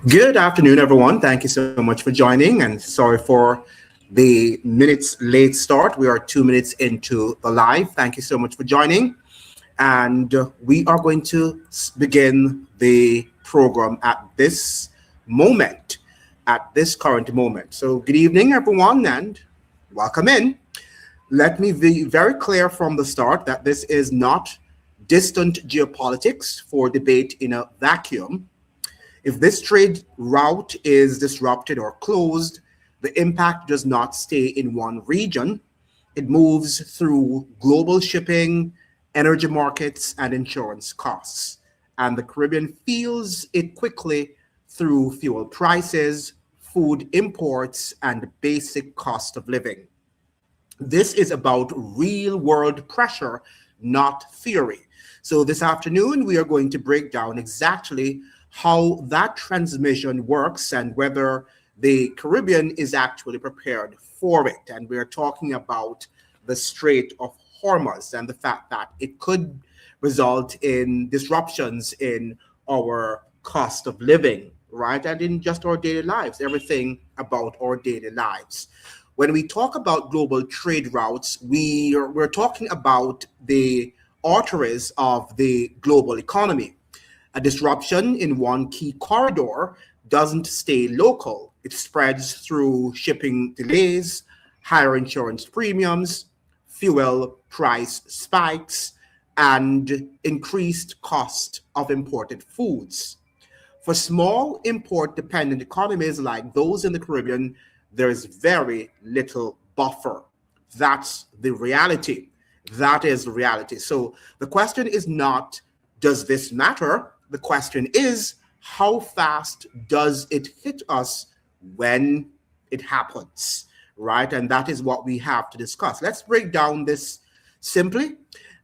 Good afternoon, everyone. Thank you so much for joining, and sorry for the minutes late start. We are 2 minutes into the live. Thank you so much for joining, and we are going to begin the program at this moment, at this current moment. So, good evening, everyone, and welcome in. Let me be very clear from the start that this is not distant geopolitics for debate in a vacuum. If this trade route is disrupted or closed, the impact does not stay in one region. It moves through global shipping, energy markets, and insurance costs. And the Caribbean feels it quickly through fuel prices, food imports, and basic cost of living. This is about real world pressure, not theory. So, this afternoon, we are going to break down exactly how that transmission works and whether the Caribbean is actually prepared for it. And we are talking about the Strait of Hormuz and the fact that it could result in disruptions in our cost of living, right? And in just our daily lives, everything about our daily lives. When we talk about global trade routes, we're talking about the arteries of the global economy. A disruption in one key corridor doesn't stay local. It spreads through shipping delays, higher insurance premiums, fuel price spikes, and increased cost of imported foods. For small import dependent economies like those in the Caribbean, there is very little buffer. That's the reality. That is the reality. So the question is not, does this matter? The question is, how fast does it hit us when it happens, right? And that is what we have to discuss. Let's break down this simply.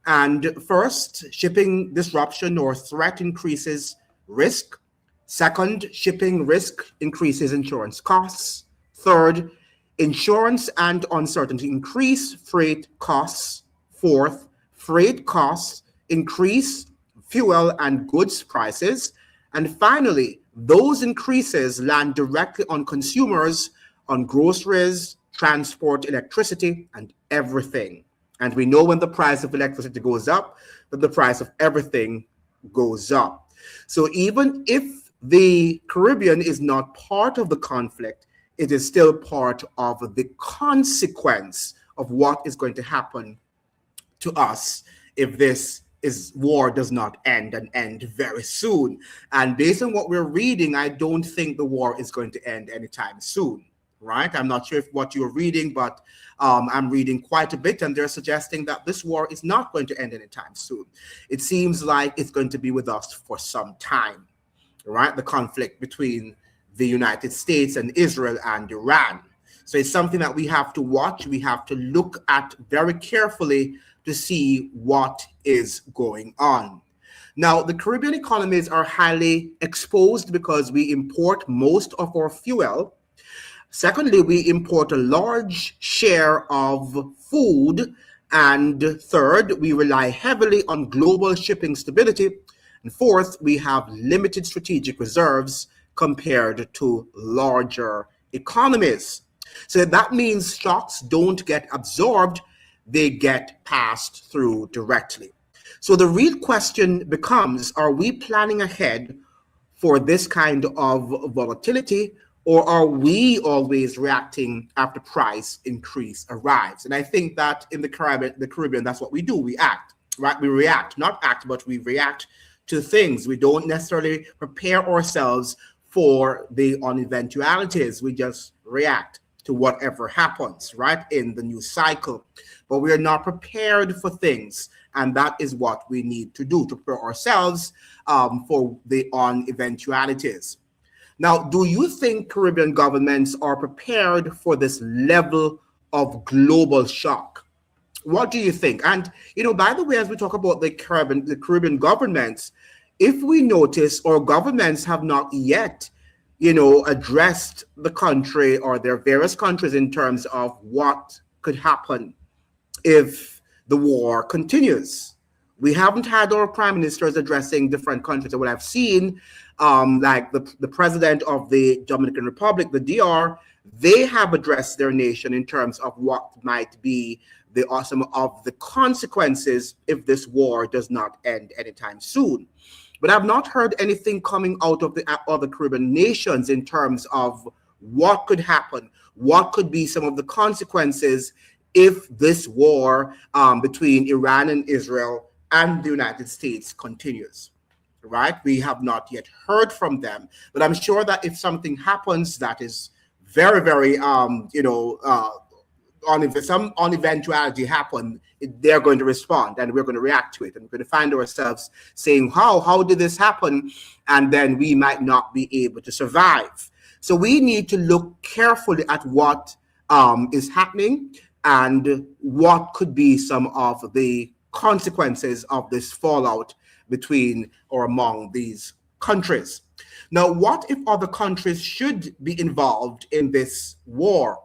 And first, shipping disruption or threat increases risk. Second, shipping risk increases insurance costs. Third, insurance and uncertainty increase freight costs. Fourth, freight costs increase fuel and goods prices. And finally, those increases land directly on consumers, on groceries, transport, electricity, and everything. And we know when the price of electricity goes up, that the price of everything goes up. So even if the Caribbean is not part of the conflict, it is still part of the consequence of what is going to happen to us if this is war does not end and end very soon. And based on what we're reading, I don't think the war is going to end anytime soon, right? I'm not sure if what you're reading, but I'm reading quite a bit, and they're suggesting that this war is not going to end anytime soon. It seems like it's going to be with us for some time, right? The conflict between the United States and Israel and Iran. So it's something that we have to watch. We have to look at very carefully to see what is going on. Now, the Caribbean economies are highly exposed because we import most of our fuel. Secondly, we import a large share of food. And third, we rely heavily on global shipping stability. And fourth, we have limited strategic reserves compared to larger economies. So that means shocks don't get absorbed, they get passed through directly. So the real question becomes, are we planning ahead for this kind of volatility, or are we always reacting after price increase arrives? And I think that in the Caribbean, that's what we do. We act, right? We react, not act, but we react to things. We don't necessarily prepare ourselves for the eventualities. We just react to whatever happens, right, in the news cycle. But we are not prepared for things. And that is what we need to do to prepare ourselves for the eventualities. Now, do you think Caribbean governments are prepared for this level of global shock? What do you think? And, by the way, as we talk about the Caribbean governments, if we notice our governments have not yet, addressed the country or their various countries in terms of what could happen if the war continues. We haven't had our prime ministers addressing different countries. And what I've seen, like the president of the Dominican Republic, the DR, they have addressed their nation in terms of what might be the some of the consequences if this war does not end anytime soon. But I've not heard anything coming out of the other Caribbean nations in terms of what could happen, what could be some of the consequences if this war between Iran and Israel and the United States continues. Right? We have not yet heard from them, but I'm sure that if something happens that is very, very, if some eventuality happen, they're going to respond and we're going to react to it. And we're going to find ourselves saying, how did this happen? And then we might not be able to survive. So we need to look carefully at what is happening and what could be some of the consequences of this fallout between or among these countries. Now, what if other countries should be involved in this war?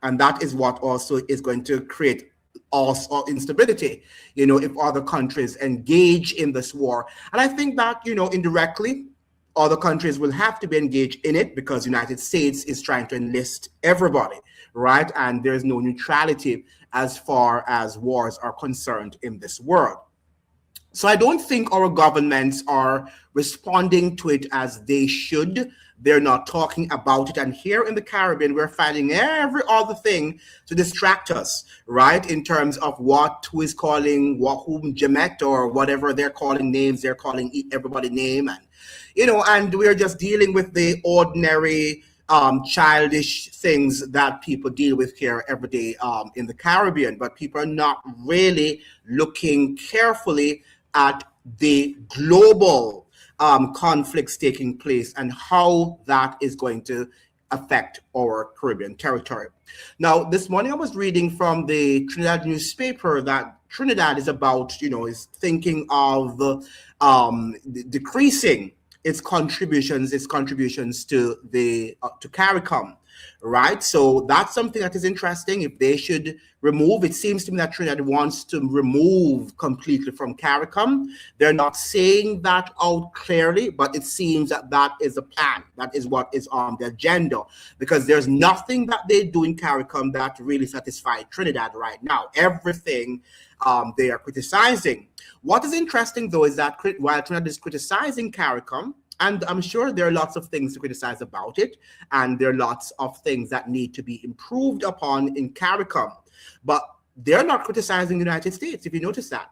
And that is what also is going to create also instability, if other countries engage in this war. And I think that, indirectly, other countries will have to be engaged in it because the United States is trying to enlist everybody, right? And there's no neutrality as far as wars are concerned in this world. So I don't think our governments are responding to it as they should. They're not talking about it. And here in the Caribbean, we're finding every other thing to distract us, right? In terms of who is calling whom Jemet or whatever they're calling names, they're calling everybody name. And, and we're just dealing with the ordinary childish things that people deal with here every day in the Caribbean. But people are not really looking carefully at the global conflicts taking place and how that is going to affect our Caribbean territory. Now, this morning I was reading from the Trinidad newspaper that Trinidad is about, is thinking of decreasing its contributions to the to CARICOM, right? So that's something that is interesting. If they should remove, it seems to me that Trinidad wants to remove completely from CARICOM. They're not saying that out clearly, but it seems that that is a plan. That is what is on the agenda, because there's nothing that they do in CARICOM that really satisfies Trinidad right now. Everything they are criticizing. What is interesting, though, is that while Trinidad is criticizing CARICOM, and I'm sure there are lots of things to criticize about it, and there are lots of things that need to be improved upon in CARICOM, but they're not criticizing the United States, if you notice that,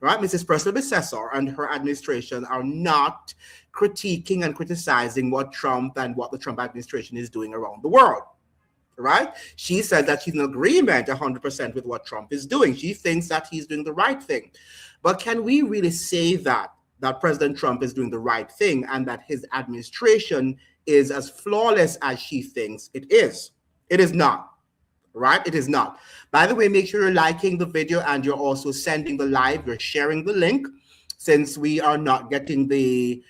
right? Mrs. Presley Bessessor and her administration are not critiquing and criticizing what Trump and what the Trump administration is doing around the world. Right? She said that she's in agreement 100% with what Trump is doing. She thinks that he's doing the right thing. But can we really say that President Trump is doing the right thing and that his administration is as flawless as she thinks it is? It is not, right? It is not. By the way, make sure you're liking the video and you're also sending the live, you're sharing the link. Since we are not getting the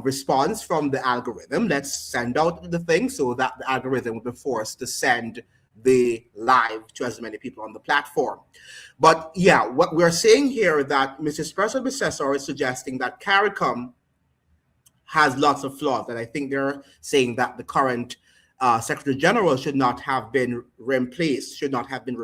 response from the algorithm, let's send out the thing so that the algorithm will be forced to send the live to as many people on the platform. But yeah, what we're saying here that Mrs. Presley Bessessor is suggesting that CARICOM has lots of flaws, and I think they're saying that the current Secretary General should not have been replaced, should not have been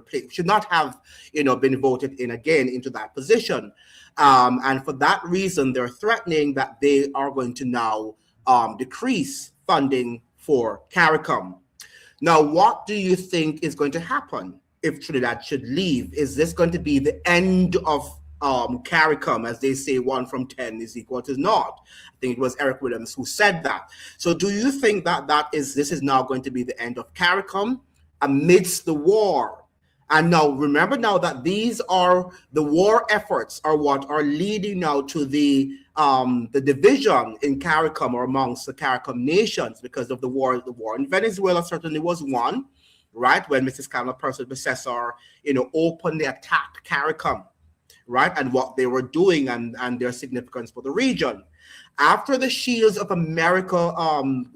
been voted in again into that position. And for that reason, they're threatening that they are going to now decrease funding for CARICOM. Now, what do you think is going to happen if Trinidad should leave? Is this going to be the end of CARICOM, as they say 1 from 10 is equal to naught? I think it was Eric Williams who said that. So do you think that this is now going to be the end of CARICOM amidst the war? And now remember now that these are the war efforts are what are leading now to the division in CARICOM or amongst the CARICOM nations because of the war. The war in Venezuela certainly was one, right? When Mrs. Kamala Presley Bessessor, openly attacked CARICOM, right? And what they were doing and their significance for the region. After the Shields of America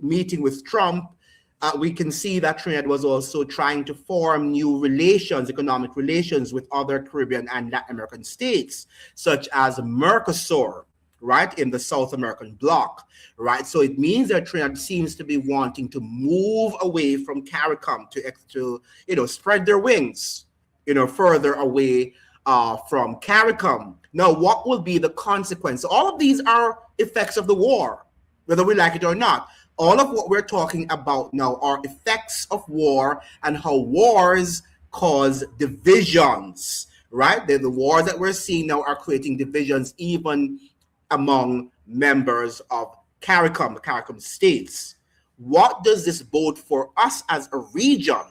meeting with Trump, we can see that Trinidad was also trying to form new relations, economic relations with other Caribbean and Latin American states, such as Mercosur, right, in the South American bloc, right? So it means that Trinidad seems to be wanting to move away from CARICOM to spread their wings, further away from CARICOM. Now, what will be the consequence? All of these are effects of the war, whether we like it or not. All of what we're talking about now are effects of war and how wars cause divisions, right? The wars that we're seeing now are creating divisions even among members of CARICOM, the CARICOM states. What does this bode for us as a region?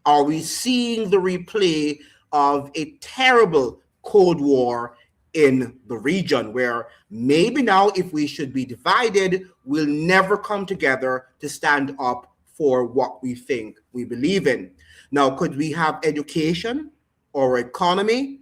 Are we seeing the replay of a terrible Cold War in the region where maybe now, if we should be divided, we'll never come together to stand up for what we think we believe in? Now, could we have education or economy?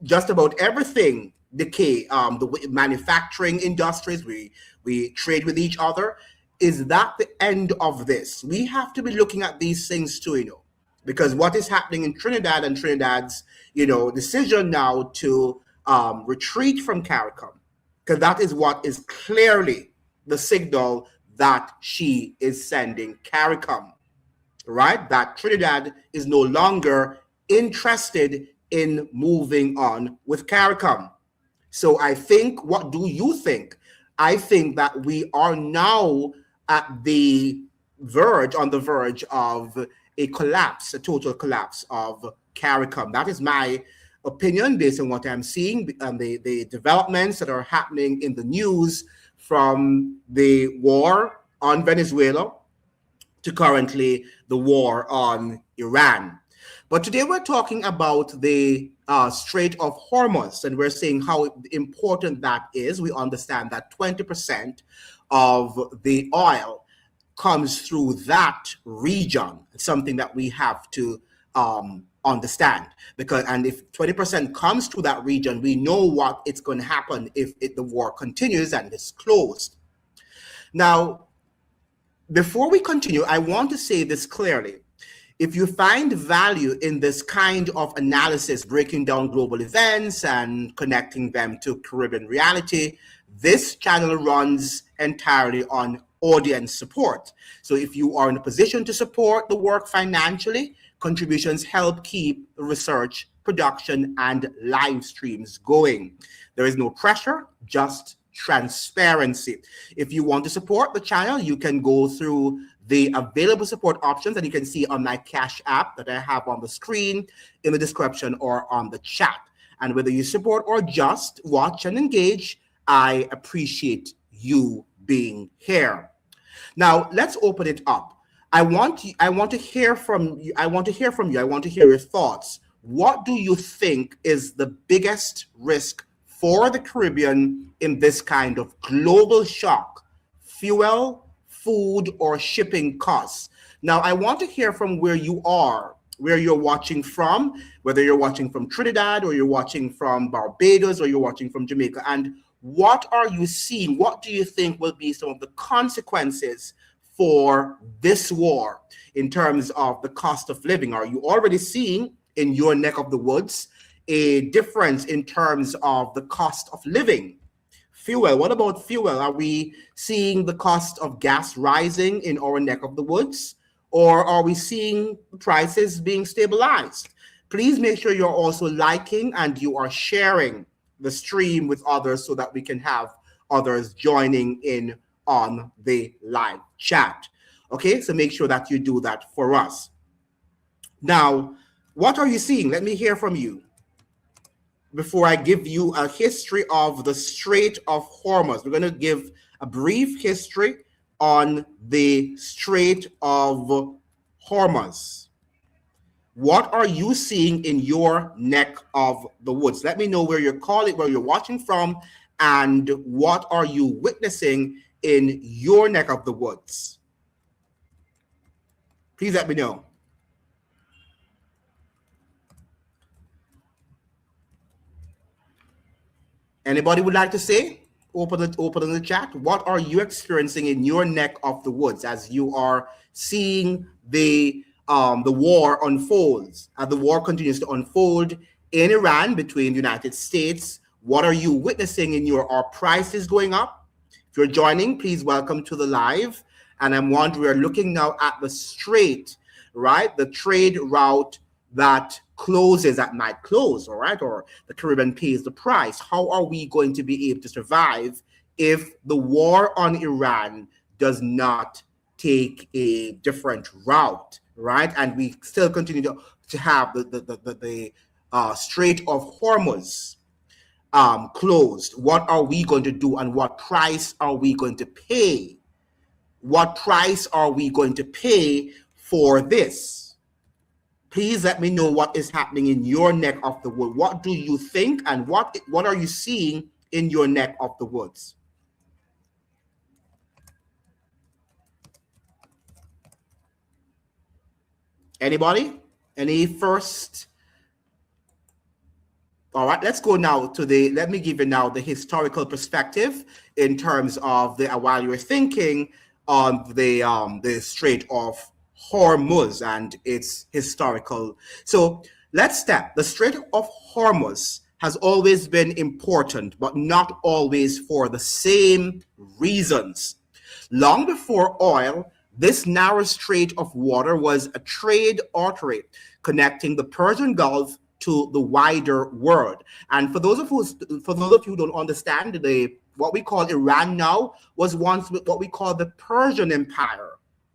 Just about everything decay. The manufacturing industries, we trade with each other. Is that the end of this? We have to be looking at these things too, because what is happening in Trinidad and Trinidad's, decision now to retreat from CARICOM, because that is what is clearly the signal that she is sending CARICOM, right? That Trinidad is no longer interested in moving on with CARICOM. So I think, what do you think? I think that we are now at the verge, on the verge of a collapse, a total collapse of CARICOM. That is my opinion based on what I'm seeing and the developments that are happening in the news, from the war on Venezuela to currently the war on Iran. But today we're talking about the Strait of Hormuz, and we're saying how important that is. We understand that 20% of the oil comes through that region. It's something that we have to understand, and if 20% comes to that region, we know what it's going to happen if the war continues and is closed. Now, before we continue, I want to say this clearly. If you find value in this kind of analysis, breaking down global events and connecting them to Caribbean reality, this channel runs entirely on audience support. So if you are in a position to support the work financially, contributions help keep the research, production, and live streams going. There is no pressure, just transparency. If you want to support the channel, you can go through the available support options that you can see on my Cash App that I have on the screen, in the description, or on the chat. And whether you support or just watch and engage, I appreciate you being here. Now, let's open it up. I want to hear from you. I want to hear your thoughts. What do you think is the biggest risk for the Caribbean in this kind of global shock? Fuel, food, or shipping costs? Now, I want to hear from where you are, where you're watching from, whether you're watching from Trinidad or you're watching from Barbados or you're watching from Jamaica. And what are you seeing? What do you think will be some of the consequences for this war in terms of the cost of living? Are you already seeing in your neck of the woods a difference in terms of the cost of living? Fuel, what about fuel? Are we seeing the cost of gas rising in our neck of the woods? Or are we seeing prices being stabilized? Please make sure you're also liking and you are sharing the stream with others so that we can have others joining in on the live chat. Okay, so make sure that you do that for us. Now, what are you seeing? Let me hear from you before I give you a history of the Strait of Hormuz. We're going to give a brief history on the Strait of Hormuz. What are you seeing in your neck of the woods? Let me know where you're calling, where you're watching from, and what are you witnessing in your neck of the woods? Please let me know. Anybody would like to say? open in the chat. What are you experiencing in your neck of the woods as you are seeing the war unfolds? As the war continues to unfold in Iran between the United States, what are you witnessing in your? Are prices going up? If you're joining, please welcome to the live. And we're looking now at the strait, right? The trade route that closes, that might close, all right? Or the Caribbean pays the price. How are we going to be able to survive if the war on Iran does not take a different route, right? And we still continue to have the Strait of Hormuz closed. What are we going to do, and what price are we going to pay? What price are we going to pay for this? Please let me know what is happening in your neck of the woods. What do you think, and what are you seeing in your neck of the woods? Anybody? Any first? All right, let's go now to let me give you now the historical perspective in terms of while you're thinking on the Strait of Hormuz and its historical. So let's step. The Strait of Hormuz has always been important, but not always for the same reasons. Long before oil, this narrow strait of water was a trade artery connecting the Persian Gulf to the wider world. And for those of you who don't understand, what we call Iran now was once what we call the Persian Empire,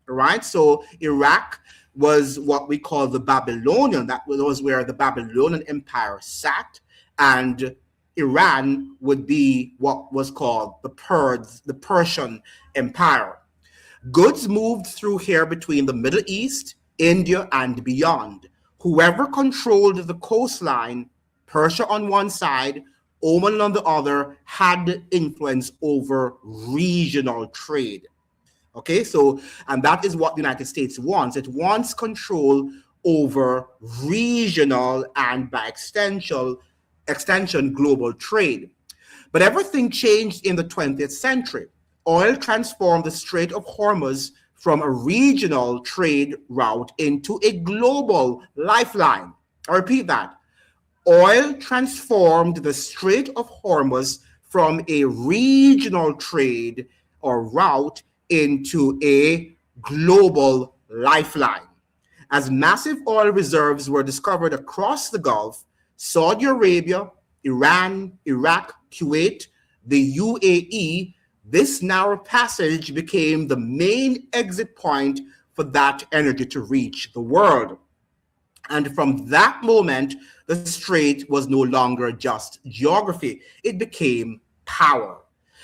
right? So Iraq was what we call the Babylonian. That was where the Babylonian Empire sat, and Iran would be what was called the Persian Empire. Goods moved through here between the Middle East, India, and beyond. Whoever controlled the coastline, Persia on one side, Oman on the other, had influence over regional trade. Okay, so, and that is what the United States wants. It wants control over regional and by extension, global trade. But everything changed in the 20th century. Oil transformed the Strait of Hormuz from a regional trade route into a global lifeline. I repeat that. Oil transformed the Strait of Hormuz from a regional trade or route into a global lifeline. As massive oil reserves were discovered across the Gulf, Saudi Arabia, Iran, Iraq, Kuwait, the UAE, this narrow passage became the main exit point for that energy to reach the world. And from that moment, the strait was no longer just geography. It became power.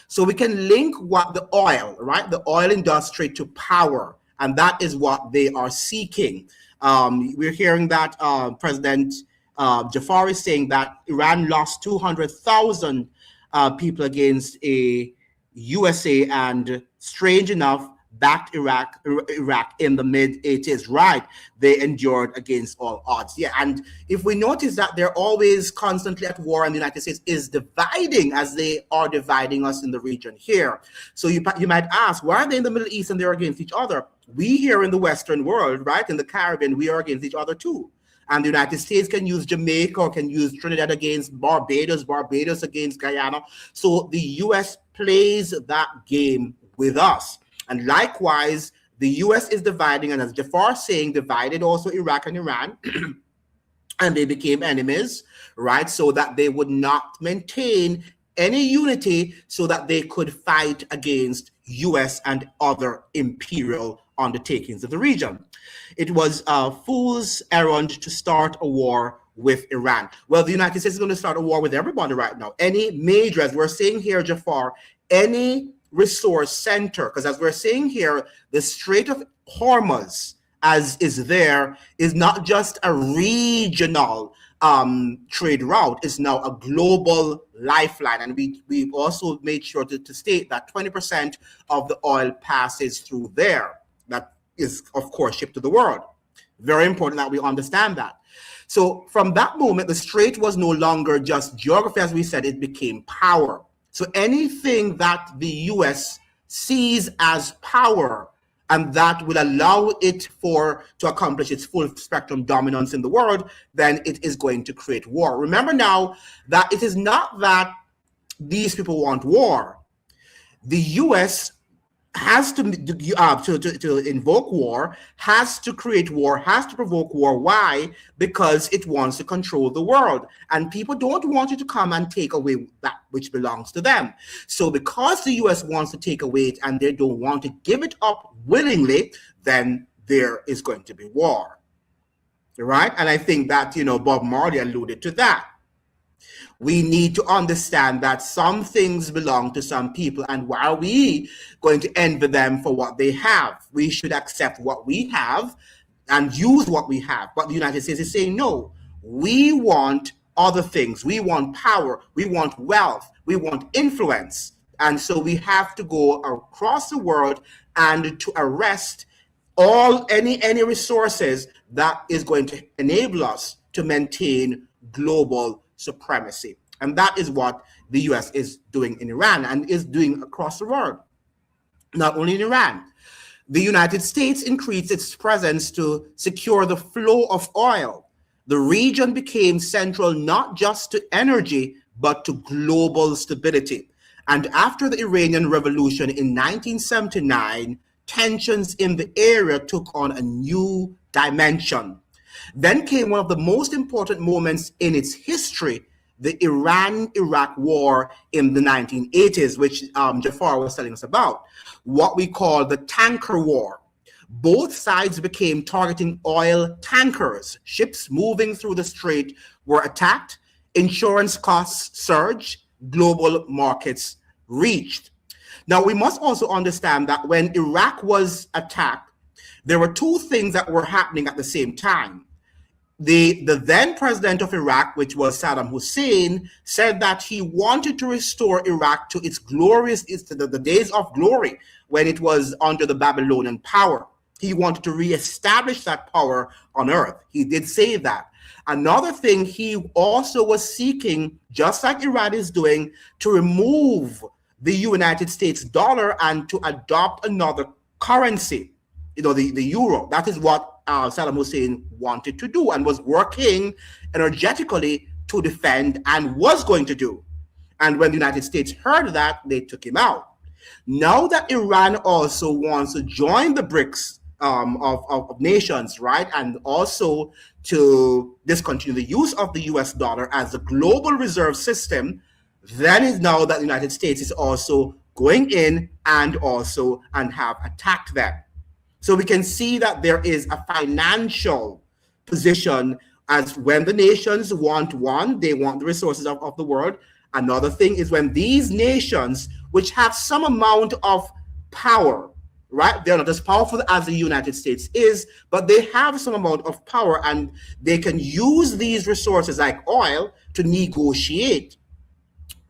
So we can link what the oil, right, the oil industry to power. And that is what they are seeking. We're hearing that President Jafar is saying that Iran lost 200,000 people against a USA, and strange enough, backed Iraq in the mid-80s, right? They endured against all odds. Yeah, and if we notice that they're always constantly at war, and the United States is dividing as they are dividing us in the region here. So you might ask, why are they in the Middle East and they're against each other? We here in the Western world, right, in the Caribbean, we are against each other too. And the United States can use Jamaica or can use Trinidad against Barbados, Barbados against Guyana. So the US plays that game with us. And likewise, the US is dividing, and as Jafar saying, divided also Iraq and Iran, and they became enemies, right? So that they would not maintain any unity so that they could fight against US and other imperial undertakings of the region. It was a fool's errand to start a war with Iran. Well, the United States is going to start a war with everybody right now. Any major, as we're saying here, Jafar, any resource center, because as we're saying here, the Strait of Hormuz, as is there, is not just a regional trade route, is now a global lifeline. And we also made sure to state that 20% of the oil passes through there. That is, of course, shipped to the world. Very important that we understand that. So from that moment, the strait was no longer just geography, as we said, it became power. So anything that the US sees as power and that will allow it to accomplish its full spectrum dominance in the world, then it is going to create war. Remember now that it is not that these people want war. The US has to invoke war, has to create war, has to provoke war. Why? Because it wants to control the world. And people don't want you to come and take away that which belongs to them. So because the US wants to take away it and they don't want to give it up willingly, then there is going to be war. Right? And I think that, Bob Marley alluded to that. We need to understand that some things belong to some people, and why are we going to envy them for what they have? We should accept what we have and use what we have. But the United States is saying, no, we want other things. We want power. We want wealth. We want influence. And so we have to go across the world and to arrest any resources that is going to enable us to maintain global supremacy. And that is what the US is doing in Iran and is doing across the world. Not only in Iran, the United States increased its presence to secure the flow of oil. The region became central not just to energy, but to global stability. And after the Iranian Revolution in 1979, tensions in the area took on a new dimension. Then came one of the most important moments in its history, the Iran-Iraq War in the 1980s, which Jafar was telling us about, what we call the tanker war. Both sides became targeting oil tankers. Ships moving through the strait were attacked, insurance costs surged, global markets reached. Now, we must also understand that when Iraq was attacked, there were two things that were happening at the same time. The then president of Iraq, which was Saddam Hussein, said that he wanted to restore Iraq to its the days of glory when it was under the Babylonian power. He wanted to reestablish that power on earth. He did say that. Another thing, he also was seeking, just like Iran is doing, to remove the United States dollar and to adopt another currency, the euro. That is what Saddam Hussein wanted to do and was working energetically to defend and was going to do. And when the United States heard that, they took him out. Now that Iran also wants to join the BRICS of nations, right, and also to discontinue the use of the US dollar as the global reserve system, then is now that the United States is also going in and have attacked them. So we can see that there is a financial position as when the nations want one, they want the resources of the world. Another thing is when these nations, which have some amount of power, right? They're not as powerful as the United States is, but they have some amount of power and they can use these resources like oil to negotiate.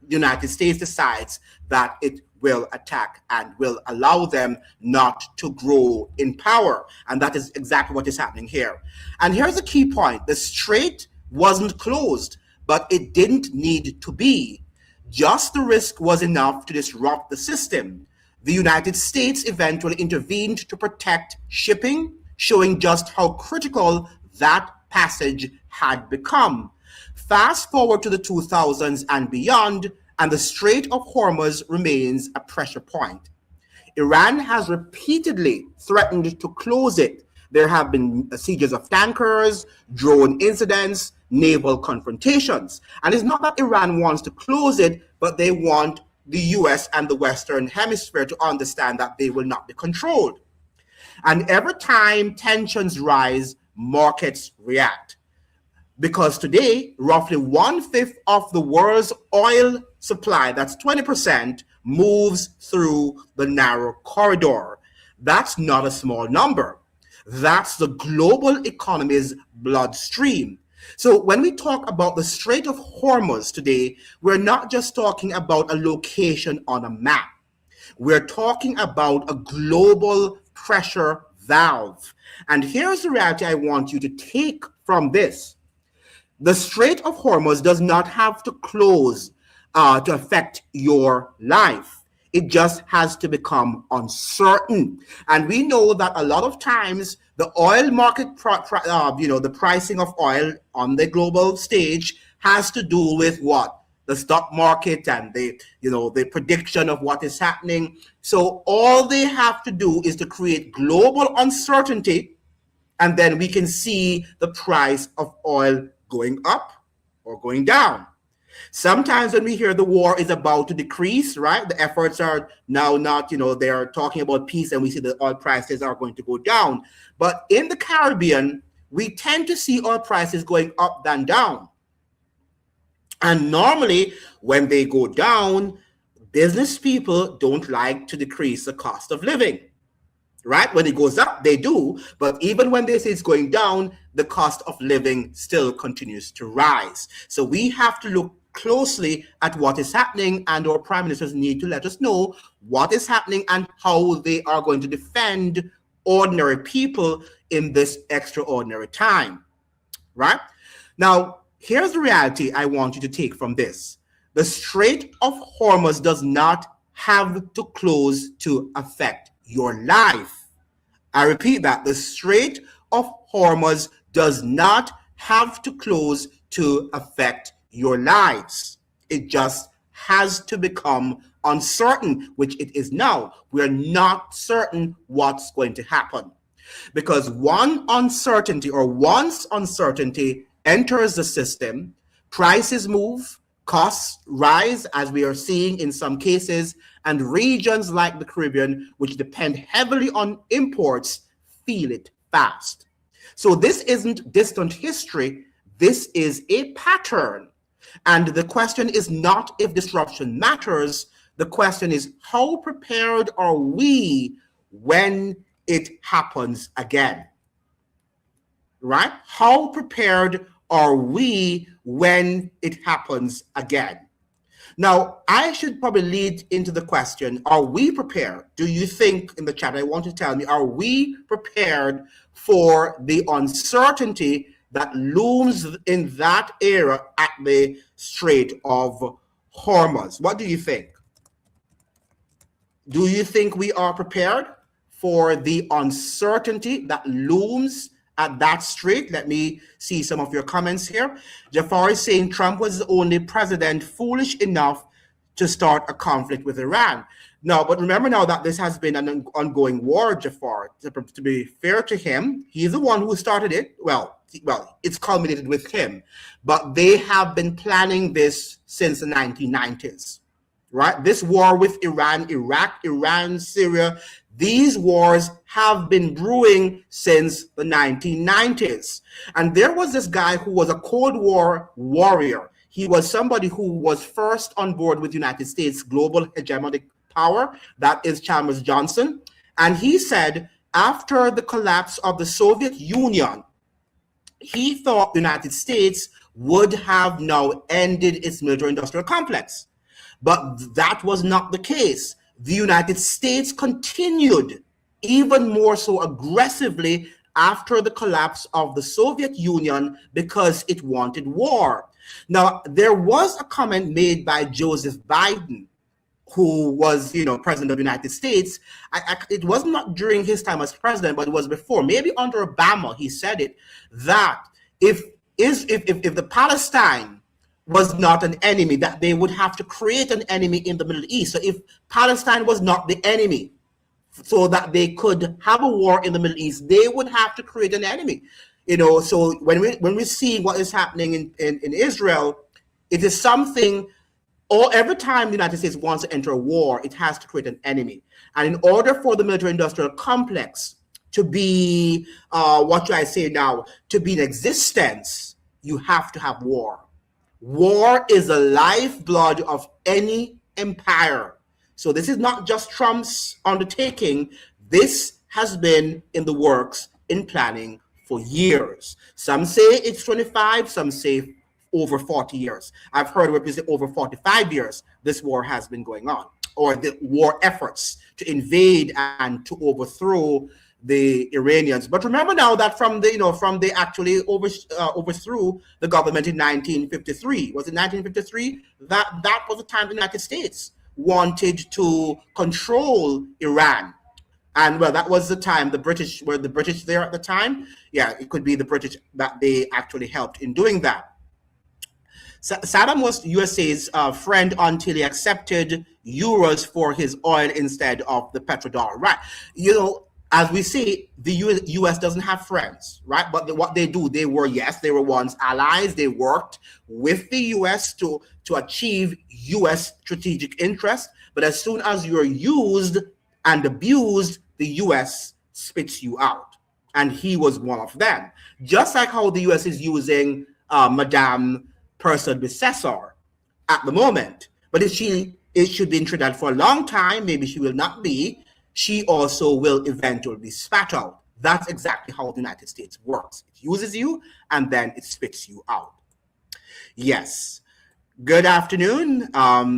The United States decides that it will attack and will allow them not to grow in power. And that is exactly what is happening here. And here's the key point. The strait wasn't closed, but it didn't need to be. Just the risk was enough to disrupt the system. The United States eventually intervened to protect shipping, showing just how critical that passage had become. Fast forward to the 2000s and beyond, and the Strait of Hormuz remains a pressure point. Iran has repeatedly threatened to close it. There have been sieges of tankers, drone incidents, naval confrontations. And it's not that Iran wants to close it, but they want the US and the Western Hemisphere to understand that they will not be controlled. And every time tensions rise, markets react. Because today, roughly 1/5 of the world's oil supply, that's 20%, moves through the narrow corridor. That's not a small number. That's the global economy's bloodstream. So when we talk about the Strait of Hormuz today, we're not just talking about a location on a map. We're talking about a global pressure valve. And here's the reality I want you to take from this. The Strait of Hormuz does not have to close to affect your life. It just has to become uncertain. And we know that a lot of times the oil market, the pricing of oil on the global stage has to do with what? The stock market and the prediction of what is happening. So all they have to do is to create global uncertainty, and then we can see the price of oil going up or going down. Sometimes when we hear the war is about to decrease, right? The efforts are now not, they're talking about peace, and we see the oil prices are going to go down. But in the Caribbean, we tend to see oil prices going up than down. And normally when they go down, business people don't like to decrease the cost of living. Right? When it goes up, they do. But even when they say it's going down, the cost of living still continues to rise. So we have to look closely at what is happening, and our prime ministers need to let us know what is happening and how they are going to defend ordinary people in this extraordinary time. Right? Now, here's the reality I want you to take from this. The Strait of Hormuz does not have to close to affect your life. I repeat that. The Strait of Hormuz does not have to close to affect your lives. It just has to become uncertain, which it is now. We're not certain what's going to happen. Because once uncertainty enters the system, prices move, costs rise, as we are seeing in some cases, and regions like the Caribbean, which depend heavily on imports, feel it fast. So this isn't distant history. This is a pattern. And the question is not if disruption matters. The question is, how prepared are we when it happens again? Right? How prepared are we when it happens again? Now, I should probably lead into the question, are we prepared? Do you think, in the chat, I want you to tell me, are we prepared for the uncertainty that looms in that era at the Strait of Hormuz? What do you think? Do you think we are prepared for the uncertainty that looms at that strait? Let me see some of your comments here. Jafar is saying Trump was the only president foolish enough to start a conflict with Iran. No, but remember now that this has been an ongoing war, Jafar. To be fair to him, he's the one who started it. Well, it's culminated with him. But they have been planning this since the 1990s. Right? This war with Iran, Iraq, Iran, Syria, these wars have been brewing since the 1990s. And there was this guy who was a Cold War warrior. He was somebody who was first on board with the United States global hegemonic power, that is Chalmers Johnson. And he said, after the collapse of the Soviet Union, he thought the United States would have now ended its military-industrial complex. But that was not the case. The United States continued even more so aggressively after the collapse of the Soviet Union because it wanted war. Now, there was a comment made by Joseph Biden, who was, president of the United States. It was not during his time as president, but it was before, maybe under Obama. He said it, that if the Palestine was not an enemy, that they would have to create an enemy in the Middle East. So if Palestine was not the enemy, so that they could have a war in the Middle East, they would have to create an enemy. So when we see what is happening in Israel, it is something, every time the United States wants to enter a war, it has to create an enemy. And in order for the military-industrial complex to be, to be in existence, you have to have war. War is the lifeblood of any empire. So this is not just Trump's undertaking. This has been in the works, in planning for years. Some say it's 25, some say over 40 years. I've heard represent over 45 years this war has been going on, or the war efforts to invade and to overthrow the Iranians. But remember now that from they actually overthrew the government in 1953. Was it 1953? That was the time the United States wanted to control Iran. And well, that was the time were the British there at the time. Yeah, it could be the British that they actually helped in doing that. Saddam was USA's friend until he accepted euros for his oil instead of the petrodollar, right? As we say, the US doesn't have friends, right? But what they do, they were once allies. They worked with the US to achieve US strategic interests. But as soon as you're used and abused, the US spits you out. And he was one of them. Just like how the US is using Madame Person Besessor at the moment. But if it should be in Trinidad for a long time, maybe she will not be, she also will eventually be spat out. That's exactly how the United States works. It uses you and then it spits you out. Yes. Good afternoon,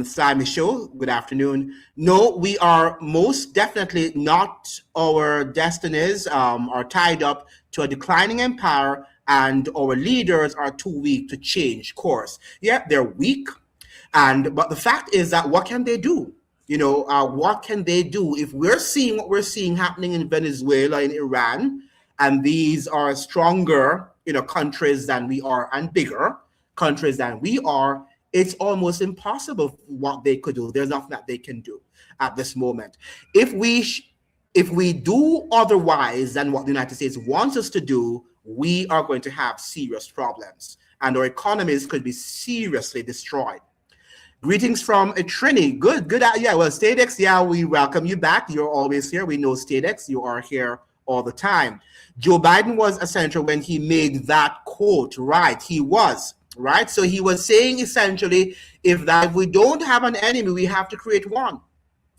Simon Show. Good afternoon. No, we are most definitely not. Our destinies are tied up to a declining empire, and our leaders are too weak to change course. Yeah, they're weak, but the fact is that what can they do? What can they do if we're seeing what we're seeing happening in Venezuela, in Iran, and these are stronger, countries than we are and bigger countries than we are? It's almost impossible what they could do. There's nothing that they can do at this moment. If we do otherwise than what the United States wants us to do, we are going to have serious problems, and our economies could be seriously destroyed. Greetings from Trini. Good. Yeah, well, Stadex, yeah, we welcome you back. You're always here. We know Stadex. You are here all the time. Joe Biden was a senator when he made that quote, right? He was. Right, so he was saying essentially, if we don't have an enemy, we have to create one.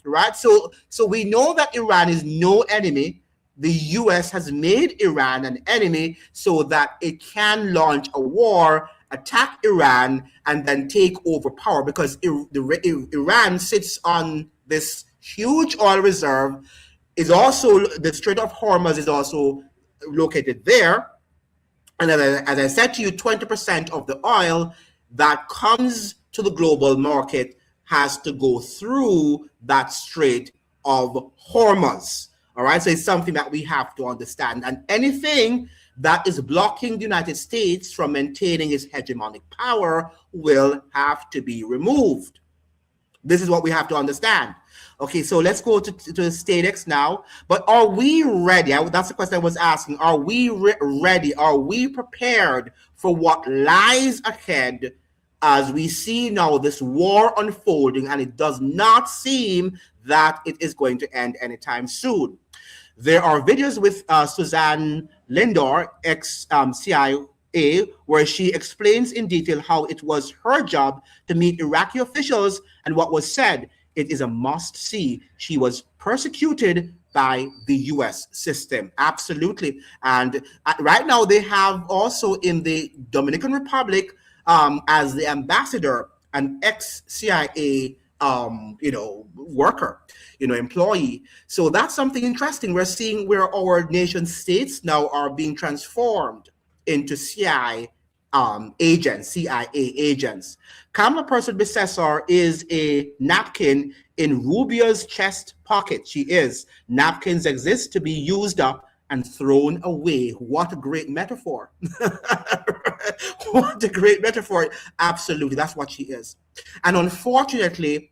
Right, so we know that Iran is no enemy. The U.S. has made Iran an enemy so that it can launch a war, attack Iran, and then take over power, because Iran sits on this huge oil reserve. Is also the Strait of Hormuz is also located there. And as I said to you, 20% of the oil that comes to the global market has to go through that Strait of Hormuz. All right, so it's something that we have to understand. And anything that is blocking the United States from maintaining its hegemonic power will have to be removed. This is what we have to understand. Okay, so let's go to Stadex now. But are we ready? That's the question I was asking. Are we ready? Are we prepared for what lies ahead as we see now this war unfolding, and it does not seem that it is going to end anytime soon? There are videos with Suzanne Lindor, ex-CIA, where she explains in detail how it was her job to meet Iraqi officials and what was said. It is a must-see. She was persecuted by the U.S. system. Absolutely. And right now they have also in the Dominican Republic as the ambassador, an ex-CIA worker, employee. So that's something interesting. We're seeing where our nation states now are being transformed into CIA agents. Kamala Person Besessor is a napkin in Rubio's chest pocket. She is. Napkins exist to be used up and thrown away. What a great metaphor. What a great metaphor. Absolutely, that's what she is. And unfortunately,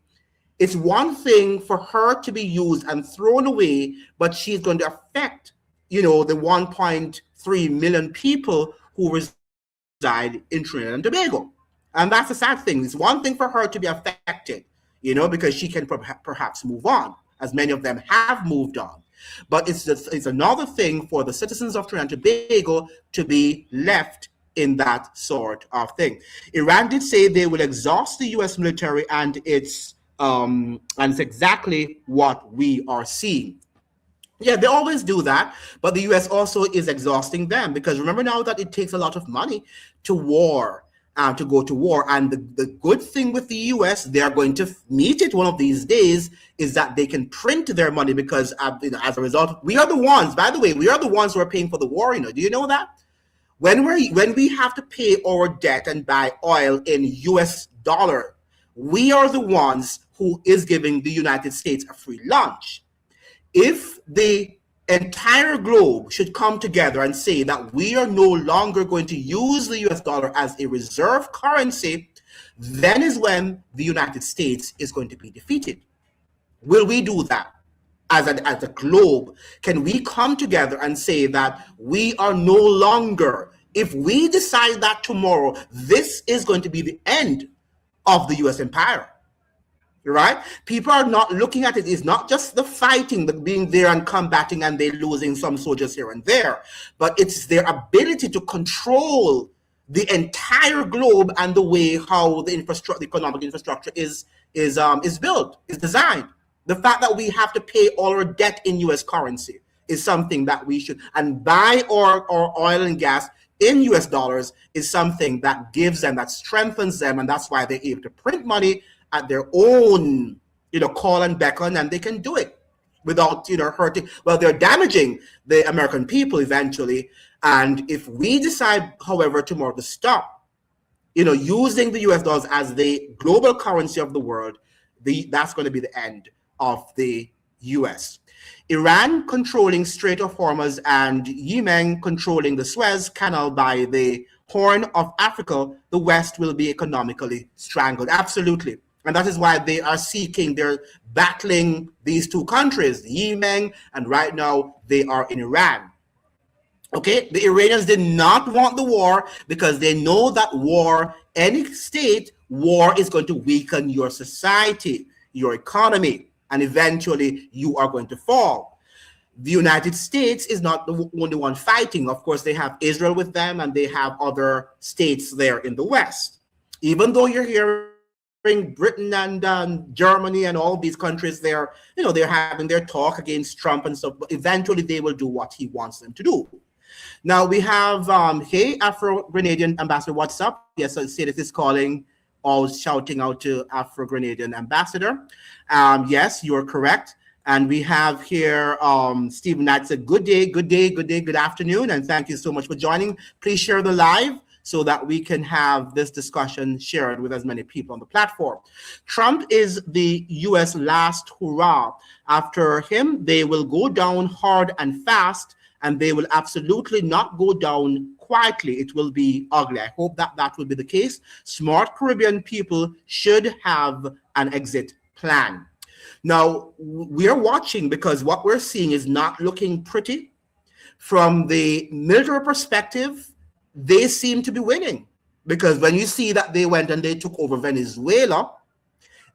it's one thing for her to be used and thrown away, but she's going to affect, the 1.3 million people who reside in Trinidad and Tobago. And that's a sad thing. It's one thing for her to be affected, because she can perhaps move on, as many of them have moved on. But it's another thing for the citizens of Trinidad and Tobago to be left in that sort of thing. Iran did say they will exhaust the U.S. military, and it's exactly what we are seeing. Yeah, they always do that, but the U.S. also is exhausting them, because remember now that it takes a lot of money to war to go to war. And the good thing with the US, they are going to meet it one of these days, is that they can print their money because as a result, we are the ones, by the way, we are the ones who are paying for the war. Do you know that? When we have to pay our debt and buy oil in US dollar, we are the ones who is giving the United States a free lunch. If the entire globe should come together and say that we are no longer going to use the US dollar as a reserve currency, then is when the United States is going to be defeated. Will we do that? As a globe, can we come together and say that we are no longer, if we decide that tomorrow, this is going to be the end of the US empire, right? People are not looking at it. It's not just the fighting, the being there and combating and they losing some soldiers here and there, but it's their ability to control the entire globe and the way how the economic infrastructure is built, is designed. The fact that we have to pay all our debt in US currency is something that we should, and buy our oil and gas in US dollars is something that gives them, that strengthens them, and that's why they're able to print money at their own, call and beckon, and they can do it without, hurting. Well, they're damaging the American people eventually. And if we decide, however, tomorrow to stop, using the US dollars as the global currency of the world, that's going to be the end of the US. Iran controlling Strait of Hormuz and Yemen controlling the Suez Canal by the Horn of Africa, the West will be economically strangled. Absolutely. And that is why they're battling these two countries, Yemen, and right now they are in Iran. Okay, the Iranians did not want the war because they know that any state, war is going to weaken your society, your economy, and eventually you are going to fall. The United States is not the only one fighting. Of course, they have Israel with them and they have other states there in the West. Even though you're hearing Britain and Germany and all these countries, they're having their talk against Trump and stuff, but eventually they will do what he wants them to do. Now we have, hey, Afro-Grenadian Ambassador, what's up? Yes, I see this is calling, all shouting out to Afro-Grenadian Ambassador. Yes, you're correct. And we have here Stephen Knight said, good day, good afternoon, and thank you so much for joining. Please share the live so that we can have this discussion shared with as many people on the platform. Trump is the US last hurrah. After him, they will go down hard and fast, and they will absolutely not go down quietly. It will be ugly. I hope that will be the case. Smart Caribbean people should have an exit plan. Now, we are watching because what we're seeing is not looking pretty. From the military perspective, they seem to be winning, because when you see that they went and they took over Venezuela,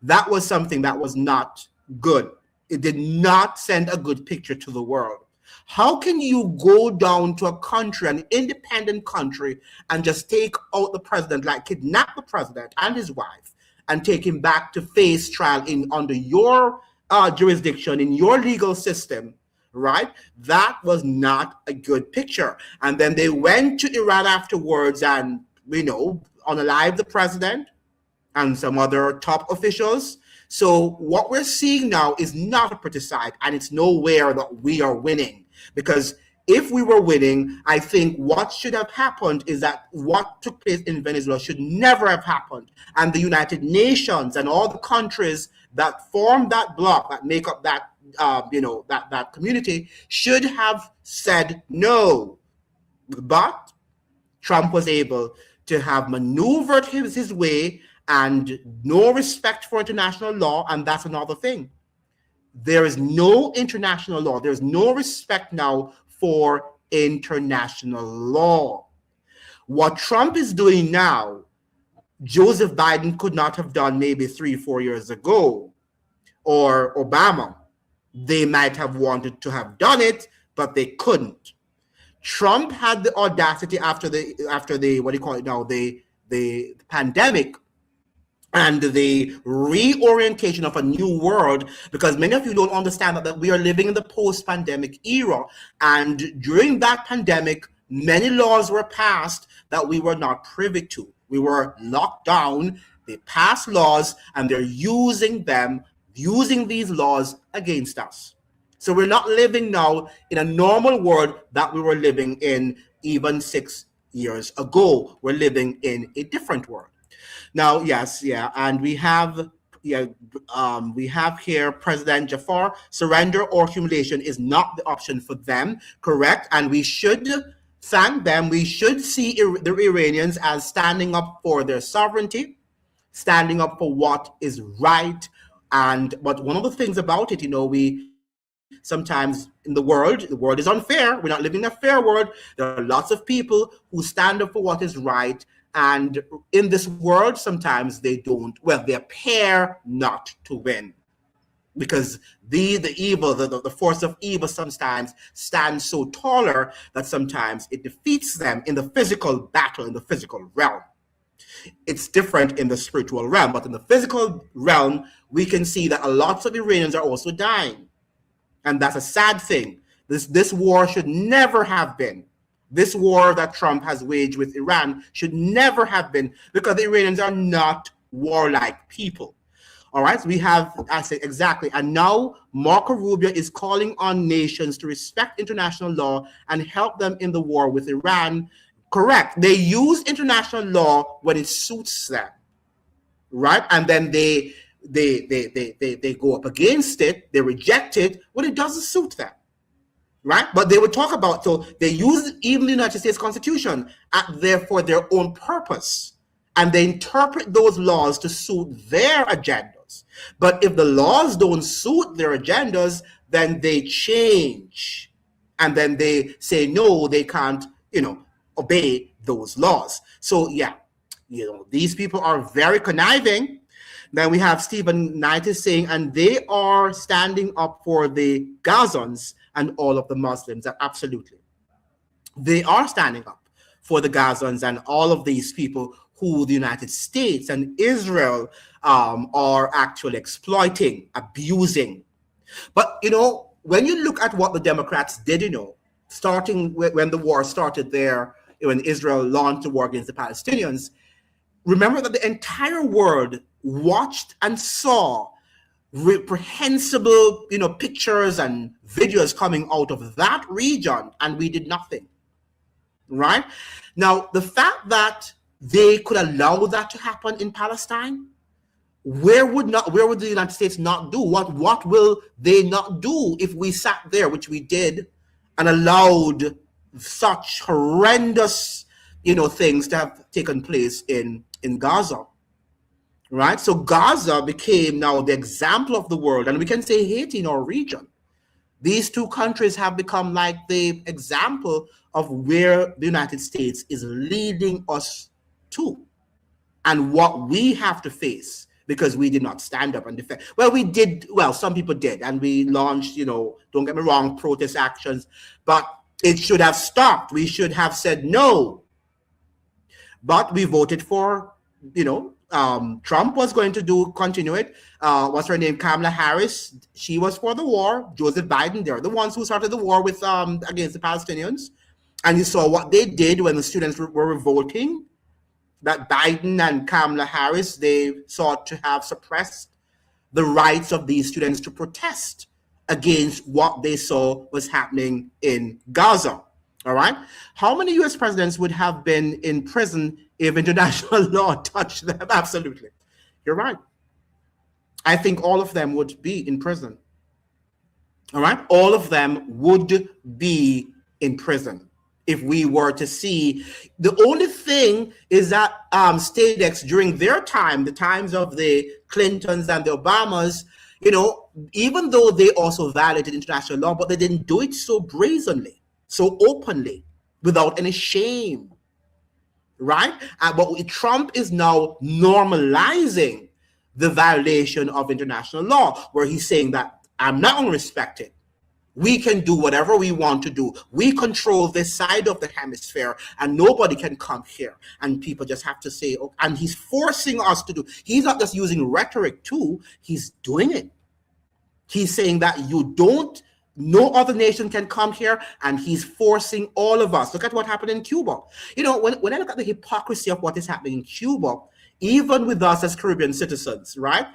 that was something that was not good. It did not send a good picture to the world. How can you go down to a country, an independent country, and just take out the president, like kidnap the president and his wife, and take him back to face trial under your jurisdiction, in your legal system, right? That was not a good picture. And then they went to Iran afterwards and, unalive the president and some other top officials. So what we're seeing now is not a pretty sight, and it's nowhere that we are winning. Because if we were winning, I think what should have happened is that what took place in Venezuela should never have happened. And the United Nations and all the countries that form that bloc, that make up that, that community, should have said no. But Trump was able to have maneuvered his way, and no respect for international law, and that's another thing. There is no international law. There's no respect now for international law. What Trump is doing now, Joseph Biden could not have done maybe 3-4 years ago, or Obama. They might have wanted to have done it, but they couldn't. Trump had the audacity after the what do you call it now, the pandemic, and the reorientation of a new world, because many of you don't understand that we are living in the post-pandemic era. And during that pandemic, many laws were passed that we were not privy to. We were locked down. They passed laws, and they're using these laws against us. So we're not living now in a normal world that we were living in even 6 years ago. We're living in a different world. Now, yes, yeah, and we have here President Jafar. Surrender or humiliation is not the option for them, correct? And we should thank them. We should see the Iranians as standing up for their sovereignty, standing up for what is right. But one of the things about it, we sometimes in the world is unfair. We're not living in a fair world. There are lots of people who stand up for what is right. And in this world, sometimes they appear not to win. Because the evil, the force of evil sometimes stands so taller that sometimes it defeats them in the physical battle, in the physical realm. It's different in the spiritual realm, but in the physical realm, we can see that a lot of Iranians are also dying. And that's a sad thing. This war should never have been. This war that Trump has waged with Iran should never have been, because the Iranians are not warlike people. All right, so we have, I say exactly, and now Marco Rubio is calling on nations to respect international law and help them in the war with Iran. Correct. They use international law when it suits them, right? And then they go up against it, they reject it when it doesn't suit them, right? But they would talk about, so they use even the United States Constitution for their own purpose, and they interpret those laws to suit their agendas. But if the laws don't suit their agendas, then they change, and then they say no, they can't, obey those laws. So yeah, these people are very conniving. Then we have Stephen Knight is saying, and they are standing up for the Gazans and all of the Muslims. Absolutely. They are standing up for the Gazans and all of these people who the United States and Israel are actually exploiting, abusing. But, when you look at what the Democrats did, starting when the war started there, when Israel launched the war against the Palestinians, remember that the entire world watched and saw reprehensible, pictures and videos coming out of that region, and we did nothing, right? Now, the fact that they could allow that to happen in Palestine, where would the United States not do? What will they not do if we sat there, which we did, and allowed such horrendous, things to have taken place in Gaza, right? So Gaza became now the example of the world, and we can say Haiti in our region. These two countries have become like the example of where the United States is leading us to, and what we have to face because we did not stand up and defend. Well, we did. Well, some people did, and we launched, don't get me wrong, protest actions, but it should have stopped. We should have said no. But we voted for, Trump was going to continue it. What's her name? Kamala Harris. She was for the war. Joseph Biden, they're the ones who started the war with against the Palestinians. And you saw what they did when the students were revolting. That Biden and Kamala Harris, they sought to have suppressed the rights of these students to protest against what they saw was happening in Gaza. All right. How many U.S. presidents would have been in prison if international law touched them? Absolutely. You're right. I think all of them would be in prison. All right. All of them would be in prison if we were to see. The only thing is that states during their time, the times of the Clintons and the Obamas, even though they also violated international law, but they didn't do it so brazenly, so openly, without any shame, right? But Trump is now normalizing the violation of international law, where he's saying that I'm not going to respect it. We can do whatever we want to do. We control this side of the hemisphere, and nobody can come here. And people just have to say, oh, and he's forcing us to do. He's not just using rhetoric too, he's doing it. He's saying that you don't No other nation can come here, and he's forcing all of us. Look at what happened in Cuba. When I look at the hypocrisy of what is happening in Cuba, even with us as Caribbean citizens, right?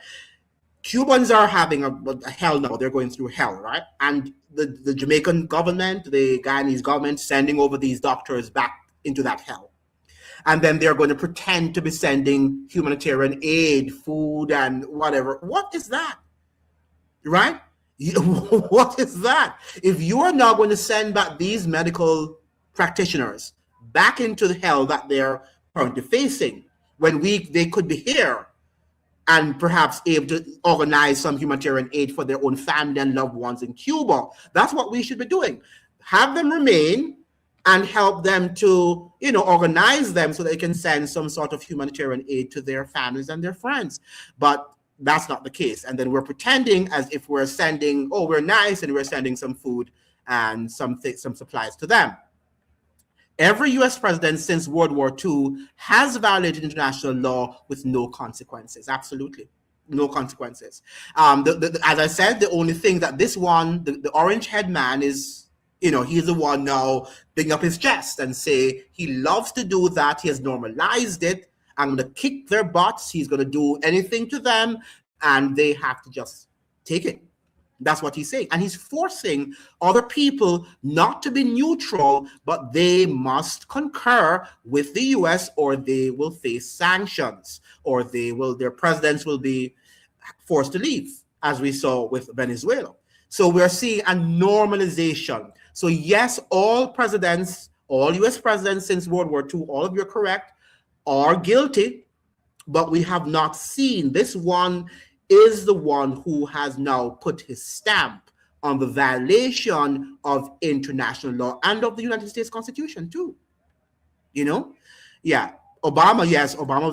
Cubans are having a hell now. They're going through hell, right? And the Jamaican government, the Guyanese government, sending over these doctors back into that hell. And then they're going to pretend to be sending humanitarian aid, food, and whatever. What is that? Right? What is that? If you are now going to send back these medical practitioners back into the hell that they're currently facing, when they could be here and perhaps able to organize some humanitarian aid for their own family and loved ones in Cuba, that's what we should be doing. Have them remain and help them to, organize them so they can send some sort of humanitarian aid to their families and their friends. But that's not the case. And then we're pretending as if we're sending, we're nice and we're sending some food and some supplies to them. Every U.S. president since World War II has violated international law with no consequences. Absolutely. No consequences. As I said, the only thing that this one, the orange head man is, he's the one now bringing up his chest and say he loves to do that. He has normalized it. I'm going to kick their butts. He's going to do anything to them, and they have to just take it. That's what he's saying. And he's forcing other people not to be neutral, but they must concur with the U.S. or they will face sanctions, or their presidents will be forced to leave, as we saw with Venezuela. So we're seeing a normalization. So yes, all U.S. presidents since World War II, all of you are correct, are guilty, but we have not seen. This one is the one who has now put his stamp on the violation of international law and of the United States Constitution too. Yeah, Obama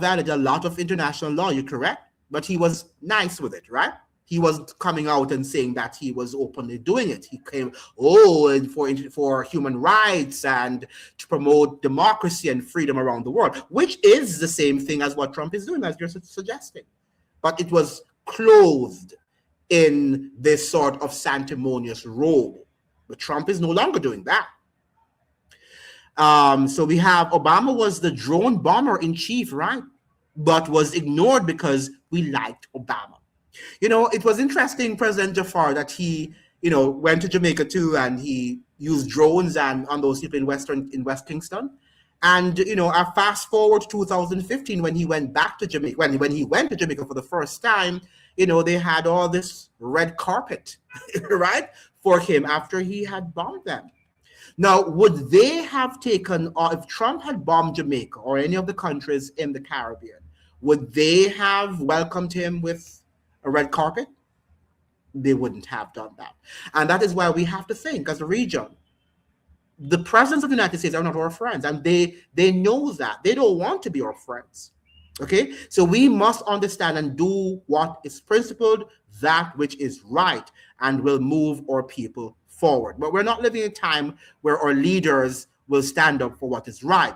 violated a lot of international law, you're correct, but he was nice with it, right? He wasn't coming out and saying that he was openly doing it. He came, and for human rights and to promote democracy and freedom around the world, which is the same thing as what Trump is doing, as you're suggesting. But it was clothed in this sort of sanctimonious robe. But Trump is no longer doing that. So we have Obama was the drone bomber in chief, right? But was ignored because we liked Obama. It was interesting, President Jafar, that he, went to Jamaica too, and he used drones and on those people in West Kingston. And, I fast forward to 2015 when he went back to Jamaica, when he went to Jamaica for the first time, they had all this red carpet, right, for him after he had bombed them. Now, would they have taken, or if Trump had bombed Jamaica or any of the countries in the Caribbean, would they have welcomed him with a red carpet? They wouldn't have done that. And that is why we have to think as a region. The presidents of the United States are not our friends, and they know that. They don't want to be our friends. Okay? So we must understand and do what is principled, that which is right, and will move our people forward. But we're not living in a time where our leaders will stand up for what is right.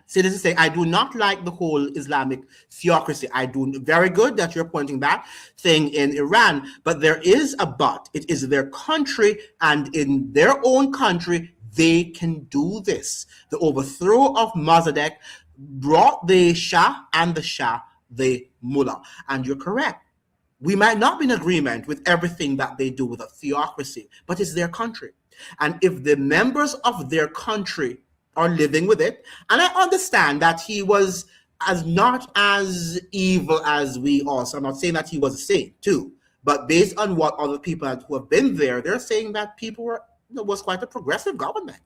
Citizens say, I do not like the whole Islamic theocracy. Very good that you're pointing that thing in Iran, but there is a but. It is their country, and in their own country, they can do this. The overthrow of Mossadegh brought the Shah and the Shah, the Mullah. And you're correct. We might not be in agreement with everything that they do with a theocracy, but it's their country. And if the members of their country are living with it, and I understand that he was not as evil as we also. I'm not saying that he was a saint too, but based on what other people who have been there, they're saying that was quite a progressive government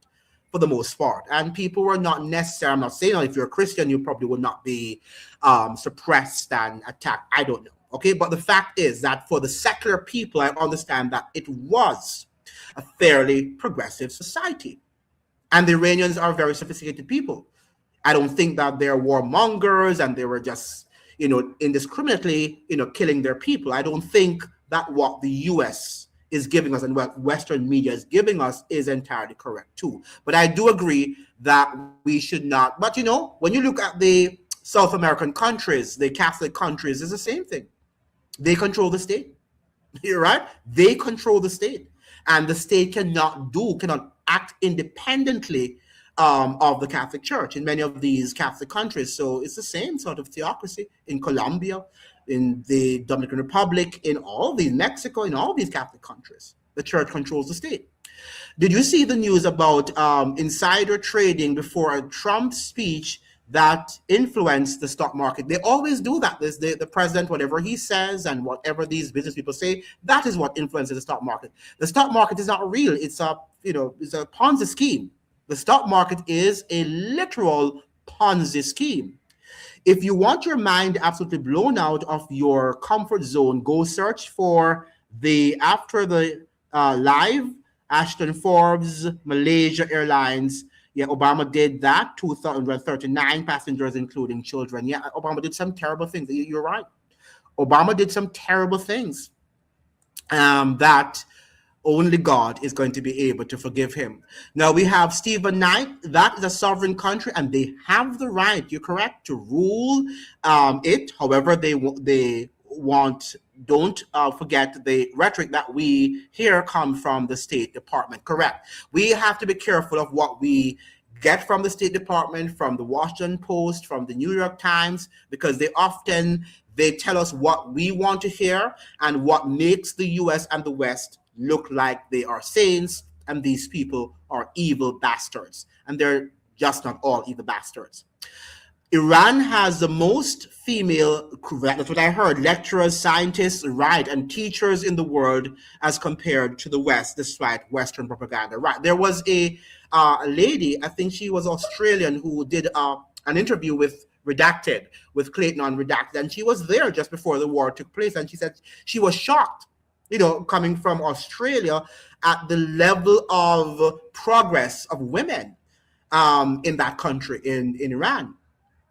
for the most part, and people were not necessarily. I'm not saying if you're a Christian, you probably would not be suppressed and attacked. I don't know. Okay, but the fact is that for the secular people, I understand that it was a fairly progressive society. And the Iranians are very sophisticated people. I don't think that they're warmongers and they were just, indiscriminately, killing their people. I don't think that what the U.S. is giving us and what Western media is giving us is entirely correct too. But I do agree that we should not. But, when you look at the South American countries, the Catholic countries, it's the same thing. They control the state. You're right? They control the state. and the state cannot act independently of the Catholic Church in many of these Catholic countries. So it's the same sort of theocracy in Colombia, in the Dominican Republic, in all these, Mexico, in all these Catholic countries. The church controls the state. Did you see the news about insider trading before a Trump speech that influenced the stock market? They always do that. The president, whatever he says and whatever these business people say, that is what influences the stock market. The stock market is not real. It's a Ponzi scheme. The stock market is a literal Ponzi scheme. If you want your mind absolutely blown out of your comfort zone, go search for after the live Ashton Forbes, Malaysia Airlines. Yeah, Obama did that, 239 passengers, including children. Yeah, Obama did some terrible things. You're right. Obama did some terrible things that only God is going to be able to forgive him. Now we have Stephen Knight. That is a sovereign country, and they have the right, you're correct, to rule it. However, they want. Don't forget the rhetoric that we hear come from the State Department. Correct. We have to be careful of what we get from the State Department, from the Washington Post, from the New York Times, because they tell us what we want to hear and what makes the U.S. and the West look like they are saints, and these people are evil bastards. And they're just not all evil bastards. Iran has the most female, that's what I heard, lecturers, scientists, right, and teachers in the world as compared to the West, despite Western propaganda. Right. There was a lady, I think she was Australian, who did an interview with Redacted, with Clayton on Redacted, and she was there just before the war took place, and she said she was shocked, coming from Australia, at the level of progress of women in that country, in Iran.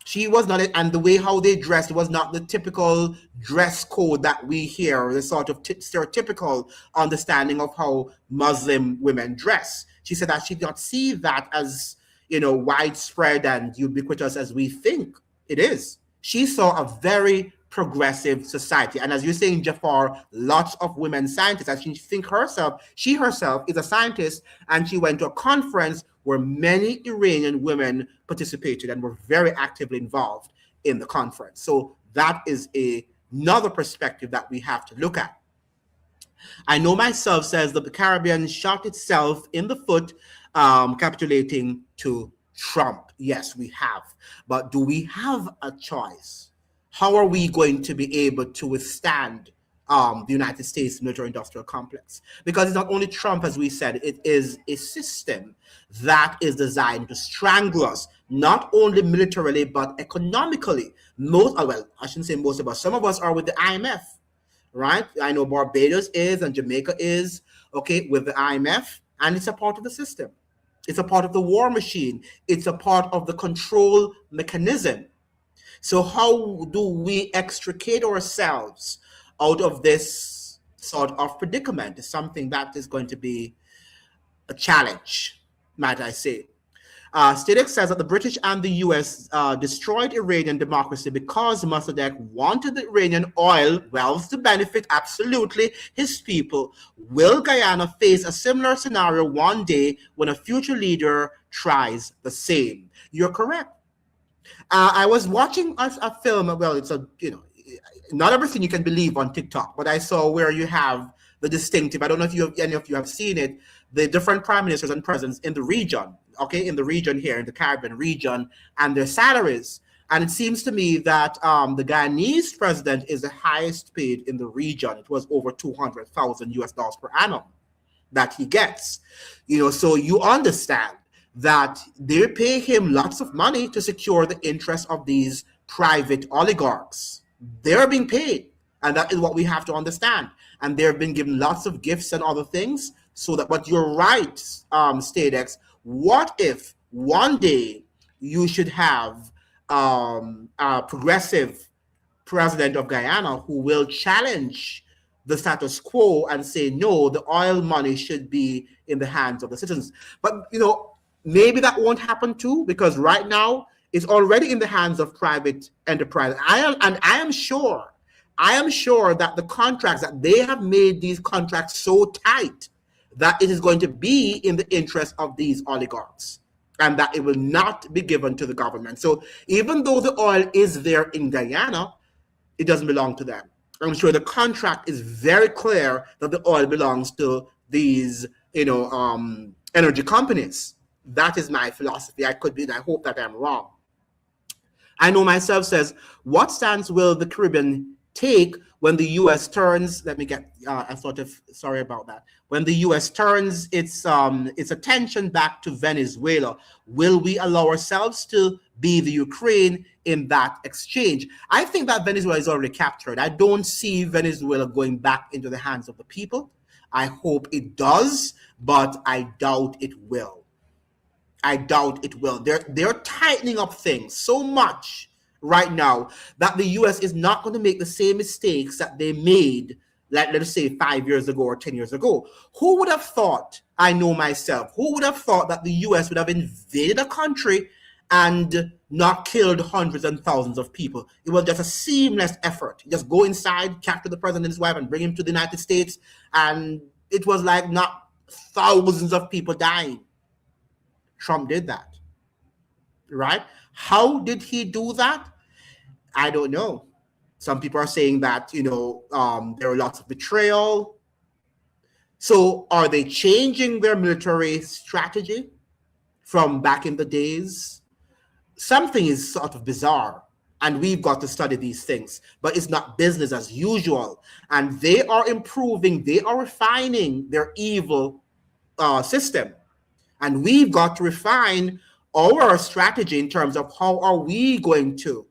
She was not, and the way how they dressed was not the typical dress code that we hear, the sort of stereotypical understanding of how Muslim women dress. She said that she did not see that as, widespread and ubiquitous as we think it is. She saw a very progressive society. And as you're saying, Jafar, lots of women scientists, and she herself is a scientist, and she went to a conference where many Iranian women participated and were very actively involved in the conference. So that is another perspective that we have to look at. I know myself says that the Caribbean shot itself in the foot, capitulating to Trump. Yes, we have. But do we have a choice? How are we going to be able to withstand the United States military-industrial complex? Because it's not only Trump, as we said, it is a system that is designed to strangle us, not only militarily, but economically. I shouldn't say most of us. Some of us are with the IMF, right? I know Barbados is, and Jamaica is, okay, with the IMF, and it's a part of the system. It's a part of the war machine. It's a part of the control mechanism. So how do we extricate ourselves out of this sort of predicament? Is something that is going to be a challenge, might I say. Stadex says that the British and the US destroyed Iranian democracy because Mossadegh wanted the Iranian oil wells to benefit absolutely his people. Will Guyana face a similar scenario one day when a future leader tries the same? You're correct. I was watching a film. Well, it's not everything you can believe on TikTok, but I saw where you have the distinctive. I don't know if any of you have seen it. The different prime ministers and presidents in the region, in the region here, in the Caribbean region, and their salaries. And it seems to me that the Guyanese president is the highest paid in the region. It was over $200,000 per annum that he gets. So you understand that they pay him lots of money to secure the interests of these private oligarchs. They're being paid, and that is what we have to understand. And they've been given lots of gifts and other things, so that, but you're right, Stadex, what if one day you should have a progressive president of Guyana who will challenge the status quo and say, no, the oil money should be in the hands of the citizens. But, maybe that won't happen too, because right now it's already in the hands of private enterprise. I am sure that the contracts that they have made these contracts so tight that it is going to be in the interest of these oligarchs and that it will not be given to the government. So even though the oil is there in Guyana, it doesn't belong to them. I'm sure the contract is very clear that the oil belongs to these, energy companies. That is my philosophy. I could be, and I hope that I'm wrong. I know myself says, what stance will the Caribbean take when the U.S. turns? Let me get. I thought of. Sorry about that. When the U.S. turns its attention back to Venezuela, will we allow ourselves to be the Ukraine in that exchange? I think that Venezuela is already captured. I don't see Venezuela going back into the hands of the people. I hope it does, but I doubt it will. I doubt it will. They're tightening up things so much right now that the US is not going to make the same mistakes that they made, like, let's say 5 years ago or 10 years ago. Who would have thought, I know myself, who would have thought that the US would have invaded a country and not killed hundreds and thousands of people? It was just a seamless effort. Just go inside, capture the president and his wife, and bring him to the United States. And it was like not thousands of people dying. Trump did that, right? How did he do that? I don't know. Some people are saying that, there are lots of betrayal. So are they changing their military strategy from back in the days? Something is sort of bizarre, and we've got to study these things, but it's not business as usual. And they are improving, they are refining their evil system. And we've got to refine our strategy in terms of how are we going to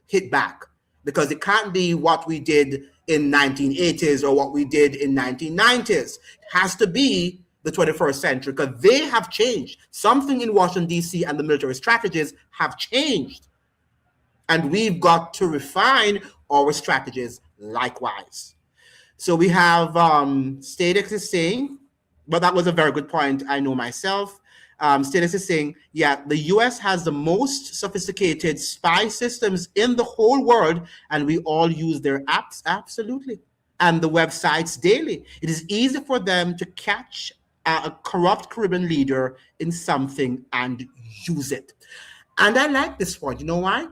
hit back, because it can't be what we did in 1980s or what we did in 1990s. It has to be the 21st century, because they have changed. Something in Washington, D.C. and the military strategies have changed. And we've got to refine our strategies likewise. So we have Statex is saying, but that was a very good point, I know myself. Status is saying, yeah, the US has the most sophisticated spy systems in the whole world, and we all use their apps, absolutely, and the websites daily. It is easy for them to catch a corrupt Caribbean leader in something and use it. And I like this point. You know why?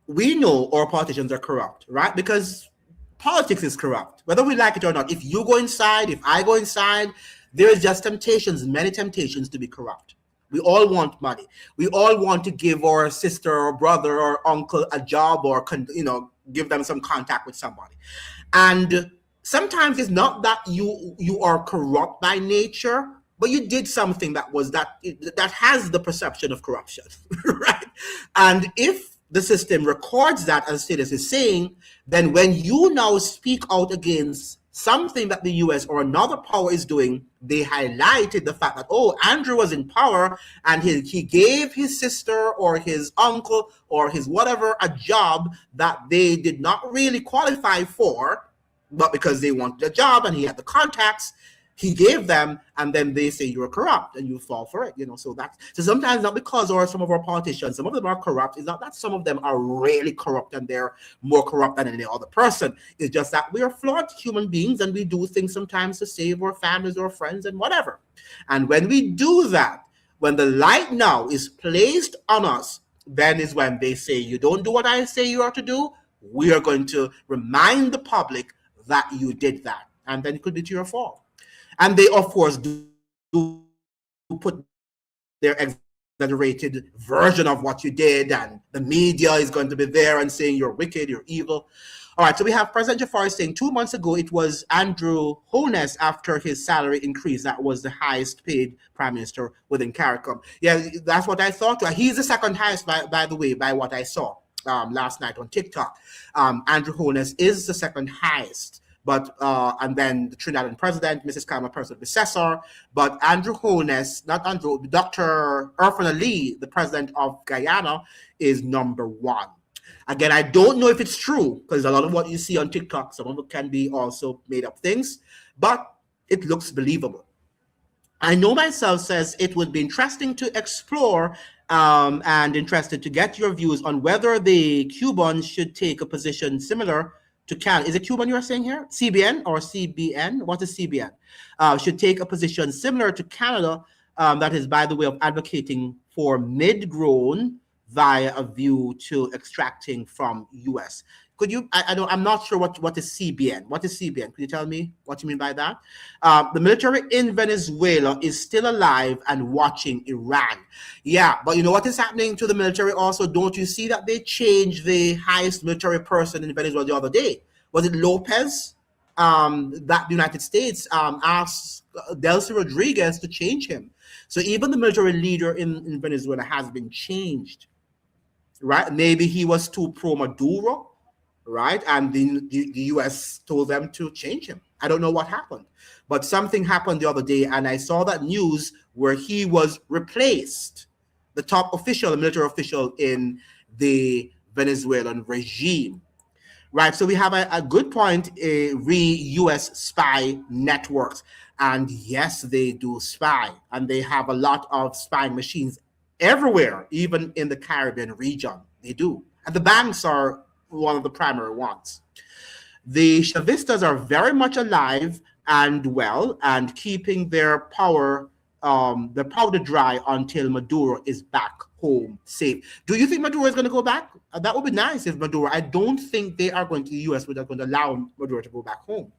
We know our politicians are corrupt, right? Because politics is corrupt, whether we like it or not. If you go inside, if I go inside, there's just temptations, many temptations to be corrupt. We all want money. We all want to give our sister or brother or uncle a job, or give them some contact with somebody. And sometimes it's not that you are corrupt by nature, but you did something that has the perception of corruption, right? And if the system records that, as Status is saying, then when you now speak out against something that the US or another power is doing, they highlighted the fact that, oh, Andrew was in power and he gave his sister or his uncle or his whatever a job that they did not really qualify for, but because they wanted a job and he had the contacts, he gave them, and then they say you're corrupt and you fall for it. So sometimes not because some of our politicians, some of them are corrupt. It's not that some of them are really corrupt and they're more corrupt than any other person. It's just that we are flawed human beings and we do things sometimes to save our families or friends and whatever. And when we do that, when the light now is placed on us, then is when they say, you don't do what I say you are to do, we are going to remind the public that you did that. And then it could be to your fault. And they, of course, do put their exaggerated version of what you did, and the media is going to be there and saying you're wicked, you're evil. All right, so we have President Jafari saying 2 months ago it was Andrew Holness after his salary increase that was the highest paid prime minister within CARICOM. Yeah, that's what I thought. He's the second highest, by the way, by what I saw last night on TikTok. Andrew Holness is the second highest. But and then the Trinidad president, Mrs. Kama, personal predecessor. But Andrew Holness, Dr. Irfan Ali, the president of Guyana, is number one. Again, I don't know if it's true, because a lot of what you see on TikTok, some of it can be also made up things, but it looks believable. I know myself says it would be interesting to explore and interested to get your views on whether the Cubans should take a position similar to Canada. Is it Cuban you are saying here? CBN or CBN? What is CBN? Should take a position similar to Canada, that is by the way of advocating for mid-grown via a view to extracting from US. Could you, I don't, I'm not sure what is CBN. What is CBN? Could you tell me what you mean by that? The military in Venezuela is still alive and watching Iran. Yeah, but you know what is happening to the military also? Don't you see that they changed the highest military person in Venezuela the other day? Was it Lopez? That the United States asked Delcy Rodriguez to change him. So even the military leader in Venezuela has been changed, right? Maybe he was too pro-Maduro, right? And the US told them to change him. I don't know what happened, but something happened the other day, and I saw that news where he was replaced, the top official, the military official in the Venezuelan regime. Right, so we have a good point, US spy networks. And yes, they do spy, and they have a lot of spying machines everywhere, even in the Caribbean region. They do. And the banks are one of the primary ones. The Chavistas are very much alive and well and keeping their power to dry until Maduro is back home safe. Do you think Maduro is going to go back? That would be nice if Maduro. I don't think they are going to, the US are going to allow Maduro to go back home.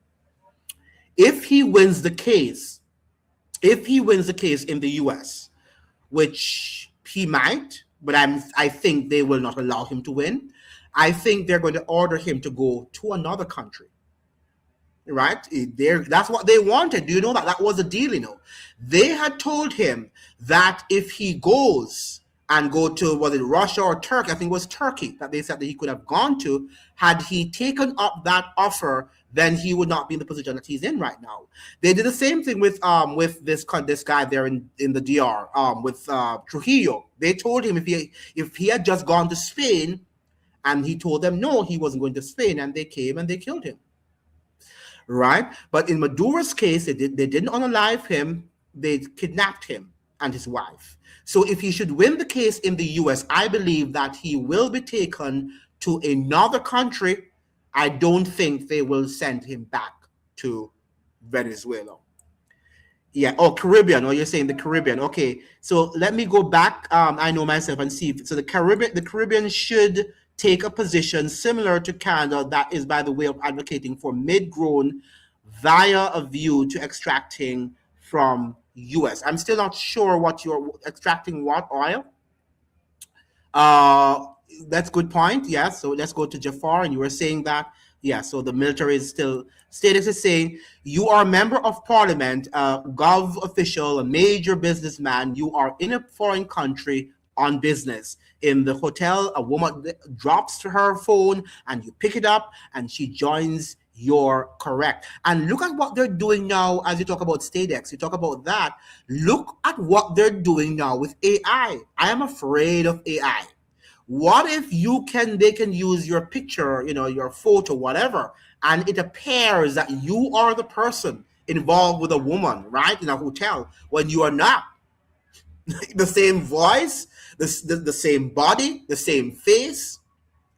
If he wins the case, in the US, which he might, but I think they will not allow him to win. I think they're going to order him to go to another country. Right? That's what they wanted. Do you know that? That was the deal, you know. They had told him that if he goes and go to, was it Russia or Turkey? I think it was Turkey that they said that he could have gone to. Had he taken up that offer, then he would not be in the position that he's in right now. They did the same thing with this guy there in the DR, with Trujillo. They told him if he had just gone to Spain, and he told them no, he wasn't going to Spain, and they came and they killed him. Right? But in Maduro's case, they didn't unalive him, they kidnapped him and his wife. So if he should win the case in the US, I believe that he will be taken to another country. I don't think they will send him back to Venezuela. Yeah. Oh, Caribbean. Oh, you're saying the Caribbean. Okay. So let me go back. I know myself and see. So the Caribbean should take a position similar to Canada, that is by the way of advocating for mid-grown via a view to extracting from US. I'm still not sure what you're extracting, what oil. That's a good point. Yeah. So let's go to Jafar, and you were saying that. Yeah, so the military is still, status is saying, you are a member of parliament, a gov official, a major businessman, you are in a foreign country on business. In the hotel, a woman drops her phone and you pick it up and she joins your correct. And look at what they're doing now as you talk about StateX, you talk about that. Look at what they're doing now with AI. I am afraid of AI. What if they can use your picture, your photo, whatever, and it appears that you are the person involved with a woman, right, in a hotel, when you are not? The same voice, the same body, the same face,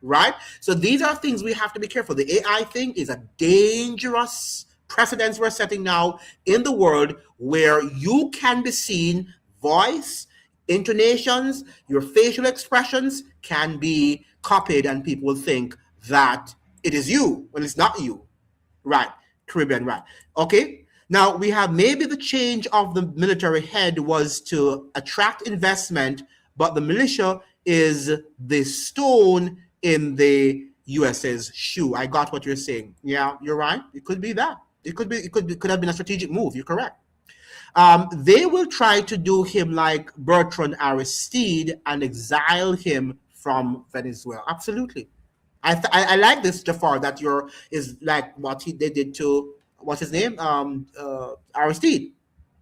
right? So these are things we have to be careful. The AI thing is a dangerous precedence we're setting now in the world, where you can be seen, voice, intonations, your facial expressions can be copied, and people will think that it is you when it's not you. Right. Caribbean, right. Okay. Now we have maybe the change of the military head was to attract investment, but the militia is the stone in the US's shoe. I got what you're saying. Yeah, you're right. It could be that. It could have been a strategic move. You're correct. They will try to do him like Bertrand Aristide and exile him from Venezuela. Absolutely. I like this, Jafar, that is like what they did to, what's his name? Aristide.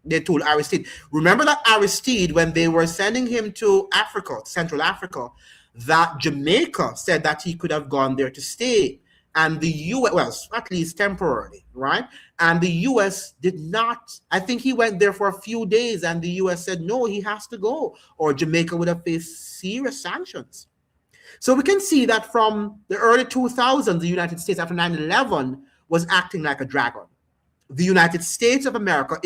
They told Aristide. Remember that Aristide, when they were sending him to Africa, Central Africa, that Jamaica said that he could have gone there to stay. And the US, well, at least temporarily, right? And the US did not. I think he went there for a few days, and the US said, no, he has to go, or Jamaica would have faced serious sanctions. So we can see that from the early 2000s, the United States after 9/11 was acting like a dragon. The United States of America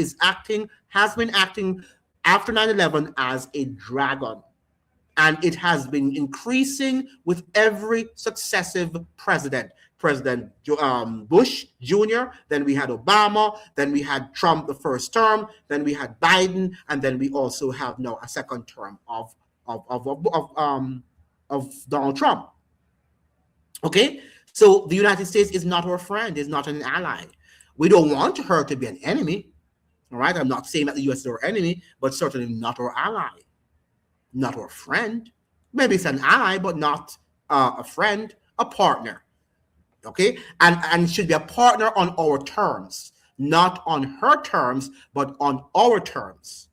has been acting after 9/11 as a dragon. And it has been increasing with every successive president. President Bush Jr., then we had Obama, then we had Trump the first term, then we had Biden, and then we also have now a second term of Donald Trump. Okay, so the United States is not our friend, is not an ally. We don't want her to be an enemy. All right, I'm not saying that the U.S. is our enemy, but certainly not our ally, not our friend. Maybe it's an ally, but not a friend, a partner. Okay, and should be a partner on our terms, not on her terms, but on our terms.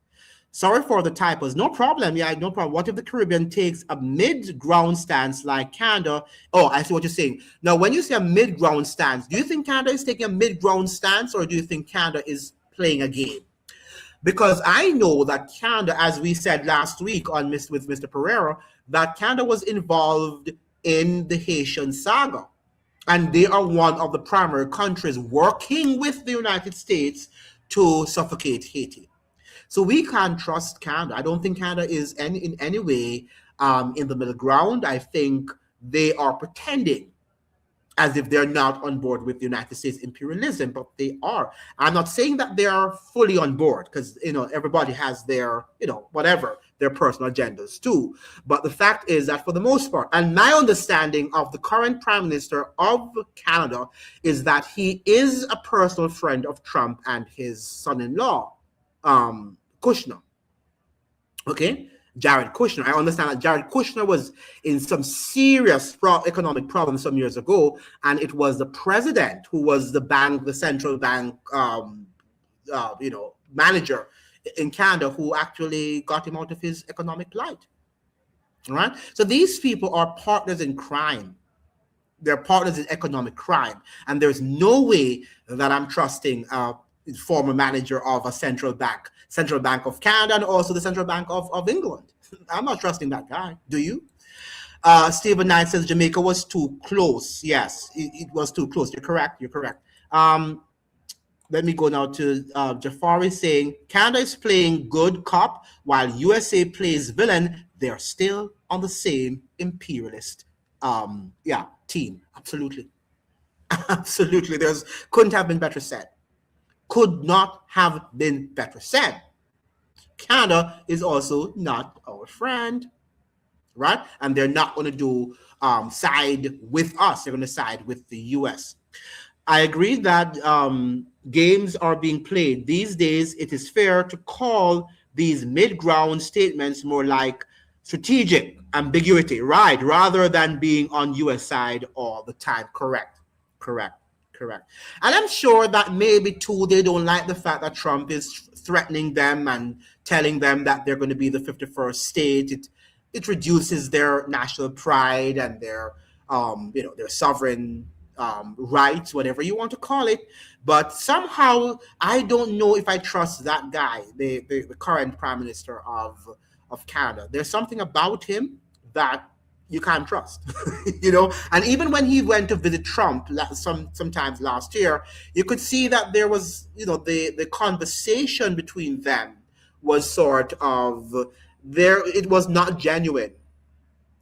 Sorry for the typos. No problem. Yeah, no problem. What if the Caribbean takes a mid-ground stance like Canada? Oh, I see what you're saying. Now, when you say a mid-ground stance, do you think Canada is taking a mid-ground stance, or do you think Canada is playing a game? Because I know that Canada, as we said last week with Mr. Pereira, that Canada was involved in the Haitian saga. And they are one of the primary countries working with the United States to suffocate Haiti. So we can't trust Canada. I don't think Canada is in any way in the middle ground. I think they are pretending as if they're not on board with the United States imperialism, but they are. I'm not saying that they are fully on board, because everybody has their whatever, their personal agendas too. But the fact is that for the most part, and my understanding of the current Prime Minister of Canada is that he is a personal friend of Trump and his son-in-law, Kushner. Okay, Jared Kushner. I understand that Jared Kushner was in some serious economic problems some years ago, and it was the president who was the central bank, manager in Canada, who actually got him out of his economic plight. All right. So these people are partners in crime. They're partners in economic crime, and there's no way that I'm trusting former manager of a central bank of Canada, and also the Central Bank of England. I'm not trusting that guy. Do you? Stephen Knight says Jamaica was too close. Yes, it was too close. You're correct. Let me go now to Jafari saying Canada is playing good cop while USA plays villain. They're still on the same imperialist team. Absolutely. Absolutely. Couldn't have been better said. Could not have been better said. Canada is also not our friend, right? And they're not going to do side with us. They're going to side with the US. I agree that games are being played. These days, it is fair to call these mid-ground statements more like strategic ambiguity, right? Rather than being on US side all the time. Correct. And I'm sure that maybe too, they don't like the fact that Trump is threatening them and telling them that they're going to be the 51st state. It reduces their national pride and their sovereign rights, whatever you want to call it. But somehow I don't know if I trust that guy, the current Prime Minister of Canada. There's something about him that you can't trust, and even when he went to visit Trump sometimes last year, you could see that there was, the conversation between them was sort of it was not genuine.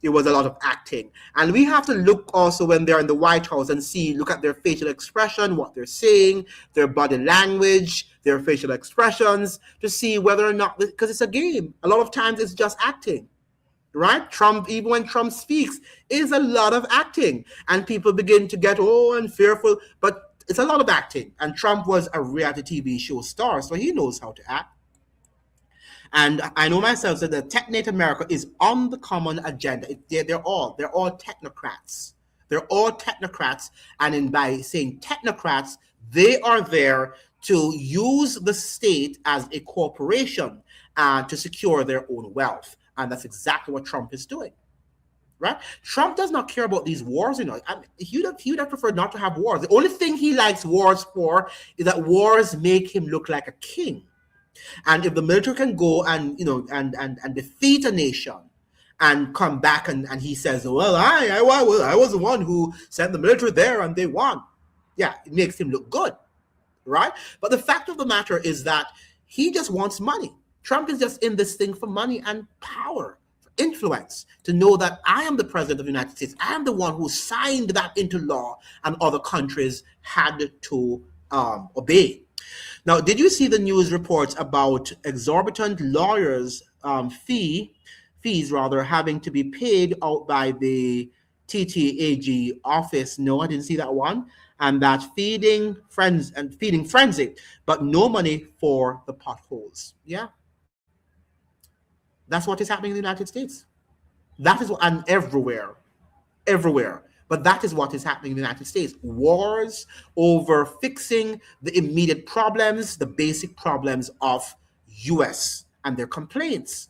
It was a lot of acting. And we have to look also when they're in the White House and look at their facial expression, what they're saying, their body language, their facial expressions, to see whether or not, because it's a game. A lot of times it's just acting. Right? Trump, even when Trump speaks, is a lot of acting, and people begin to get and fearful, but it's a lot of acting. And Trump was a reality TV show star, so he knows how to act. And I know myself that the Technate America is on the common agenda. They're all technocrats. They're all technocrats, and by saying technocrats, they are there to use the state as a corporation to secure their own wealth. And that's exactly what Trump is doing, right? Trump does not care about these wars. He would have preferred not to have wars. The only thing he likes wars for is that wars make him look like a king. And if the military can go and defeat a nation and come back and he says, well, I was the one who sent the military there and they won. Yeah, it makes him look good, right? But the fact of the matter is that he just wants money. Trump is just in this thing for money and power, for influence, to know that I am the president of the United States. I am the one who signed that into law and other countries had to obey. Now, did you see the news reports about exorbitant lawyers' fees having to be paid out by the TTAG office? No, I didn't see that one. And that feeding frenzy, but no money for the potholes. Yeah, that's what is happening in the United States. That is what, and everywhere. But that is what is happening in the United States. Wars over fixing the immediate problems, the basic problems of US and their complaints,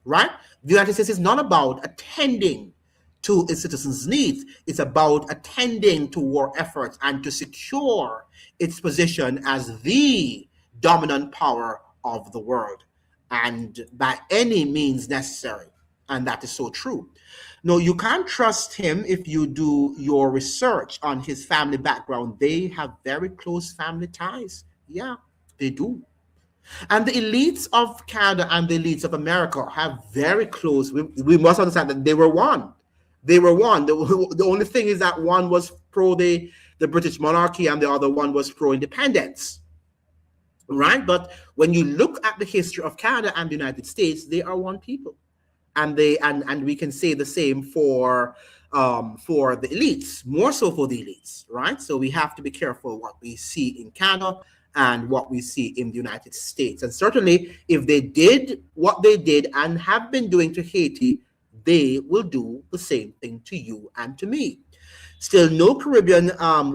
right? The United States is not about attending to its citizens' needs. It's about attending to war efforts and to secure its position as the dominant power of the world, and by any means necessary. And that is so true. No, you can't trust him if you do your research on his family background. They have very close family ties. Yeah, they do. And the elites of Canada and the elites of America have very close. We must understand that they were one. They were one. The only thing is that one was pro the British monarchy and the other one was pro independence. Right? But when you look at the history of Canada and the United States, they are one people. And we can say the same for the elites, more so for the elites, right? So we have to be careful what we see in Canada and what we see in the United States. And certainly, if they did what they did and have been doing to Haiti, they will do the same thing to you and to me. Still, no Caribbean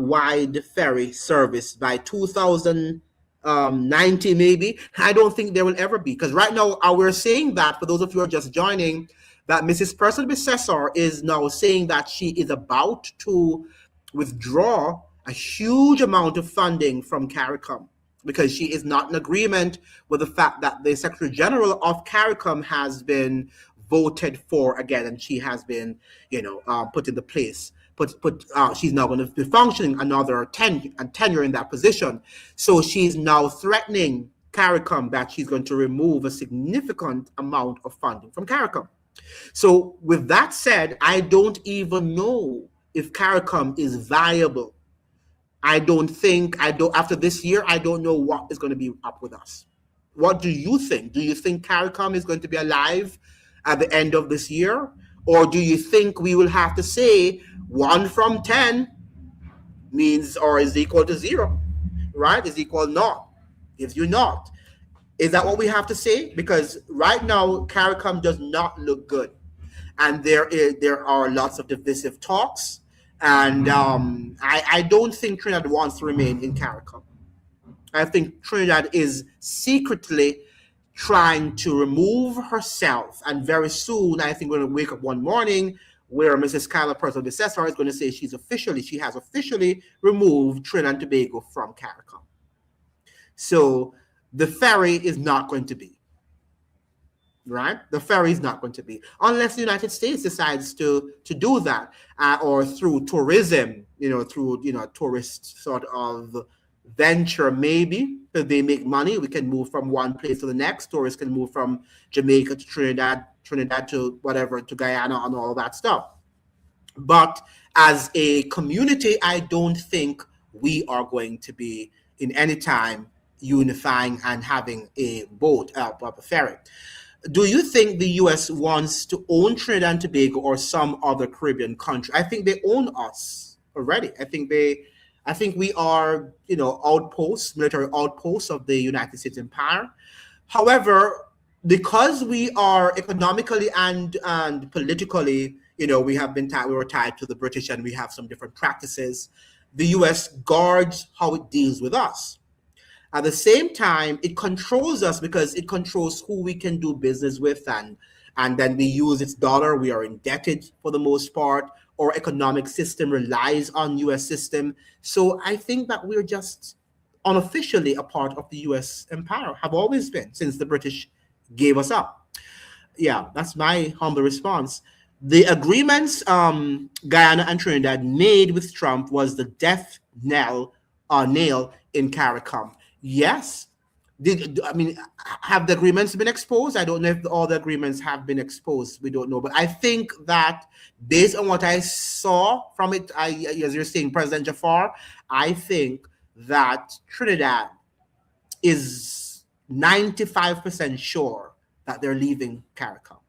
wide ferry service by 2090, maybe. I don't think there will ever be, because right now we're saying that, for those of you who are just joining, that Mrs. Person Becessor is now saying that she is about to withdraw a huge amount of funding from CARICOM because she is not in agreement with the fact that the Secretary General of CARICOM has been voted for again, and she has been, put into place. She's now going to be functioning another tenure in that position. So she's now threatening CARICOM that she's going to remove a significant amount of funding from CARICOM. So with that said, I don't even know if CARICOM is viable. After this year, I don't know what is going to be up with us. What do you think? Do you think CARICOM is going to be alive at the end of this year? Or do you think we will have to say 1 from 10 means or is equal to 0, right? Is equal naught, gives you naught. Is that what we have to say? Because right now, CARICOM does not look good. And there are lots of divisive talks. And I don't think Trinidad wants to remain in CARICOM. I think Trinidad is secretly trying to remove herself. And very soon, I think we're going to wake up one morning where Mrs. Kyla Person Becessor is going to say she has officially removed Trinidad and Tobago from CARICOM. So the ferry is not going to be. Right? The ferry is not going to be, unless the United States decides to do that, or through tourism, tourist sort of venture, maybe. If they make money, we can move from one place to the next. Tourists can move from Jamaica to Trinidad to whatever, to Guyana and all that stuff. But as a community, I don't think we are going to be in any time unifying and having a boat, a ferry. Do you think the U.S. wants to own Trinidad and Tobago or some other Caribbean country? I think they own us already. I think we are, military outposts of the United States empire. However, because we are economically and politically, we were tied to the British and we have some different practices, the U.S. guards how it deals with us. At the same time, it controls us because it controls who we can do business with, and then we use its dollar. We are indebted for the most part. Our economic system relies on U.S. system. So I think that we're just unofficially a part of the U.S. empire, have always been since the British gave us up. Yeah, that's my humble response. The agreements Guyana and Trinidad made with Trump was the death nail in CARICOM. Yes. I mean, have the agreements been exposed? I don't know if all the agreements have been exposed. We don't know. But I think that based on what I saw from it, as you're saying, President Jafar, I think that Trinidad is 95% sure that they're leaving CARICOM.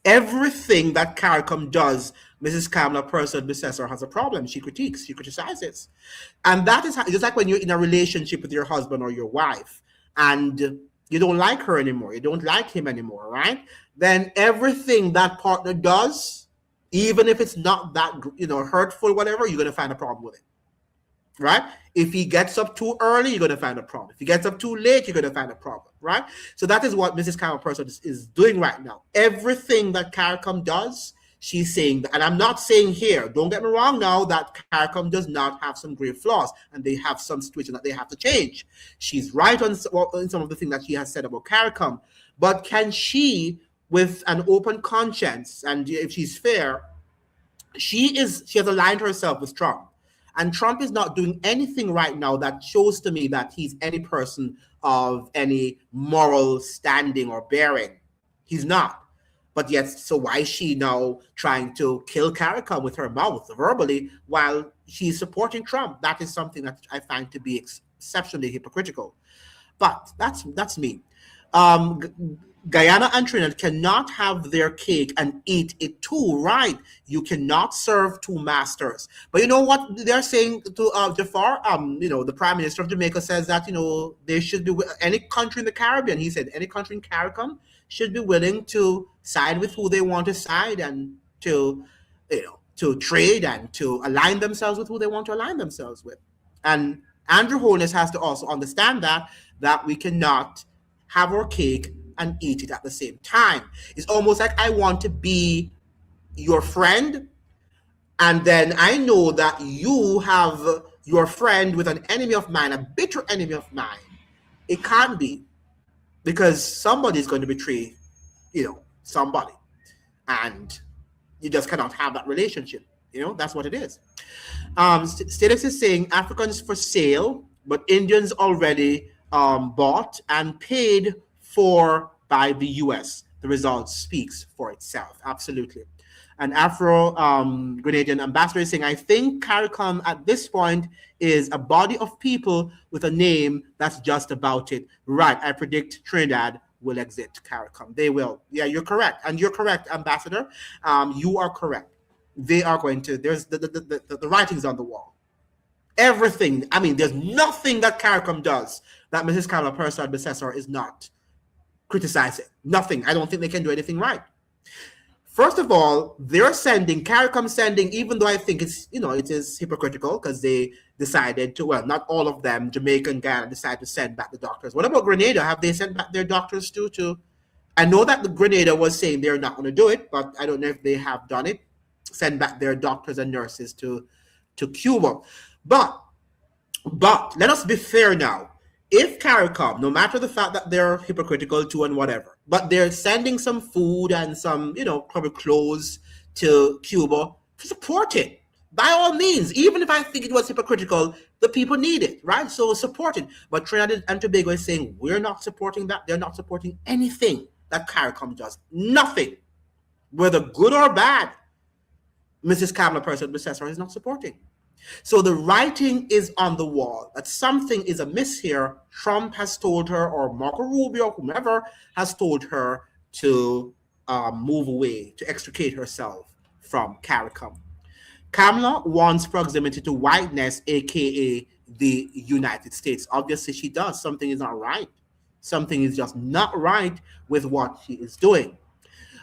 Everything that CARICOM does, Mrs. Kamala Person Besessor has a problem. She critiques, she criticizes. And that is just like when you're in a relationship with your husband or your wife and you don't like her anymore, you don't like him anymore, right? Then everything that partner does, even if it's not that, hurtful, whatever, you're going to find a problem with it. Right? If he gets up too early, you're going to find a problem. If he gets up too late, you're going to find a problem, right? So that is what Mrs. Carol Person is doing right now. Everything that CARICOM does, she's saying, and I'm not saying here, don't get me wrong now, that CARICOM does not have some grave flaws and they have some situations that they have to change. She's right on some of the things that she has said about CARICOM. But can she, with an open conscience, and if she's fair, she has aligned herself with Trump. And Trump is not doing anything right now that shows to me that he's any person of any moral standing or bearing. He's not. But yet, so why is she now trying to kill CARICOM with her mouth verbally while she's supporting Trump? That is something that I find to be exceptionally hypocritical. But that's me. Guyana and Trinidad cannot have their cake and eat it too, right? You cannot serve two masters. But you know what they're saying to Jafar? The Prime Minister of Jamaica says that, they should be, any country in the Caribbean, he said, any country in CARICOM should be willing to side with who they want to side and to trade and to align themselves with who they want to align themselves with. And Andrew Holness has to also understand that we cannot have our cake and eat it at the same time. It's almost like I want to be your friend, and then I know that you have your friend with an enemy of mine, a bitter enemy of mine. It can't be, because somebody's going to betray, somebody, and you just cannot have that relationship. That's what it is. Status is saying Africans for sale, but Indians already bought and paid for by the US. The result speaks for itself. Absolutely. An Afro-Grenadian ambassador is saying, I think CARICOM at this point is a body of people with a name that's just about it. Right. I predict Trinidad will exit CARICOM. They will. Yeah, you're correct. And you're correct, Ambassador. You are correct. They are going to, there's the writings on the wall. Everything. I mean, there's nothing that CARICOM does that Mrs. Carla Persad Besessor is not criticizing. Nothing. I don't think they can do anything right. First of all, they're sending, CARICOM sending, even though I think it's, it is hypocritical because they decided to, well, not all of them, Jamaica and Guyana decided to send back the doctors. What about Grenada? Have they sent back their doctors too? I know that the Grenada was saying they're not going to do it, but I don't know if they have done it. Send back their doctors and nurses to Cuba. But let us be fair now. If CARICOM, no matter the fact that they're hypocritical too and whatever, but they're sending some food and some, probably clothes to Cuba, support it. By all means, even if I think it was hypocritical, the people need it, right? So support it. But Trinidad and Tobago is saying, we're not supporting that. They're not supporting anything that CARICOM does. Nothing. Whether good or bad, Mrs. Kamala Person Besessor is not supporting. So the writing is on the wall that something is amiss here. Trump has told her, or Marco Rubio, whomever, has told her to move away, to extricate herself from CARICOM. Kamala wants proximity to whiteness, aka the United States. Obviously, she does. Something is not right. Something is just not right with what she is doing.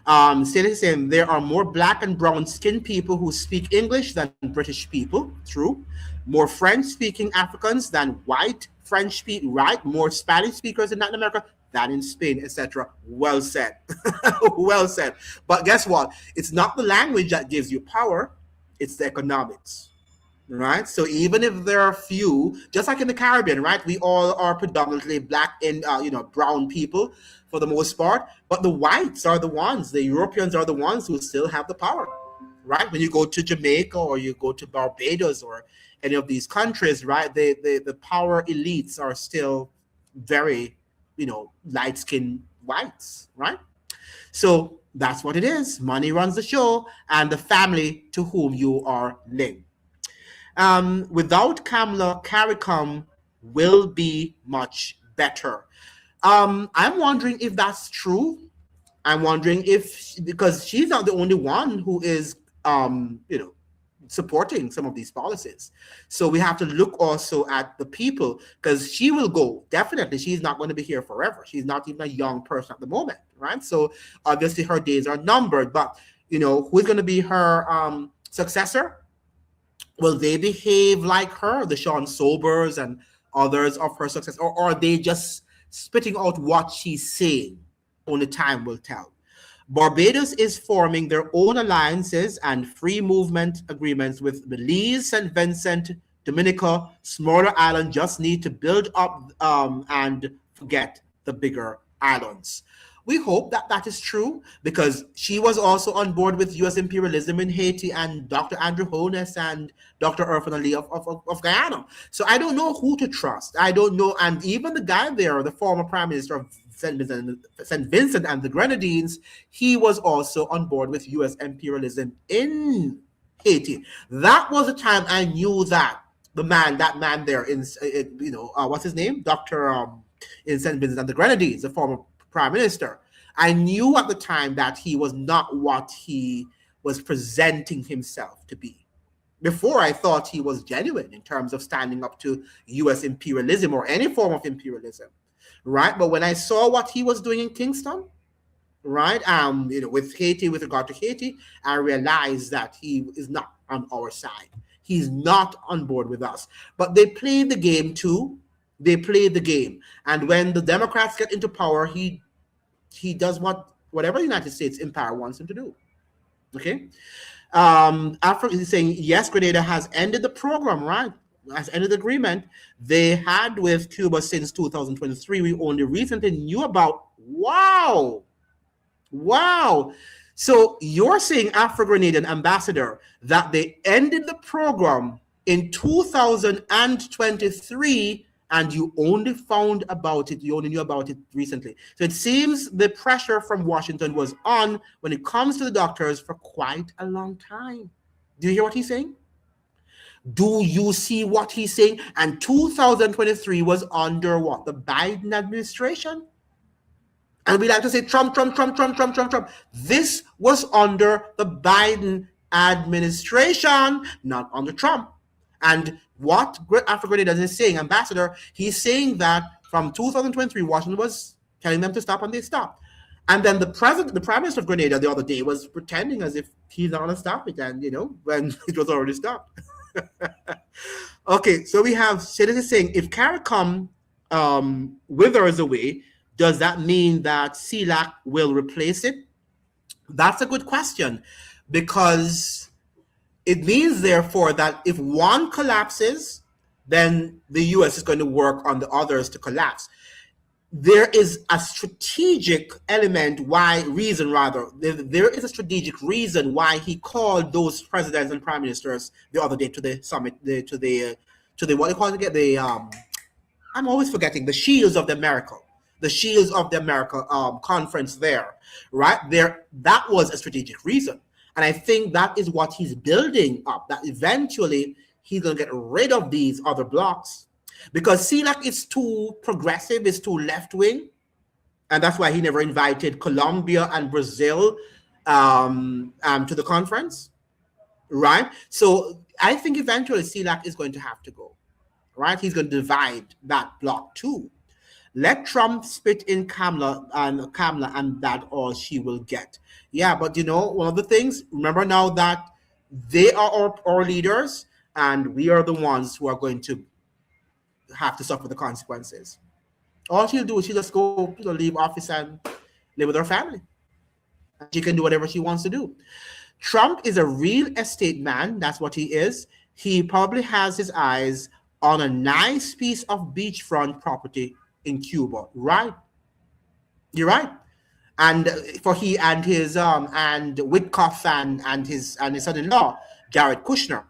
Saying there are more black and brown skinned people who speak English than British people. True. More French speaking Africans than white French speaking, right? More Spanish speakers in Latin America than in Spain, etc. Well said. Well said. But guess what? It's not the language that gives you power, it's the economics. right? So even if there are few, just like in the Caribbean, right, we all are predominantly black and brown people for the most part, but the whites are the ones, the Europeans are the ones who still have the power, right? When you go to Jamaica or you go to Barbados or any of these countries, right, the power elites are still very, light skinned whites, right? So that's what it is. Money runs the show, and the family to whom you are linked. Without Kamala, CARICOM will be much better. I'm wondering if that's true. I'm wondering if, because she's not the only one who is, supporting some of these policies. So we have to look also at the people, because she will go. Definitely, she's not going to be here forever. She's not even a young person at the moment, right? So obviously her days are numbered. But who's going to be her successor? Will they behave like her, the Sean Sobers and others of her success, or are they just spitting out what she's saying? Only time will tell. Barbados is forming their own alliances and free movement agreements with Belize, St. Vincent, Dominica, smaller islands just need to build up and forget the bigger islands. We hope that that is true, because she was also on board with U.S. imperialism in Haiti, and Dr. Andrew Holness and Dr. Irfan Ali of Guyana. So I don't know who to trust. I don't know. And even the guy there, the former prime minister of St. Vincent and the Grenadines, he was also on board with U.S. imperialism in Haiti. That was the time I knew that that man there what's his name? Dr. In St. Vincent and the Grenadines, the former prime minister. I knew at the time that he was not what he was presenting himself to be. Before, I thought he was genuine in terms of standing up to U.S. imperialism or any form of imperialism, right? But when I saw what he was doing in Kingston, right, with Haiti, with regard to Haiti, I realized that he is not on our side. He's not on board with us. But they play the game too. They play the game, and when the Democrats get into power, he does whatever the United States empire wants him to do. Okay. Africa is saying yes, Grenada has ended the program, right? Has ended the agreement they had with Cuba since 2023. We only recently knew about. Wow. So you're saying, Afro-Grenadian ambassador, that they ended the program in 2023 and you only found about it, you only knew about it recently. So it seems the pressure from Washington was on when it comes to the doctors for quite a long time. Do you hear what he's saying? Do you see what he's saying? And 2023 was under what? The Biden administration? And we like to say Trump. This was under the Biden administration, not under Trump. And what Afro-Grenadian is saying, Ambassador, he's saying that from 2023, Washington was telling them to stop, and they stopped. And then the prime minister of Grenada the other day was pretending as if he's not going to stop it, and when it was already stopped. Okay, so we have citizens saying, if CARICOM withers away, does that mean that CELAC will replace it? That's a good question, because it means, therefore, that if one collapses, then the U.S. is going to work on the others to collapse. There is a strategic element there is a strategic reason why he called those presidents and prime ministers the other day to the summit, to the what do you call it again? I'm always forgetting, the Shields of the America conference there, right? That was a strategic reason. And I think that is what he's building up, that eventually he's going to get rid of these other blocks, because CELAC is too progressive, is too left-wing, and that's why he never invited Colombia and Brazil to the conference, right? So I think eventually CELAC is going to have to go, right? He's going to divide that block too. Let Trump spit in Kamala, and that all she will get. Yeah, but one of the things, remember now that they are our leaders, and we are the ones who are going to have to suffer the consequences. All she'll do is she'll just go, leave office and live with her family. And she can do whatever she wants to do. Trump is a real estate man. That's what he is. he probably has his eyes on a nice piece of beachfront property in Cuba, right? You're right. And for he and his and Witkoff and his son-in-law Jared Kushner.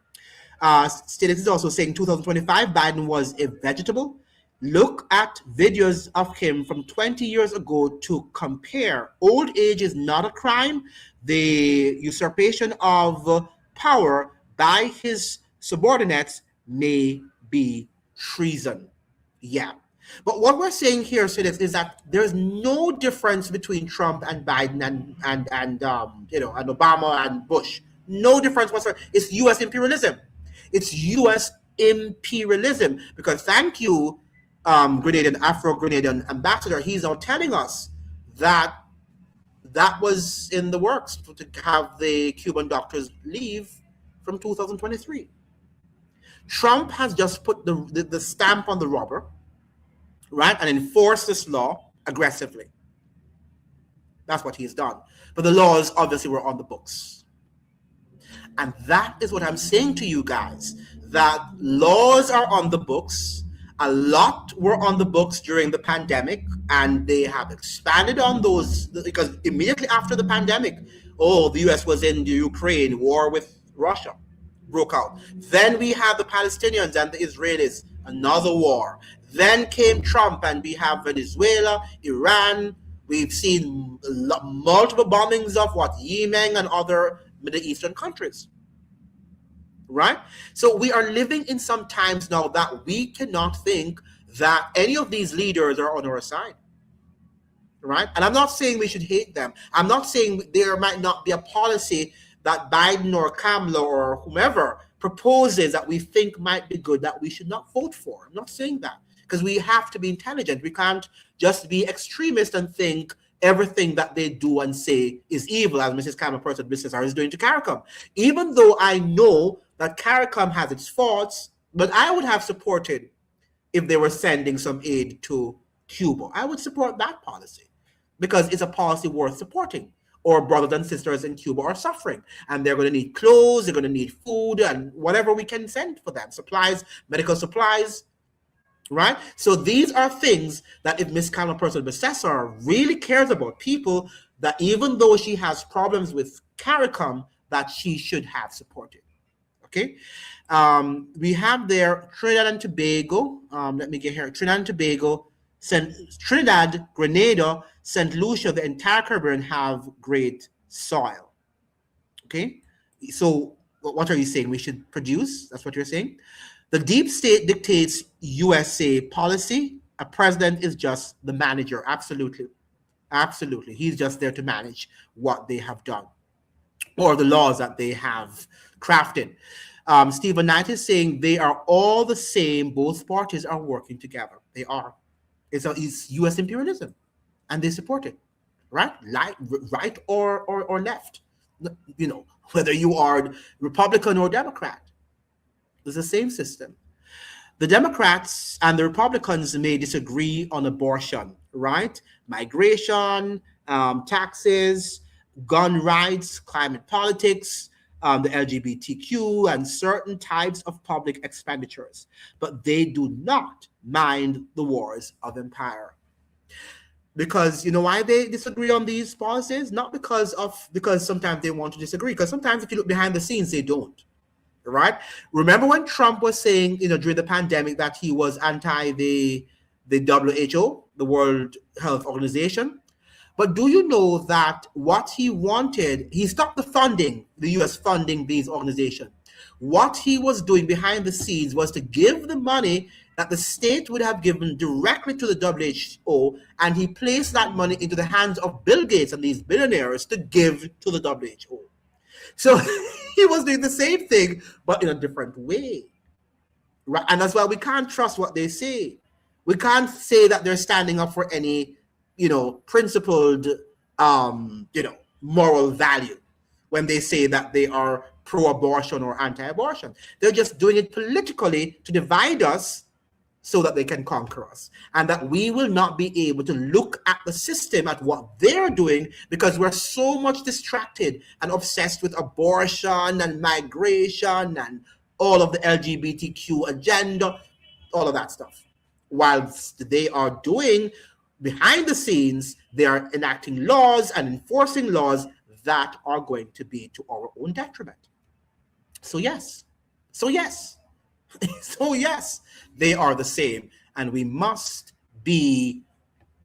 Status is also saying 2025 Biden was a vegetable. Look at videos of him from 20 years ago to compare. Old age is not a crime. The usurpation of power by his subordinates may be treason. Yeah. But what we're saying here, Siddharth, is that there's no difference between Trump and Biden and Obama and Bush. No difference whatsoever. It's U.S. imperialism. It's U.S. imperialism. Because thank you, Afro-Grenadian ambassador, he's now telling us that that was in the works to have the Cuban doctors leave from 2023. Trump has just put the stamp on the rubber, right, and enforce this law aggressively. That's what he's done. But the laws obviously were on the books. And that is what I'm saying to you guys, that laws are on the books. A lot were on the books during the pandemic, and they have expanded on those because immediately after the pandemic, the US was in the Ukraine, war with Russia broke out. Then we have the Palestinians and the Israelis, another war. Then came Trump, and we have Venezuela, Iran. We've seen multiple bombings of Yemen and other Middle Eastern countries, right? So we are living in some times now that we cannot think that any of these leaders are on our side, right? And I'm not saying we should hate them. I'm not saying there might not be a policy that Biden or Kamala or whomever proposes that we think might be good that we should not vote for. I'm not saying that, because we have to be intelligent. We can't just be extremist and think everything that they do and say is evil, as Mrs. Cameron Purcell is doing to CARICOM. Even though I know that CARICOM has its faults, but I would have supported if they were sending some aid to Cuba. I would support that policy because it's a policy worth supporting. Or brothers and sisters in Cuba are suffering, and they're going to need clothes, they're going to need food, and whatever we can send for them, supplies, medical supplies, right? So these are things that if Miss Kamala Purcell Bessessar really cares about people, that even though she has problems with CARICOM, that she should have supported. Okay, we have there Trinidad and Tobago. Let me get here. Trinidad and Tobago, Trinidad, Grenada, St. Lucia, the entire Caribbean have great soil. Okay, so what are you saying? We should produce? That's what you're saying? The deep state dictates USA policy. A president is just the manager. Absolutely. Absolutely. He's just there to manage what they have done or the laws that they have crafted. Stephen Knight is saying they are all the same. Both parties are working together. They are. It's U.S. imperialism, and they support it, right? Right or left. You know, whether you are Republican or Democrat, it's the same system. The Democrats and the Republicans may disagree on abortion, right? Migration, taxes, gun rights, climate politics, the LGBTQ, and certain types of public expenditures. But they do not mind the wars of empire. Because you know why they disagree on these policies? Not because sometimes they want to disagree, because sometimes if you look behind the scenes, they don't. Right? Remember when Trump was saying, during the pandemic that he was anti the WHO, the World Health Organization? But do you know that what he wanted, he stopped the funding, the US funding these organizations. What he was doing behind the scenes was to give the money that the state would have given directly to the WHO, and he placed that money into the hands of Bill Gates and these billionaires to give to the WHO. So he was doing the same thing, but in a different way. Right? And that's why we can't trust what they say. We can't say that they're standing up for any, principled, moral value when they say that they are pro-abortion or anti-abortion. They're just doing it politically to divide us so that they can conquer us, and that we will not be able to look at the system, at what they're doing, because we're so much distracted and obsessed with abortion and migration and all of the LGBTQ agenda, all of that stuff. Whilst they are doing behind the scenes, they are enacting laws and enforcing laws that are going to be to our own detriment. So yes, so yes, so yes, they are the same, and we must be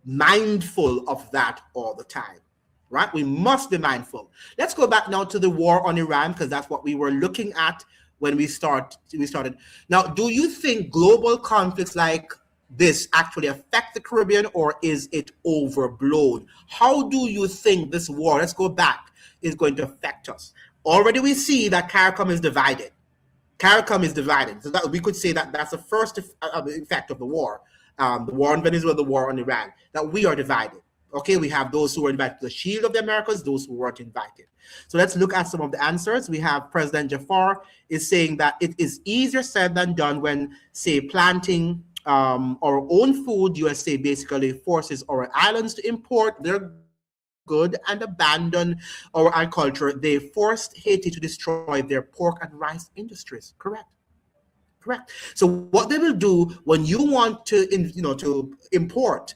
mindful of that all the time, right? We must be mindful. Let's go back now to the war on Iran, because that's what we were looking at when we started. Now, do you think global conflicts like this actually affect the Caribbean, or is it overblown? How do you think this war, let's go back, is going to affect us? Already we see that CARICOM is divided. CARICOM is divided. So that we could say that that's the first effect of the war on Venezuela, the war on Iran, that we are divided. Okay, we have those who were invited to the Shield of the Americas, those who weren't invited. So let's look at some of the answers. We have President Jafar is saying that it is easier said than done when, say, planting our own food. USA basically forces our islands to import their good and abandon our agriculture. They forced Haiti to destroy their pork and rice industries. Correct. So what they will do when you want to, to import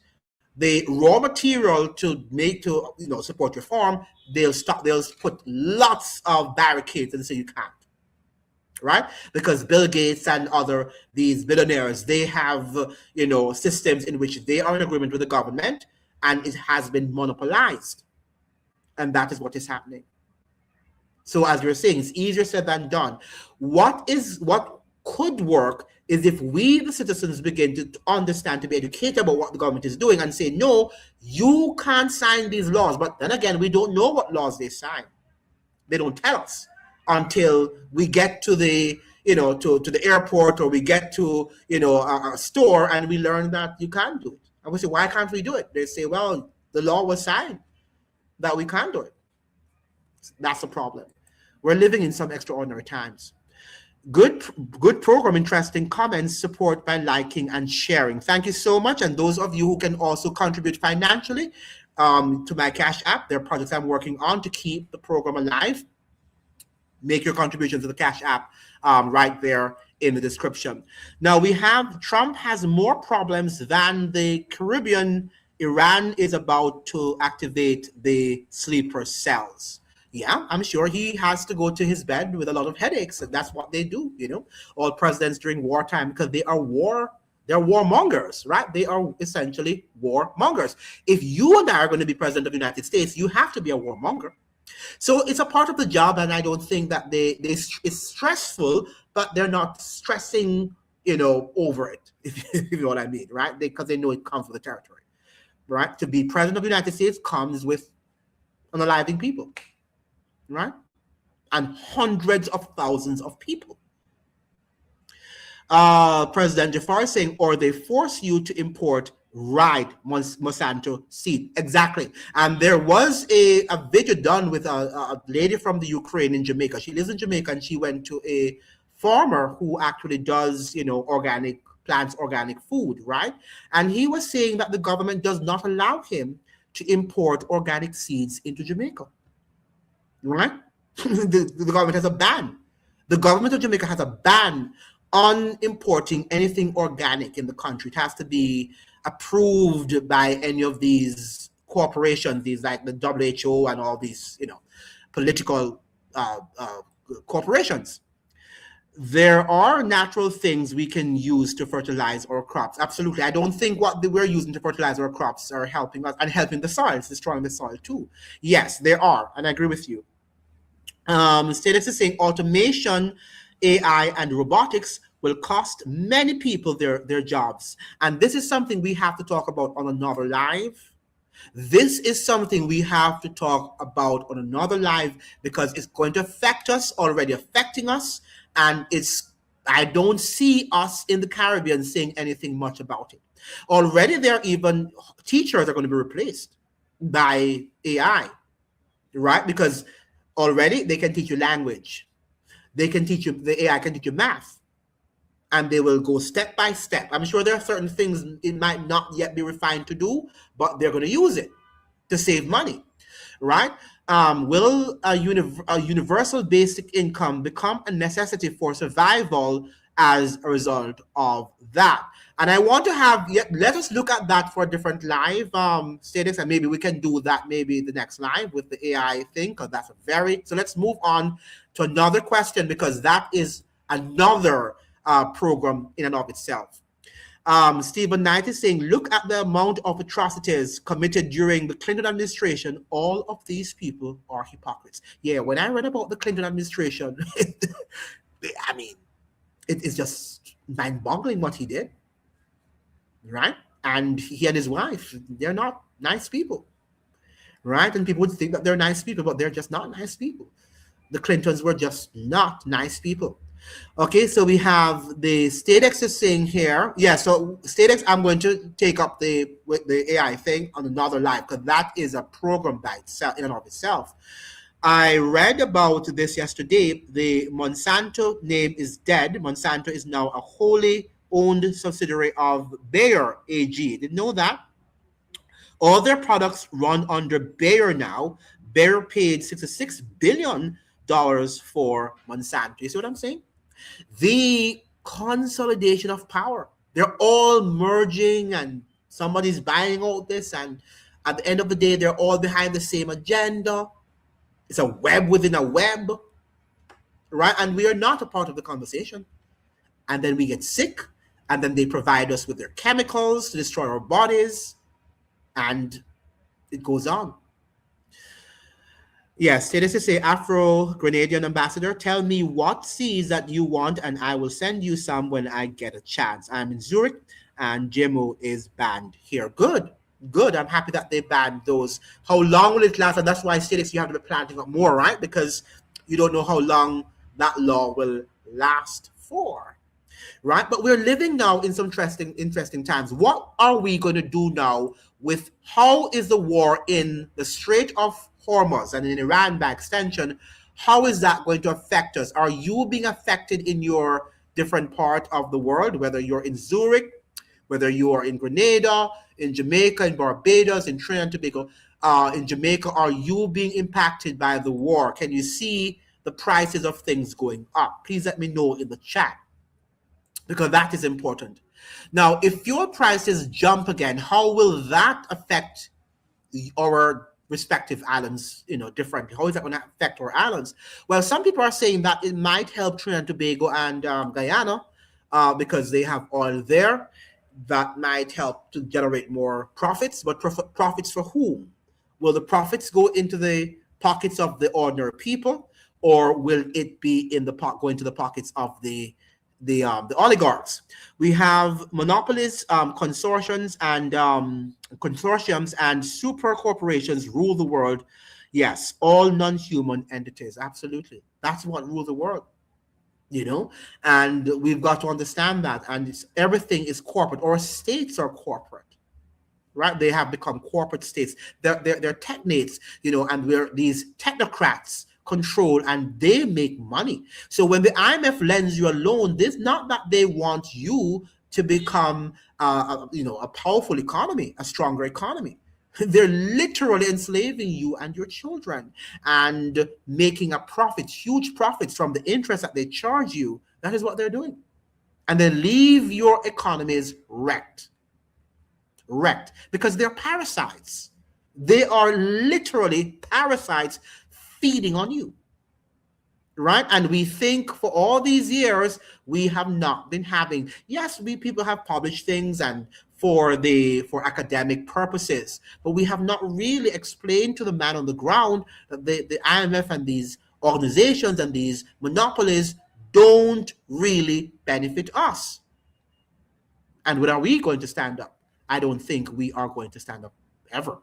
the raw material to support your farm, they'll put lots of barricades and say you can't, right? Because Bill Gates and these billionaires, they have systems in which they are in agreement with the government, and it has been monopolized, and that is what is happening. So as you're saying, it's easier said than done. What could work is if we, the citizens, begin to understand, to be educated about what the government is doing, and say, no, you can't sign these laws. But then again, we don't know what laws they sign. They don't tell us until we get to the to the airport, or we get to a store, and we learn that you can't do it. And we say, why can't we do it? They say, well, the law was signed that we can't do it. That's the problem. We're living in some extraordinary times. Good program, interesting comments, support by liking and sharing. Thank you so much. And those of you who can also contribute financially to my Cash App, there are projects I'm working on to keep the program alive. Make your contribution to the Cash App right there in the description. Now we have Trump has more problems than the Caribbean. Iran is about to activate the sleeper cells. Yeah, I'm sure he has to go to his bed with a lot of headaches. And that's what they do, all presidents during wartime, because they're warmongers, right? They are essentially warmongers. If you and I are going to be president of the United States, you have to be a warmonger. So it's a part of the job, and I don't think that it's stressful, but they're not stressing, over it, if you know what I mean, right? Because they know it comes with the territory, right? To be president of the United States comes with unaliving people, right? And hundreds of thousands of people. President Jafar is saying, or they force you to import Monsanto seed. Exactly. And there was a video done with a lady from the Ukraine in Jamaica. She lives in Jamaica, and she went to a farmer who actually does, plants organic food, right? And he was saying that the government does not allow him to import organic seeds into Jamaica. Right? the government has a ban. The government of Jamaica has a ban on importing anything organic in the country. It has to be approved by any of these corporations, these like the WHO and all these, political corporations. There are natural things we can use to fertilize our crops. Absolutely. I don't think what we're using to fertilize our crops are helping us and helping the soil. It's destroying the soil too. Yes, there are, and I agree with you. Status is saying automation, AI, and robotics will cost many people their jobs. And this is something we have to talk about on another live. This is something we have to talk about on another live, because it's going to affect us, already affecting us. And I don't see us in the Caribbean saying anything much about it. Already there, even teachers are going to be replaced by AI, right? Because already they can teach you language. They can teach you, the AI can teach you math, and they will go step by step. I'm sure there are certain things it might not yet be refined to do, but they're going to use it to save money, right? Will a universal basic income become a necessity for survival as a result of that? And I want to have, let us look at that for a different live status, and maybe we can do that maybe the next live with the AI thing, because that's a very, so let's move on to another question, because that is another program in and of itself. Stephen Knight is saying, look at the amount of atrocities committed during the Clinton administration. All of these people are hypocrites. Yeah, when I read about the Clinton administration, I mean, it is just mind-boggling what he did, right? And he and his wife, they're not nice people, right? And people would think that they're nice people, but they're just not nice people. The Clintons were just not nice people. Okay, so we have the StateX is saying here. Yeah, so StateX, I'm going to take up the AI thing on another live, because that is a program by itself, in and of itself. I read about this yesterday. The Monsanto name is dead. Monsanto is now a wholly owned subsidiary of Bayer AG. Did you know that? All their products run under Bayer now. Bayer paid $66 billion for Monsanto. You see what I'm saying? The consolidation of power. They're all merging, and somebody's buying out this, and at the end of the day, they're all behind the same agenda. It's a web within a web, right? And we are not a part of the conversation. And then we get sick, and then they provide us with their chemicals to destroy our bodies, and it goes on. Yes, status to say, Afro-Grenadian ambassador, tell me what seeds that you want, and I will send you some when I get a chance. I'm in Zurich, and GMO is banned here. Good, good. I'm happy that they banned those. How long will it last? And that's why status, you have to be planting up more, right? Because you don't know how long that law will last for, right? But we're living now in some interesting times. What are we going to do now with how is the war in the Strait of Hormuz and in Iran by extension? How is that going to affect us? Are you being affected in your different part of the world, whether you're in Zurich, whether you are in Grenada, in Jamaica, in Barbados, in Trinidad Tobago, in Jamaica? Are you being impacted by the war? Can you see the prices of things going up? Please let me know in the chat, because that is important. Now, if fuel prices jump again, how will that affect our respective islands, differently? How is that going to affect our islands? Well, some people are saying that it might help Trinidad and Tobago and Guyana, because they have oil there. That might help to generate more profits, but profits for whom? Will the profits go into the pockets of the ordinary people, or will it be go into the pockets of the oligarchs? We have monopolies, consortiums, and super corporations rule the world. Yes, all non-human entities. Absolutely, that's what rule the world. And we've got to understand that. And everything is corporate, or states are corporate. Right? They have become corporate states. They're technates, and we're these technocrats control, and they make money. So when the IMF lends you a loan, this not that they want you to become a powerful economy, a stronger economy. They're literally enslaving you and your children and making a profit, huge profits from the interest that they charge you. That is what they're doing. And they leave your economies wrecked, because they're parasites. They are literally parasites feeding on you, right? And we think for all these years we have not been having. Yes, people have published things and for academic purposes, but we have not really explained to the man on the ground that the IMF and these organizations and these monopolies don't really benefit us. And when are we going to stand up? I don't think we are going to stand up ever.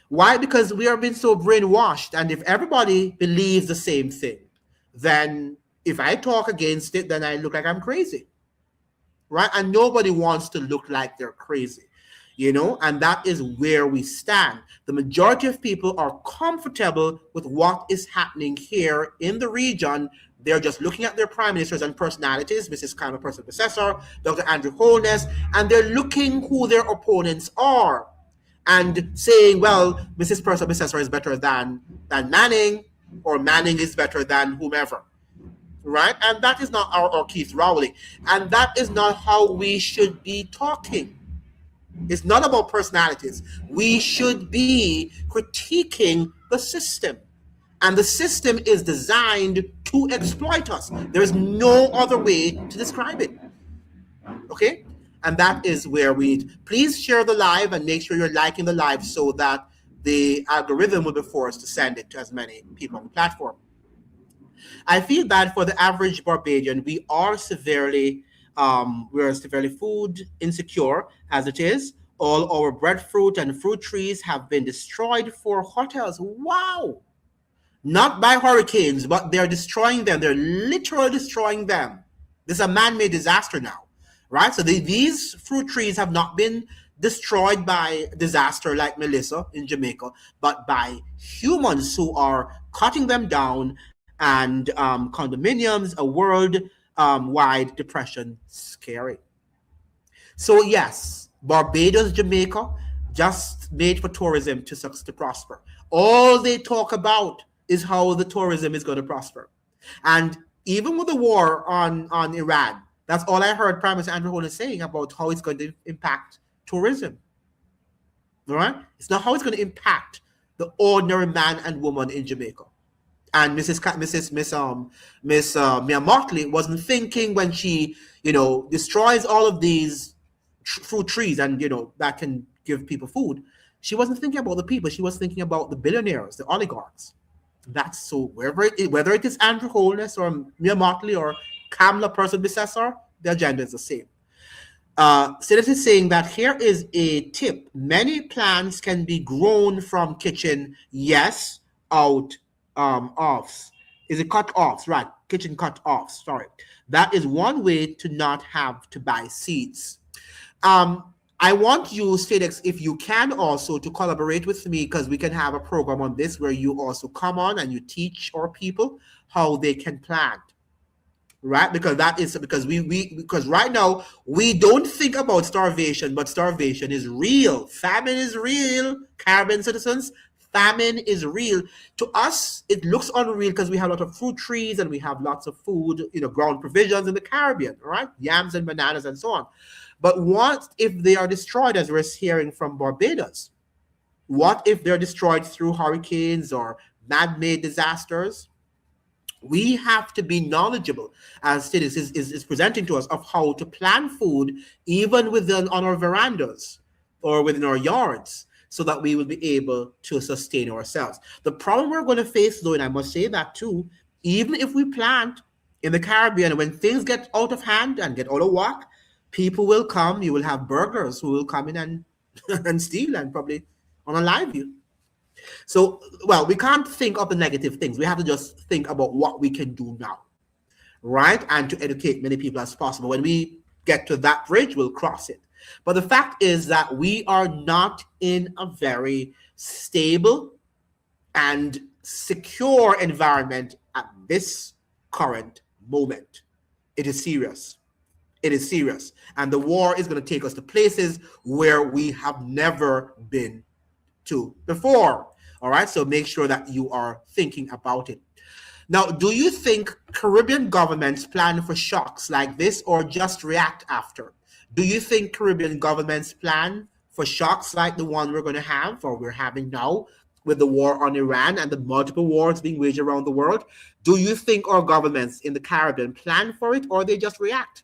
Why? Because we are being so brainwashed. And if everybody believes the same thing, then if I talk against it, then I look like I'm crazy, right? And nobody wants to look like they're crazy, and that is where we stand. The majority of people are comfortable with what is happening here in the region. They're just looking at their prime ministers and personalities, Mrs. Carmen Person Processor, Dr. Andrew Holness, and they're looking who their opponents are. and saying, well, Mrs. Person, Mrs. is better than Manning, or Manning is better than whomever, right? And that is not our Keith Rowley, and that is not how we should be talking. It's not about personalities. We should be critiquing the system. And the system is designed to exploit us. There is no other way to describe it. Okay? And that is where we please share the live and make sure you're liking the live so that the algorithm will be forced to send it to as many people on the platform. I feel bad for the average Barbadian. We are severely food insecure as it is. All our breadfruit and fruit trees have been destroyed for hotels. Wow! Not by hurricanes, but they're destroying them. They're literally destroying them. This is a man-made disaster now, right? So these fruit trees have not been destroyed by disaster like Melissa in Jamaica, but by humans who are cutting them down, and condominiums, a world-wide depression, scary. So yes, Barbados, Jamaica, just made for tourism to prosper. All they talk about is how the tourism is going to prosper. And even with the war on Iran, that's all I heard Prime Minister Andrew Holness saying about how it's going to impact tourism. All right? It's not how it's going to impact the ordinary man and woman in Jamaica. And Miss Mia Motley wasn't thinking when she, destroys all of these fruit trees and, that can give people food. She wasn't thinking about the people. She was thinking about the billionaires, the oligarchs. That's so whether it is Andrew Holness or Mia Motley or Kamala Person Bissessar, the agenda is the same. Senator is saying that here is a tip. Many plants can be grown from kitchen, yes, out offs. Is it cut offs? Right, kitchen cut offs, sorry. That is one way to not have to buy seeds. I want you, Stedex, if you can also to collaborate with me, because we can have a program on this where you also come on and you teach our people how they can plant. Right, because because right now we don't think about starvation, but starvation is real. Famine is real, Caribbean citizens. Famine is real. To us, it looks unreal because we have a lot of fruit trees and we have lots of food, ground provisions in the Caribbean, right? Yams and bananas and so on. But what if they are destroyed, as we're hearing from Barbados? What if they're destroyed through hurricanes or man-made disasters? We have to be knowledgeable, as Tidis is presenting to us, of how to plan food even within on our verandas or within our yards, so that we will be able to sustain ourselves. The problem we're going to face, though, and I must say that too, even if we plant in the Caribbean, when things get out of hand and get out of whack, people will come. You will have burglars who will come in and steal and probably unalive you. So, well, we can't think of the negative things. We have to just think about what we can do now, right? And to educate many people as possible. When we get to that bridge, we'll cross it. But the fact is that we are not in a very stable and secure environment at this current moment. It is serious. It is serious. And the war is going to take us to places where we have never been to before. All right, so make sure that you are thinking about it. Now, do you think Caribbean governments plan for shocks like this or just react after? Do you think Caribbean governments plan for shocks like the one we're going to have or we're having now with the war on Iran and the multiple wars being waged around the world? Do you think our governments in the Caribbean plan for it or they just react?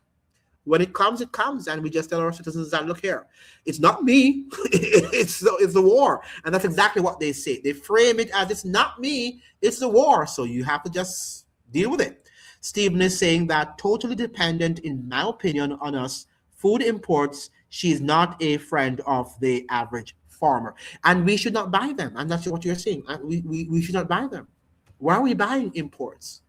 When it comes, and we just tell our citizens that, look here, it's not me, it's the war. And that's exactly what they say. They frame it as it's not me, it's the war. So you have to just deal with it. Stephen is saying that totally dependent, in my opinion, on us. Food imports, she's not a friend of the average farmer. And we should not buy them. And that's what you're saying. We should not buy them. Why are we buying imports?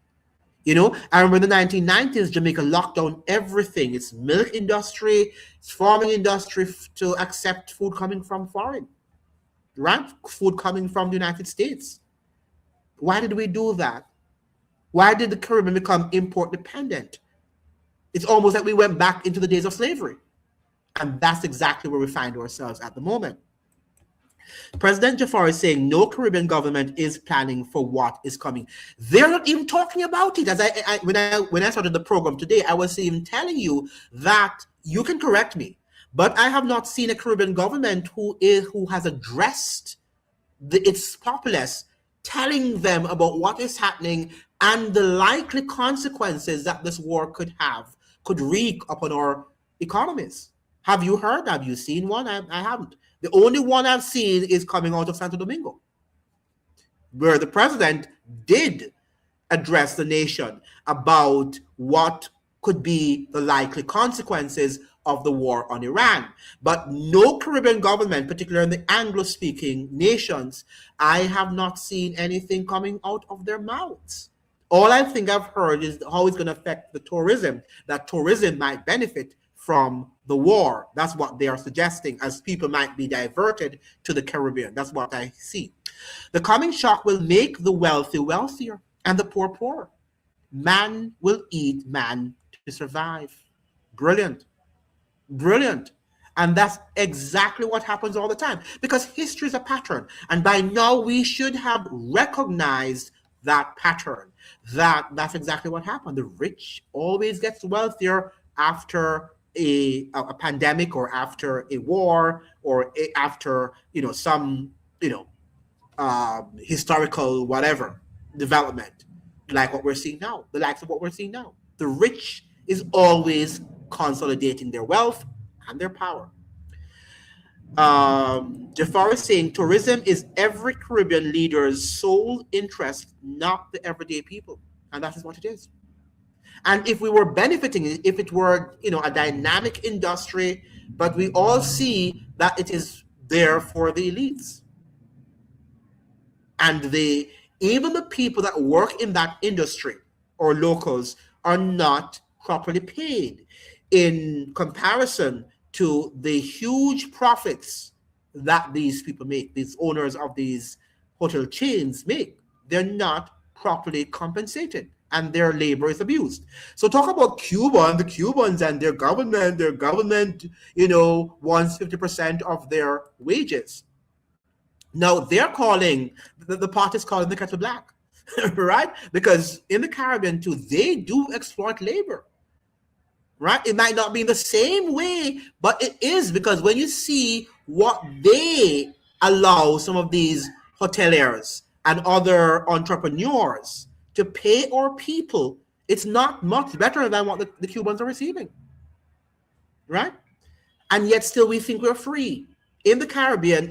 I remember in the 1990s, Jamaica locked down everything. Its milk industry, its farming industry, to accept food coming from foreign, right? Food coming from the United States. Why did we do that? Why did the Caribbean become import dependent? It's almost like we went back into the days of slavery. And that's exactly where we find ourselves at the moment. President Jafar is saying no Caribbean government is planning for what is coming. They're not even talking about it. As when I started the program today, I was even telling you that you can correct me, but I have not seen a Caribbean government who has addressed its populace, telling them about what is happening and the likely consequences that this war could wreak upon our economies. Have you heard? Have you seen one? I haven't. The only one I've seen is coming out of Santo Domingo, where the president did address the nation about what could be the likely consequences of the war on Iran. But no Caribbean government, particularly in the Anglo-speaking nations, I have not seen anything coming out of their mouths. All I think I've heard is how it's going to affect the tourism, that tourism might benefit from the war. That's what they are suggesting, as people might be diverted to the Caribbean. That's what I see. The coming shock will make the wealthy wealthier and the poor poorer. Man will eat man to survive. Brilliant. Brilliant. And that's exactly what happens all the time, because history is a pattern. And by now we should have recognized that pattern, that's exactly what happened. The rich always gets wealthier after a pandemic, or after a war, or after some historical whatever development, like what we're seeing now, the likes of what we're seeing now. The rich is always consolidating their wealth and their power. Jafar is saying tourism is every Caribbean leader's sole interest, not the everyday people. And that is what it is. And if we were benefiting, if it were, a dynamic industry, but we all see that it is there for the elites. And even the people that work in that industry or locals are not properly paid in comparison to the huge profits that these people make, these owners of these hotel chains make. They're not properly compensated, and their labor is abused. So talk about Cuba and the Cubans and their government wants 50% of their wages. Now they're calling, the pot is calling the kettle black, right? Because in the Caribbean too, they do exploit labor, right? It might not be in the same way, but it is, because when you see what they allow some of these hoteliers and other entrepreneurs to pay our people, it's not much better than what the Cubans are receiving, right? And yet still we think we're free. In the Caribbean,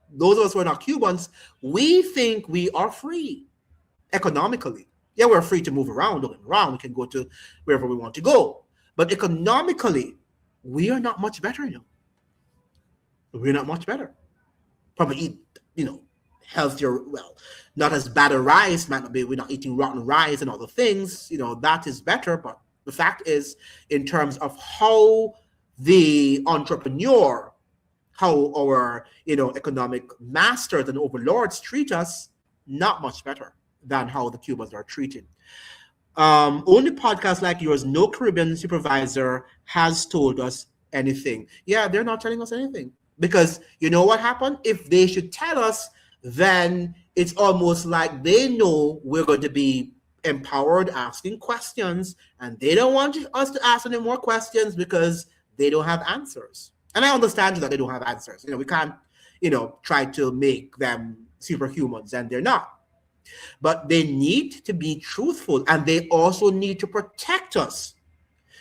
those of us who are not Cubans, we think we are free economically. Yeah, we're free to move around, we can go to wherever we want to go. But economically, we are not much better, We're not much better. Probably eat, healthier, not as bad a rice, might not be, we're not eating rotten rice and other things, that is better. But the fact is, in terms of how the entrepreneur, how our, economic masters and overlords treat us, not much better than how the Cubans are treated. Only podcasts like yours, no Caribbean supervisor has told us anything. Yeah, they're not telling us anything, because you know what happened? If they should tell us, then it's almost like they know we're going to be empowered asking questions, and they don't want us to ask any more questions because they don't have answers. And I understand that they don't have answers. We can't, try to make them superhumans, and they're not. But they need to be truthful, and they also need to protect us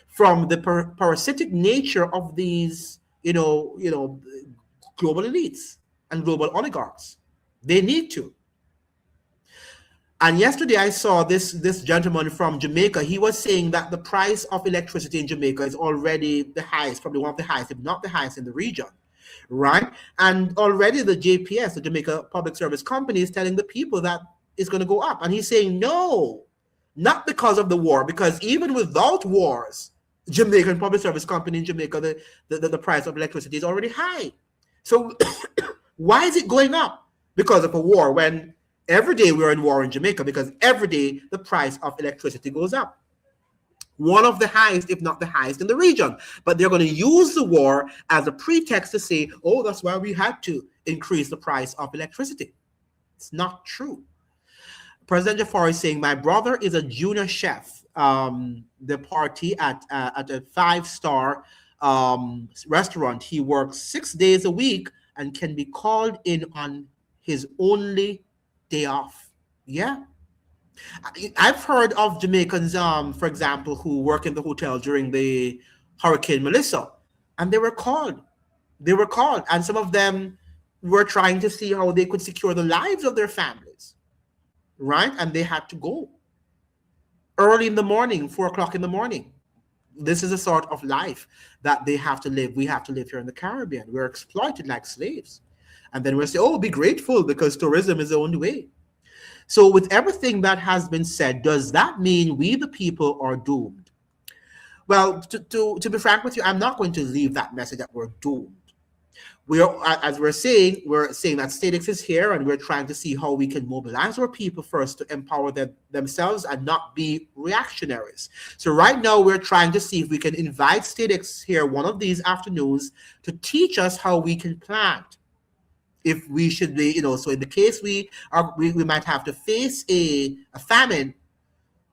from the parasitic nature of these, global elites and global oligarchs. They need to. And yesterday I saw this gentleman from Jamaica. He was saying that the price of electricity in Jamaica is already the highest, probably one of the highest, if not the highest in the region, right? And already the JPS, the Jamaica Public Service Company, is telling the people that it's going to go up. And he's saying, no, not because of the war, because even without wars, Jamaican Public Service Company in Jamaica, the price of electricity is already high. So why is it going up? Because of a war, when every day we're in war in Jamaica, because every day the price of electricity goes up. one of the highest, if not the highest in the region. But they're going to use the war as a pretext to say, oh, that's why we had to increase the price of electricity. It's not true. President Jafar is saying, my brother is a junior chef. The party at a five-star restaurant. He works 6 days a week and can be called in on his only day off. Yeah. I've heard of Jamaicans, for example, who work in the hotel during the Hurricane Melissa, and they were called. They were called, and some of them were trying to see how they could secure the lives of their families, right? And they had to go early in the morning, 4 o'clock in the morning. This is a sort of life that they have to live. We have to live here in the Caribbean. We're exploited like slaves. And then we'll say, oh, be grateful because tourism is the only way. So with everything that has been said, does that mean we, the people, are doomed? Well, to be frank with you, I'm not going to leave that message that we're doomed. As we're saying that StateX is here, and we're trying to see how we can mobilize our people first to empower themselves and not be reactionaries. So right now, we're trying to see if we can invite StateX here one of these afternoons to teach us how we can plant. If we should be, so in the case we might have to face a famine,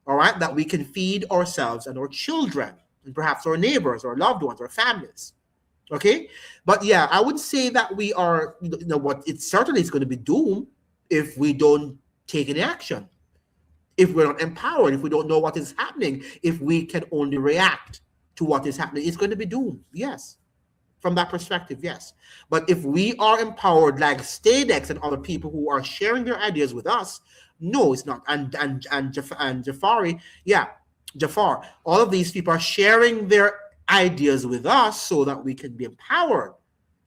all right, that we can feed ourselves and our children, and perhaps our neighbors, our loved ones, our families. Okay, but yeah, I would say that we are, what it certainly is going to be doomed if we don't take any action, if we're not empowered, if we don't know what is happening, if we can only react to what is happening, it's going to be doomed. Yes, from that perspective, yes. But if we are empowered like StateX and other people who are sharing their ideas with us, no, it's not. And Jafari, yeah, Jafar, all of these people are sharing their ideas with us so that we can be empowered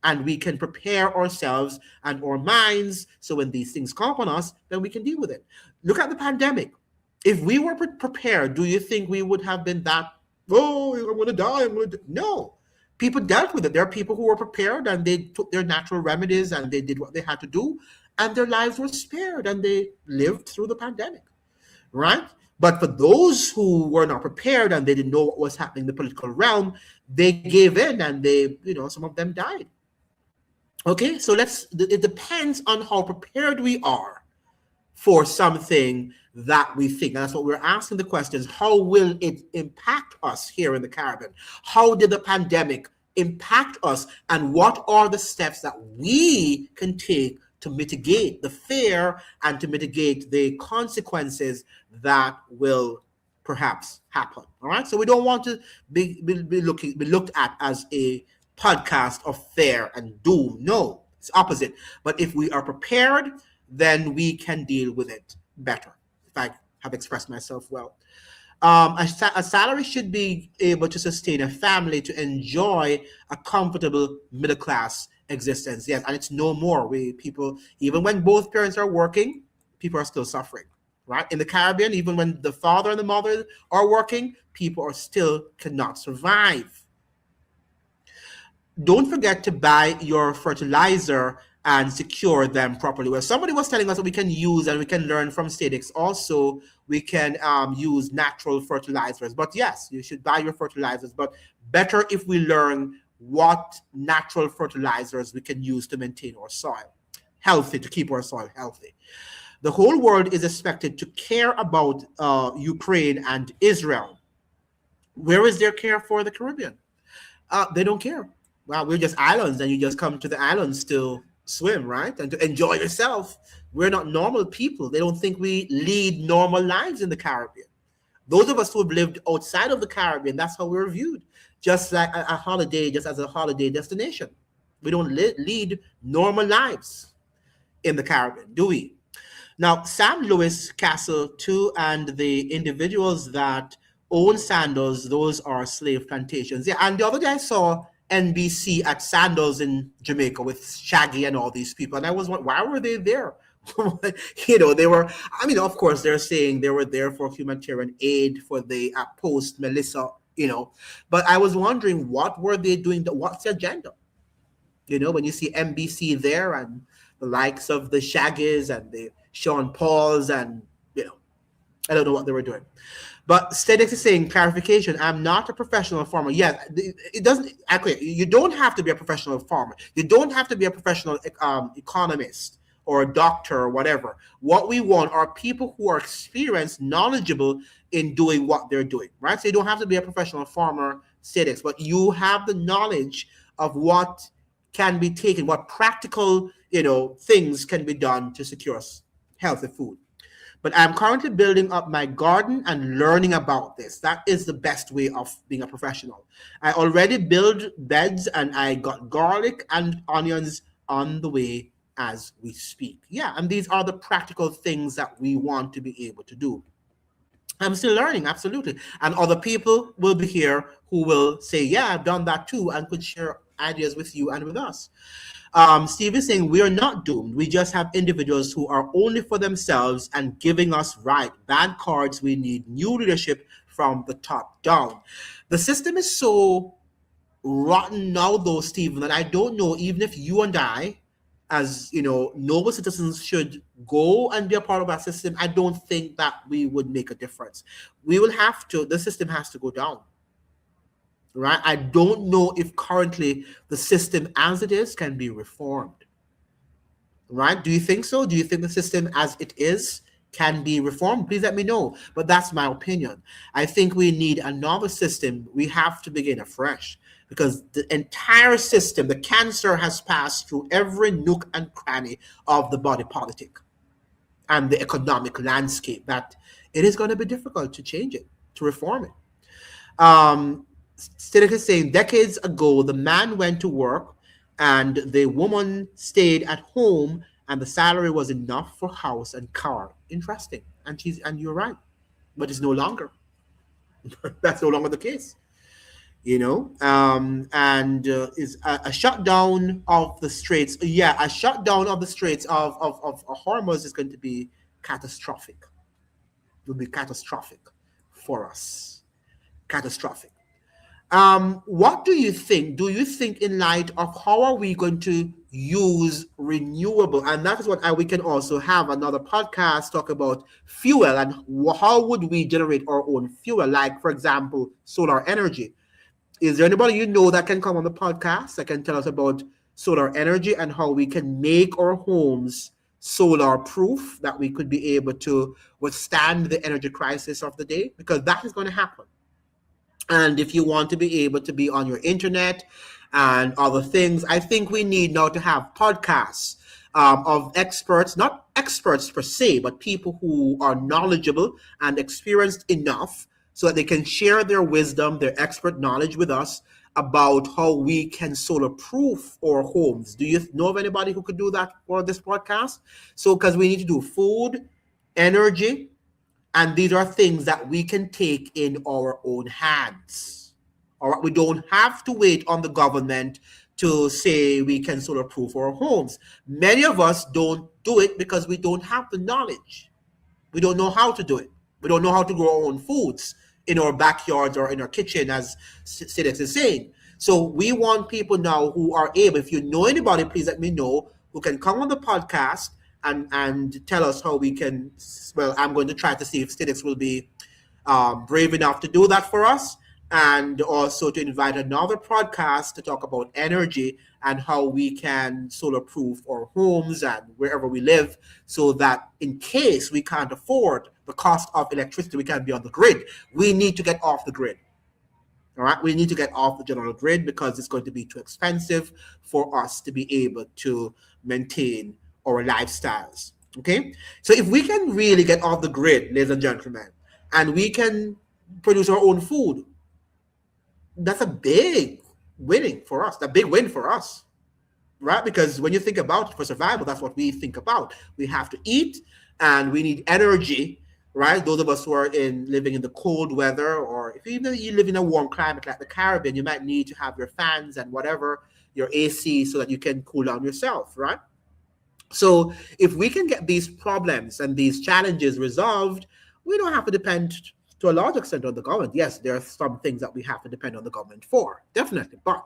and we can prepare ourselves and our minds so when these things come upon us, then we can deal with it. Look at the pandemic. If we were prepared, do you think we would have been that, oh, I'm going to die, No. People dealt with it. There are people who were prepared and they took their natural remedies and they did what they had to do and their lives were spared and they lived through the pandemic, right? But for those who were not prepared and they didn't know what was happening in the political realm, they gave in and they, some of them died. Okay, so it depends on how prepared we are for something that we think. And that's what we're asking the questions. How will it impact us here in the Caribbean? How did the pandemic impact us? And what are the steps that we can take to mitigate the fear and to mitigate the consequences that will perhaps happen? All right. So we don't want to be looked at as a podcast of fear and doom. No, it's opposite. But if we are prepared, then we can deal with it better. If I have expressed myself well. A salary should be able to sustain a family to enjoy a comfortable middle class existence. Yes, and it's no more. People, even when both parents are working, people are still suffering. Right? In the Caribbean, even when the father and the mother are working, people are still cannot survive. Don't forget to buy your fertilizer and secure them properly. Well, somebody was telling us that we can use and we can learn from StateX. Also, we can use natural fertilizers. But yes, you should buy your fertilizers. But better if we learn what natural fertilizers we can use to maintain our soil healthy, to keep our soil healthy. The whole world is expected to care about Ukraine and Israel. Where is their care for the Caribbean? They don't care. Well, we're just islands and you just come to the islands to swim, right? And to enjoy yourself. We're not normal people. They don't think we lead normal lives in the Caribbean. Those of us who have lived outside of the Caribbean, that's how we're viewed. Just like a holiday, just as a holiday destination. We don't lead normal lives in the Caribbean, do we? Now, Sam Lewis Castle, too, and the individuals that own Sandals, those are slave plantations. Yeah, and the other day I saw NBC at Sandals in Jamaica with Shaggy and all these people. And I was wondering, why were they there? They were, of course, they're saying they were there for humanitarian aid for the post-Melissa, But I was wondering, what were they doing? What's the agenda? When you see NBC there and the likes of the Shaggies and the Sean Pauls and, I don't know what they were doing. But Stedex is saying clarification. I'm not a professional farmer. Yes, it doesn't. Actually, you don't have to be a professional farmer. You don't have to be a professional economist or a doctor or whatever. What we want are people who are experienced, knowledgeable in doing what they're doing. Right. So you don't have to be a professional farmer, Stedex, but you have the knowledge of what can be taken, what practical things can be done to secure healthy food. But I'm currently building up my garden and learning about this. That is the best way of being a professional. I already build beds and I got garlic and onions on the way as we speak. Yeah, and these are the practical things that we want to be able to do. I'm still learning, absolutely. And other people will be here who will say, yeah, I've done that too, and could share ideas with you and with us. Steve is saying we are not doomed. We just have individuals who are only for themselves and giving us bad cards. We need new leadership from the top down. The system is so rotten now, though, Stephen, that I don't know, even if you and I, as noble citizens, should go and be a part of our system, I don't think that we would make a difference. We will have to, the system has to go down. Right? I don't know if currently the system as it is can be reformed. Right? Do you think so? Do you think the system as it is can be reformed? Please let me know. But that's my opinion. I think we need another system. We have to begin afresh because the entire system, the cancer has passed through every nook and cranny of the body politic and the economic landscape that it is going to be difficult to change it, to reform it. Stedex is saying decades ago, the man went to work and the woman stayed at home and the salary was enough for house and car. Interesting. And you're right. But it's no longer. That's no longer the case. And is a shutdown of the straits. Yeah, a shutdown of the straits of Hormuz is going to be catastrophic. It will be catastrophic for us. Catastrophic. What do you think? Do you think, in light of how are we going to use renewable, and that is what we can also have another podcast talk about fuel and how would we generate our own fuel, like for example, solar energy. Is there anybody that can come on the podcast that can tell us about solar energy and how we can make our homes solar proof, that we could be able to withstand the energy crisis of the day? Because that is going to happen. And if you want to be able to be on your internet and other things, I think we need now to have podcasts of experts, not experts per se, but people who are knowledgeable and experienced enough so that they can share their wisdom, their expert knowledge with us about how we can solar proof our homes. Do you know of anybody who could do that for this podcast? So, because we need to do food, energy, and these are things that we can take in our own hands. All right, we don't have to wait on the government to say we can solar proof our homes. Many of us don't do it because we don't have the knowledge. We don't know how to do it. We don't know how to grow our own foods in our backyards or in our kitchen, as Sidex is saying. So we want people now who are able, if you know anybody, please let me know, who can come on the podcast and tell us how we can. Well, I'm going to try to see if Sidex will be brave enough to do that for us, and also to invite another podcast to talk about energy and how we can solar proof our homes and wherever we live, so that in case we can't afford the cost of electricity, we can be on the grid. We need to get off the grid. All right, we need to get off the general grid because it's going to be too expensive for us to be able to maintain our lifestyles. Okay, so if we can really get off the grid, ladies and gentlemen, and we can produce our own food, that's a big winning for us. A big win for us, right? Because when you think about it, for survival, that's what we think about. We have to eat, and we need energy, right? Those of us who are living in the cold weather, or if even you live in a warm climate like the Caribbean, you might need to have your fans and whatever, your AC, so that you can cool down yourself, right? So if we can get these problems and these challenges resolved, we don't have to depend to a large extent on the government. Yes, there are some things that we have to depend on the government for, definitely, but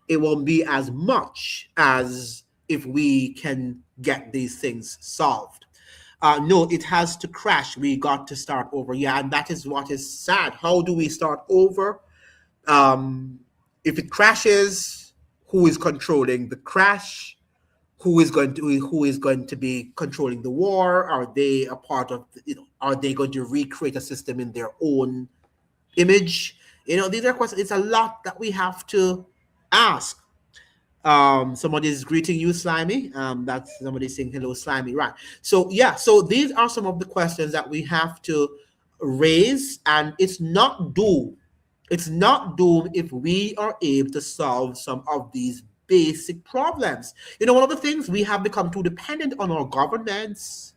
it won't be as much as if we can get these things solved. No, it has to crash. We got to start over. Yeah, and that is what is sad. How do we start over? Um, if it crashes, who is controlling the crash? Who is going to be controlling the war? Are they a part of are they going to recreate a system in their own image? These are questions. It's a lot that we have to ask. Somebody's greeting you, Slimy. That's somebody saying hello, Slimy. Right. So yeah, so these are some of the questions that we have to raise, and it's not doom. It's not doom if we are able to solve some of these basic problems. One of the things, we have become too dependent on our governments.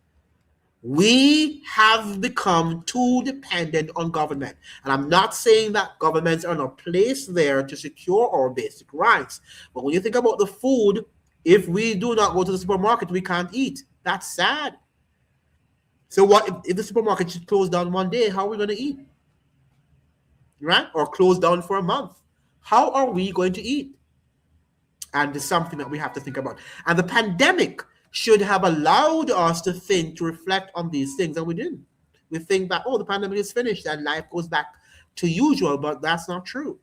We have become too dependent on government. And I'm not saying that governments are not placed there to secure our basic rights. But when you think about the food, if we do not go to the supermarket, we can't eat. That's sad. So what if the supermarket should close down one day? How are we going to eat? Right? Or close down for a month? How are we going to eat? And it's something that we have to think about. And the pandemic should have allowed us to think, to reflect on these things, and we didn't. We think that, oh, the pandemic is finished and life goes back to usual, but that's not true.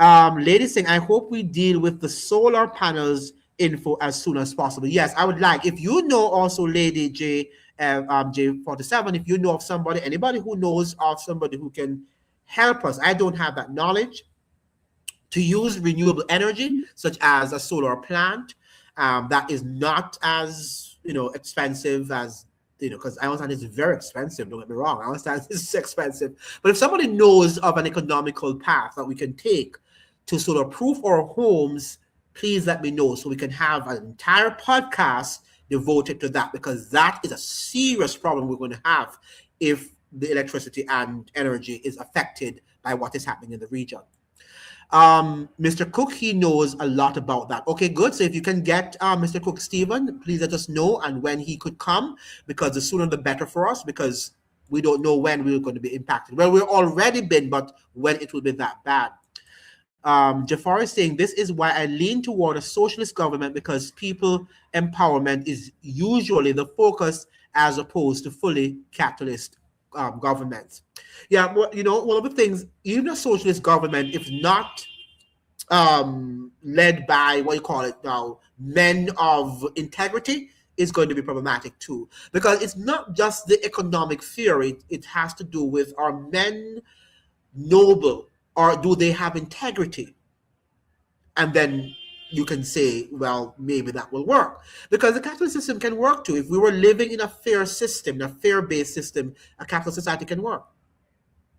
Lady saying, I hope we deal with the solar panels info as soon as possible. Yes, I would like, if you know also, Lady J47, if you know of somebody, anybody who knows of somebody who can help us. I don't have that knowledge to use renewable energy, such as a solar plant, that is not as expensive as because I understand it's very expensive. Don't get me wrong. I understand it's expensive, but if somebody knows of an economical path that we can take to solar proof our homes, please let me know so we can have an entire podcast devoted to that, because that is a serious problem we're going to have if the electricity and energy is affected by what is happening in the region. Mr. Cook, he knows a lot about that. Okay, good. So if you can get Mr. Cook, Stephen, please let us know and when he could come, because the sooner the better for us, because we don't know when we're going to be impacted. Well, we've already been, but when it will be that bad. Jafar is saying, this is why I lean toward a socialist government, because people empowerment is usually the focus as opposed to fully capitalist governments. Yeah, well, one of the things, even a socialist government, if not led by what you call it now, men of integrity, is going to be problematic too, because it's not just the economic theory. It has to do with, are men noble, or do they have integrity? And then you can say, well, maybe that will work, because the capitalist system can work too. If we were living in a fair system, in a fair-based system, a capitalist society can work,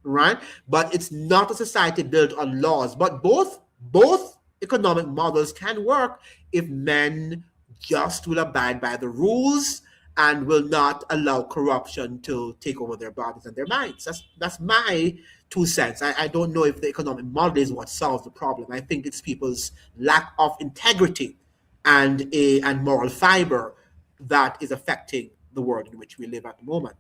right? But it's not a society built on laws. But both economic models can work if men just will abide by the rules and will not allow corruption to take over their bodies and their minds. That's my 2 cents. I don't know if the economic model is what solves the problem. I think it's people's lack of integrity and moral fiber that is affecting the world in which we live at the moment.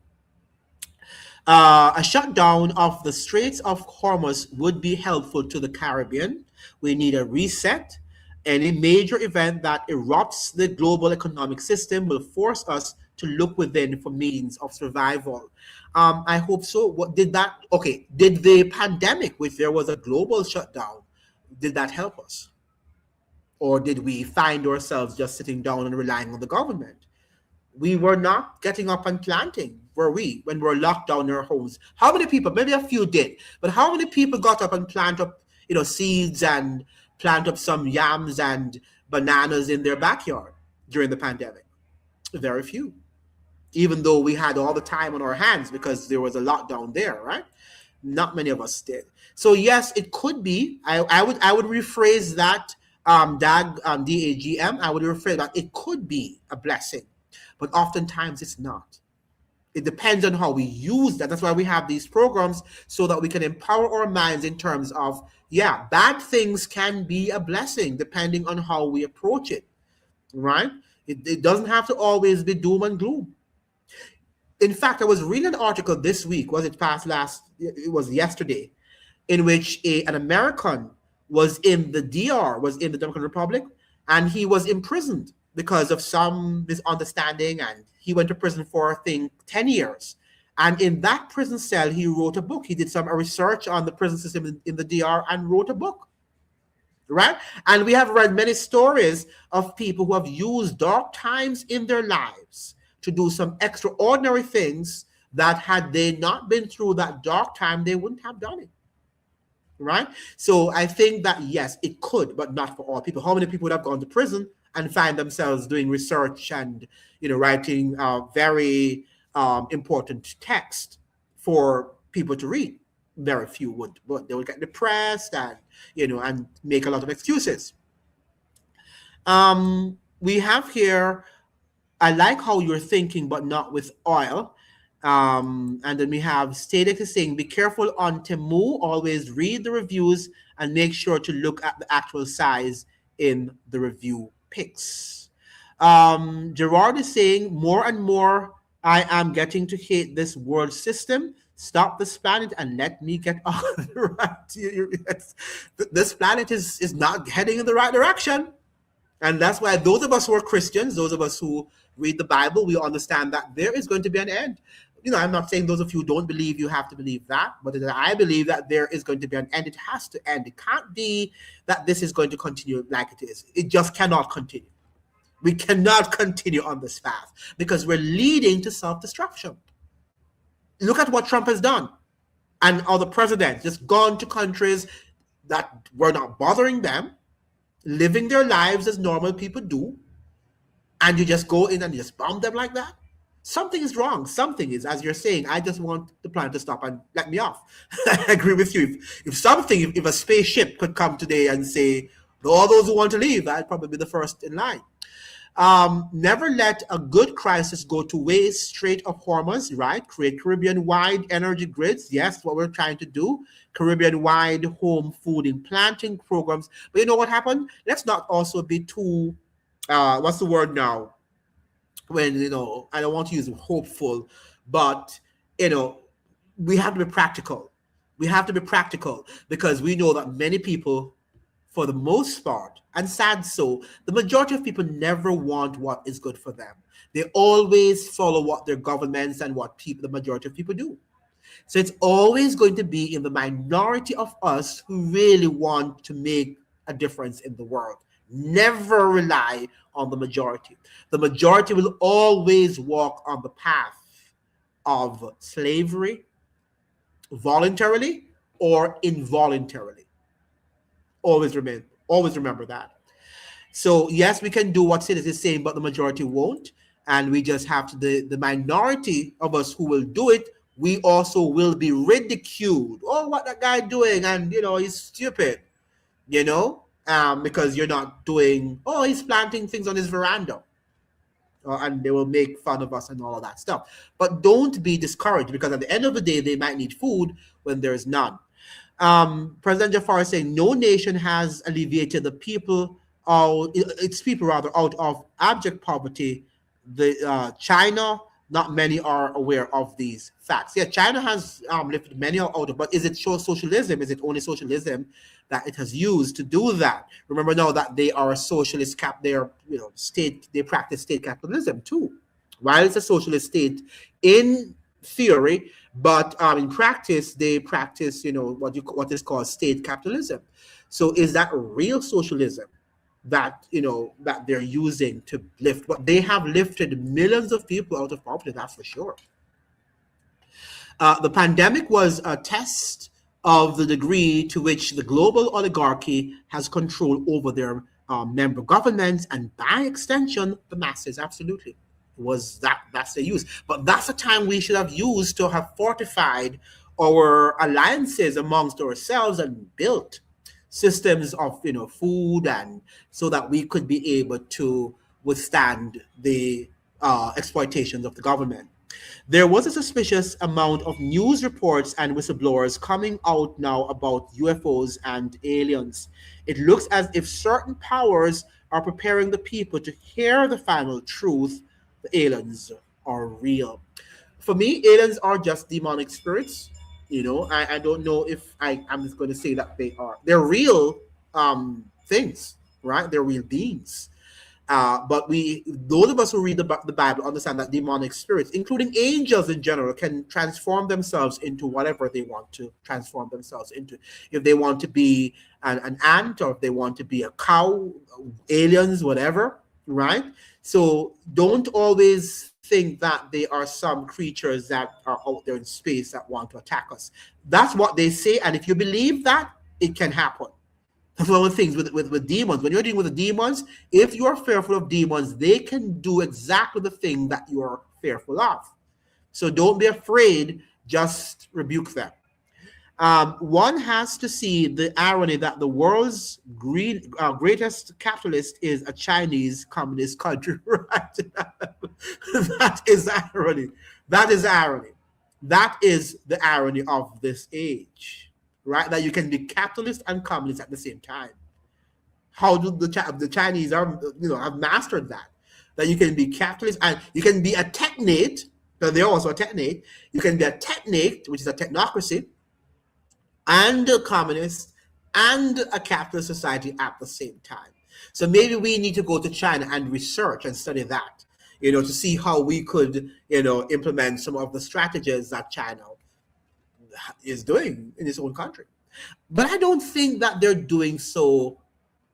A shutdown of the Straits of Hormuz would be helpful to the Caribbean. We need a reset. Any major event that erupts the global economic system will force us to look within for means of survival. I hope so. What did that? Okay, did the pandemic, which there was a global shutdown, did that help us? Or did we find ourselves just sitting down and relying on the government? We were not getting up and planting, were we, when we were locked down in our homes? How many people, maybe a few did, but how many people got up and plant up, seeds and plant up some yams and bananas in their backyard during the pandemic? Very few, even though we had all the time on our hands because there was a lockdown there, right? Not many of us did. So yes, it could be. I would rephrase that, DAGM. I would rephrase that. It could be a blessing, but oftentimes it's not. It depends on how we use that. That's why we have these programs, so that we can empower our minds in terms of, yeah, bad things can be a blessing depending on how we approach it, right? It doesn't have to always be doom and gloom. In fact, I was reading an article this week, was it past last, it was yesterday, in which an American was in the DR, was in the Dominican Republic, and he was imprisoned because of some misunderstanding, and he went to prison for, I think, 10 years. And in that prison cell, he wrote a book. He did some research on the prison system in the DR and wrote a book, right? And we have read many stories of people who have used dark times in their lives to do some extraordinary things that, had they not been through that dark time, they wouldn't have done it, right? So I think that yes, it could, but not for all people. How many people would have gone to prison and find themselves doing research and writing very important text for people to read? Very few would, but they would get depressed and and make a lot of excuses. We have here, I like how you're thinking, but not with oil. And then we have Static is saying, be careful on Temu. Always read the reviews and make sure to look at the actual size in the review pics. Gerard is saying, more and more, I am getting to hate this world system. Stop this planet and let me get on the This planet is not heading in the right direction. And that's why those of us who are Christians, those of us who read the Bible, we understand that there is going to be an end. I'm not saying those of you who don't believe you have to believe that, but I believe that there is going to be an end. It has to end. It can't be that this is going to continue like it is. It just cannot continue. We cannot continue on this path because we're leading to self-destruction. Look at what Trump has done. And other presidents just gone to countries that were not bothering them, living their lives as normal people do, and you just go in and you just bomb them like that. Something is wrong. Something is, as you're saying, I just want the planet to stop and let me off. I agree with you. If a spaceship could come today and say, all those who want to leave, I'd probably be the first in line. Never let a good crisis go to waste. Strait of Hormuz, right? Create Caribbean-wide energy grids. Yes, what we're trying to do. Caribbean-wide home food and planting programs. But you know what happened? Let's not also be too, what's the word now? When, I don't want to use hopeful, but, we have to be practical. We have to be practical because we know that many people, for the most part, and sad so, the majority of people never want what is good for them. They always follow what their governments and what the majority of people do. So it's always going to be in the minority of us who really want to make a difference in the world. Never rely on the majority. The majority will always walk on the path of slavery, voluntarily or involuntarily. Always remember that. So yes, we can do what Sid is saying, but the majority won't. And we just have to, the minority of us who will do it, we also will be ridiculed. Oh, what that guy doing? And, he's stupid, because you're not doing, he's planting things on his veranda. And they will make fun of us and all of that stuff. But don't be discouraged because at the end of the day, they might need food when there's none. President Jafar is saying no nation has alleviated its people rather out of abject poverty. China, not many are aware of these facts. Yeah, China has lifted many out of, but is it socialism? Is it only socialism that it has used to do that? Remember now that they are a socialist they practice state capitalism too. While it's a socialist state in theory, but in practice, they practice, what is called state capitalism. So is that real socialism that, that they're using to lift? But they have lifted millions of people out of poverty, that's for sure. The pandemic was a test of the degree to which the global oligarchy has control over their member governments and, by extension, the masses. Absolutely. That's the use. But that's a time we should have used to have fortified our alliances amongst ourselves and built systems of food, and so that we could be able to withstand the exploitations of the government. There was a suspicious amount of news reports and whistleblowers coming out now about UFOs and aliens. It looks as if certain powers are preparing the people to hear the final truth. The aliens are real. For me, aliens are just demonic spirits. I don't know if I'm just going to say that they're real things, right? They're real beings. But those of us who read the Bible understand that demonic spirits, including angels in general, can transform themselves into whatever they want to transform themselves into. If they want to be an ant, or if they want to be a cow, aliens, whatever, right? So don't always think that there are some creatures that are out there in space that want to attack us. That's what they say, and if you believe that, it can happen. That's one of the things with demons. When you're dealing with the demons, if you're fearful of demons, they can do exactly the thing that you're fearful of. So don't be afraid, just rebuke them. One has to see the irony that the world's greatest capitalist is a Chinese communist country, right? That is irony. That is irony. That is the irony of this age, right? That you can be capitalist and communist at the same time. How do the Chinese have mastered that? That you can be capitalist and you can be a technate. Because they're also a technate. You can be a technate, which is a technocracy, and a communist and a capitalist society at the same time. So maybe we need to go to China and research and study that, to see how we could, implement some of the strategies that China is doing in its own country. But I don't think that they're doing so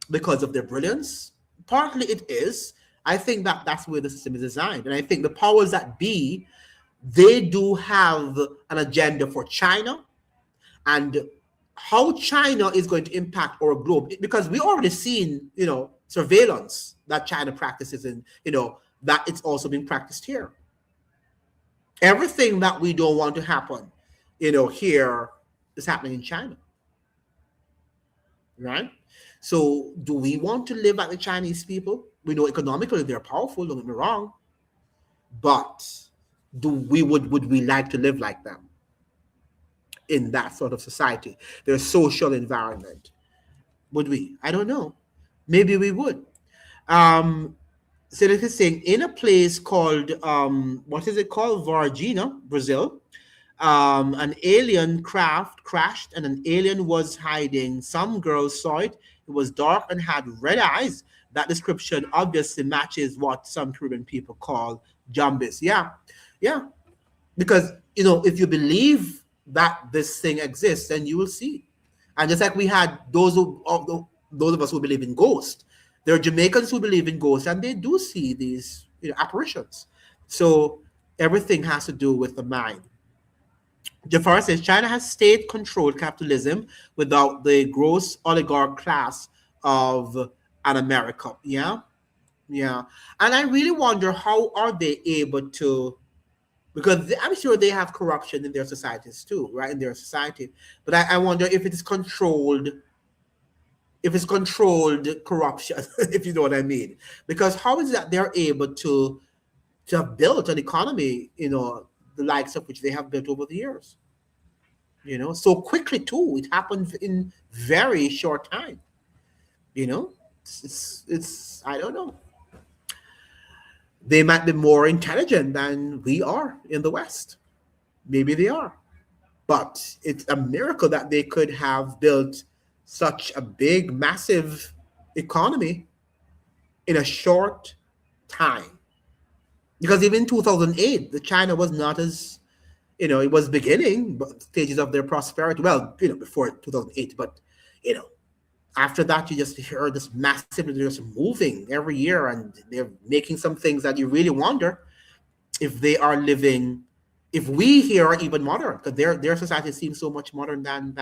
because of their brilliance. Partly it is. I think that that's where the system is designed. And I think the powers that be, they do have an agenda for China and how China is going to impact our globe, because we already seen, surveillance that China practices, and that it's also being practiced here. Everything that we don't want to happen, here is happening in China, right? So, do we want to live like the Chinese people? We know economically they're powerful. Don't get me wrong, but would we like to live like them? In that sort of society, their social environment. Would we? I don't know. Maybe we would. So this is saying in a place called what is it called? Varginha, Brazil. An alien craft crashed and an alien was hiding. Some girls saw it. It was dark and had red eyes. That description obviously matches what some Caribbean people call jumbies. Yeah. Because if you believe that this thing exists, then you will see. And just like we had those of us who believe in ghosts, there are Jamaicans who believe in ghosts, and they do see these apparitions. So everything has to do with the mind. Jafar says China has state-controlled capitalism without the gross oligarch class of an America. Yeah. And I really wonder how are they able to. Because I'm sure they have corruption in their societies too, right? In their society. But I wonder if it is controlled, corruption, if you know what I mean. Because how is it that they're able to have built an economy, the likes of which they have built over the years? So quickly too. It happened in very short time. It's I don't know. They might be more intelligent than we are in the West. Maybe they are. But it's a miracle that they could have built such a big, massive economy in a short time. Because even in 2008, the China was not as, it was beginning stages of their prosperity. Well, before 2008, but, after that, you just hear this massive, they're just moving every year, and they're making some things that you really wonder if they are living, if we here are even modern, because their society seems so much modern than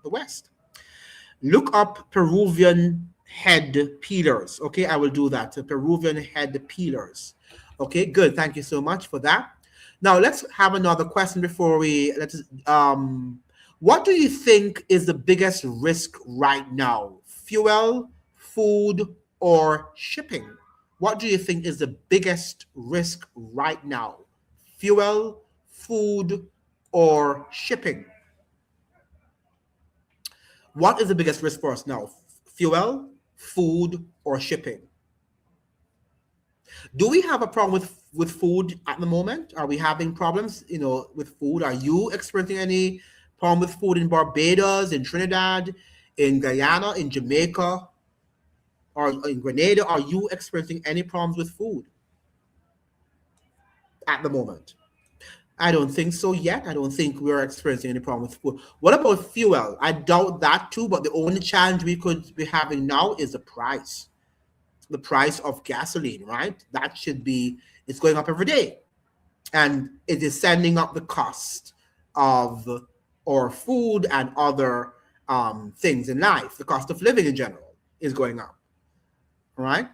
the West. Look up Peruvian head peelers. Okay, I will do that. Peruvian head peelers. Okay, good. Thank you so much for that. Now let's have another question before what do you think is the biggest risk right now? Fuel, food, or shipping? What do you think is the biggest risk right now? Fuel, food, or shipping? What is the biggest risk for us now? Fuel, food, or shipping? Do we have a problem with food at the moment? Are we having problems, with food? Are you experiencing any problem with food in Barbados, in Trinidad, in Guyana, in Jamaica? or in Grenada, are you experiencing any problems with food at the moment? I don't think so yet. I don't think we're experiencing any problem with food. What about fuel? I doubt that too, but the only challenge we could be having now is the price of gasoline, right? That should be, it's going up every day. And it is sending up the cost of our food and other things in life. The cost of living in general is going up, right?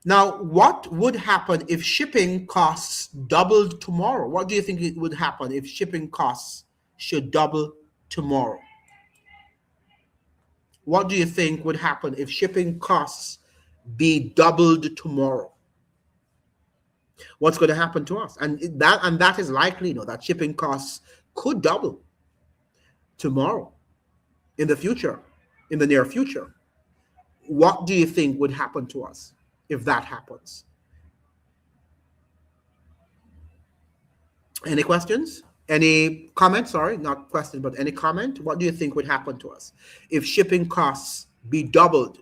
Now, what would happen if shipping costs doubled tomorrow? What do you think it would happen if shipping costs should double tomorrow? What do you think would happen if shipping costs be doubled tomorrow? What's going to happen to us? And that is likely, that shipping costs could double tomorrow, in the future, in the near future. What do you think would happen to us if that happens? Any questions? Any comment? Sorry, not question, but any comment? What do you think would happen to us if shipping costs be doubled?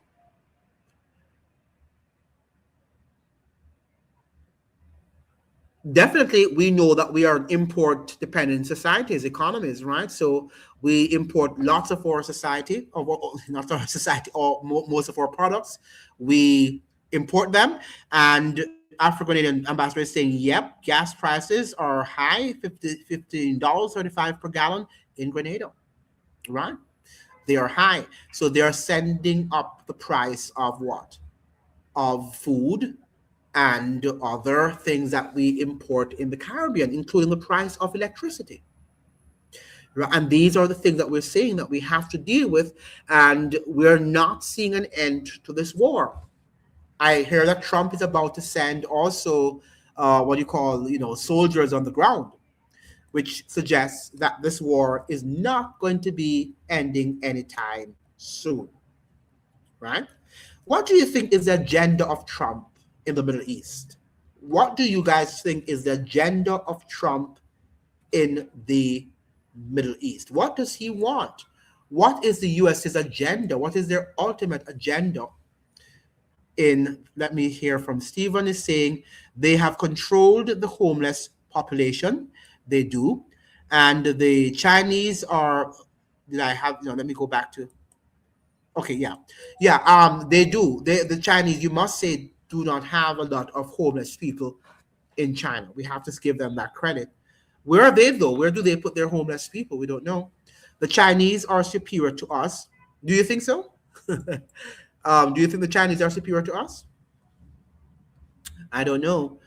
Definitely, we know that we are an import-dependent society as economies, right? So we import lots of our society, or not our society, or most of our products. We import them, and Afro-Ghanaian ambassador is saying, yep, gas prices are high, $15.35 per gallon in Grenada, right? They are high. So they are sending up the price of what? Of food and other things that we import in the Caribbean, including the price of electricity. And these are the things that we're seeing that we have to deal with, and we're not seeing an end to this war. I hear that Trump is about to send also what you call, soldiers on the ground, which suggests that this war is not going to be ending anytime soon, right? What do you think is the agenda of Trump in the Middle East? What do you guys think is the agenda of Trump in the Middle East? What does he want? What is the US's agenda? What is their ultimate agenda? Let me hear from Stephen is saying they have controlled the homeless population. They do. And the Chinese are, let me go back to, okay, yeah. Yeah, they do. The Chinese, you must say, do not have a lot of homeless people in China. We have to give them that credit. Where are they, though? Where do they put their homeless people? We don't know. The Chinese are superior to us. Do you think so? Do you think the Chinese are superior to us? I don't know.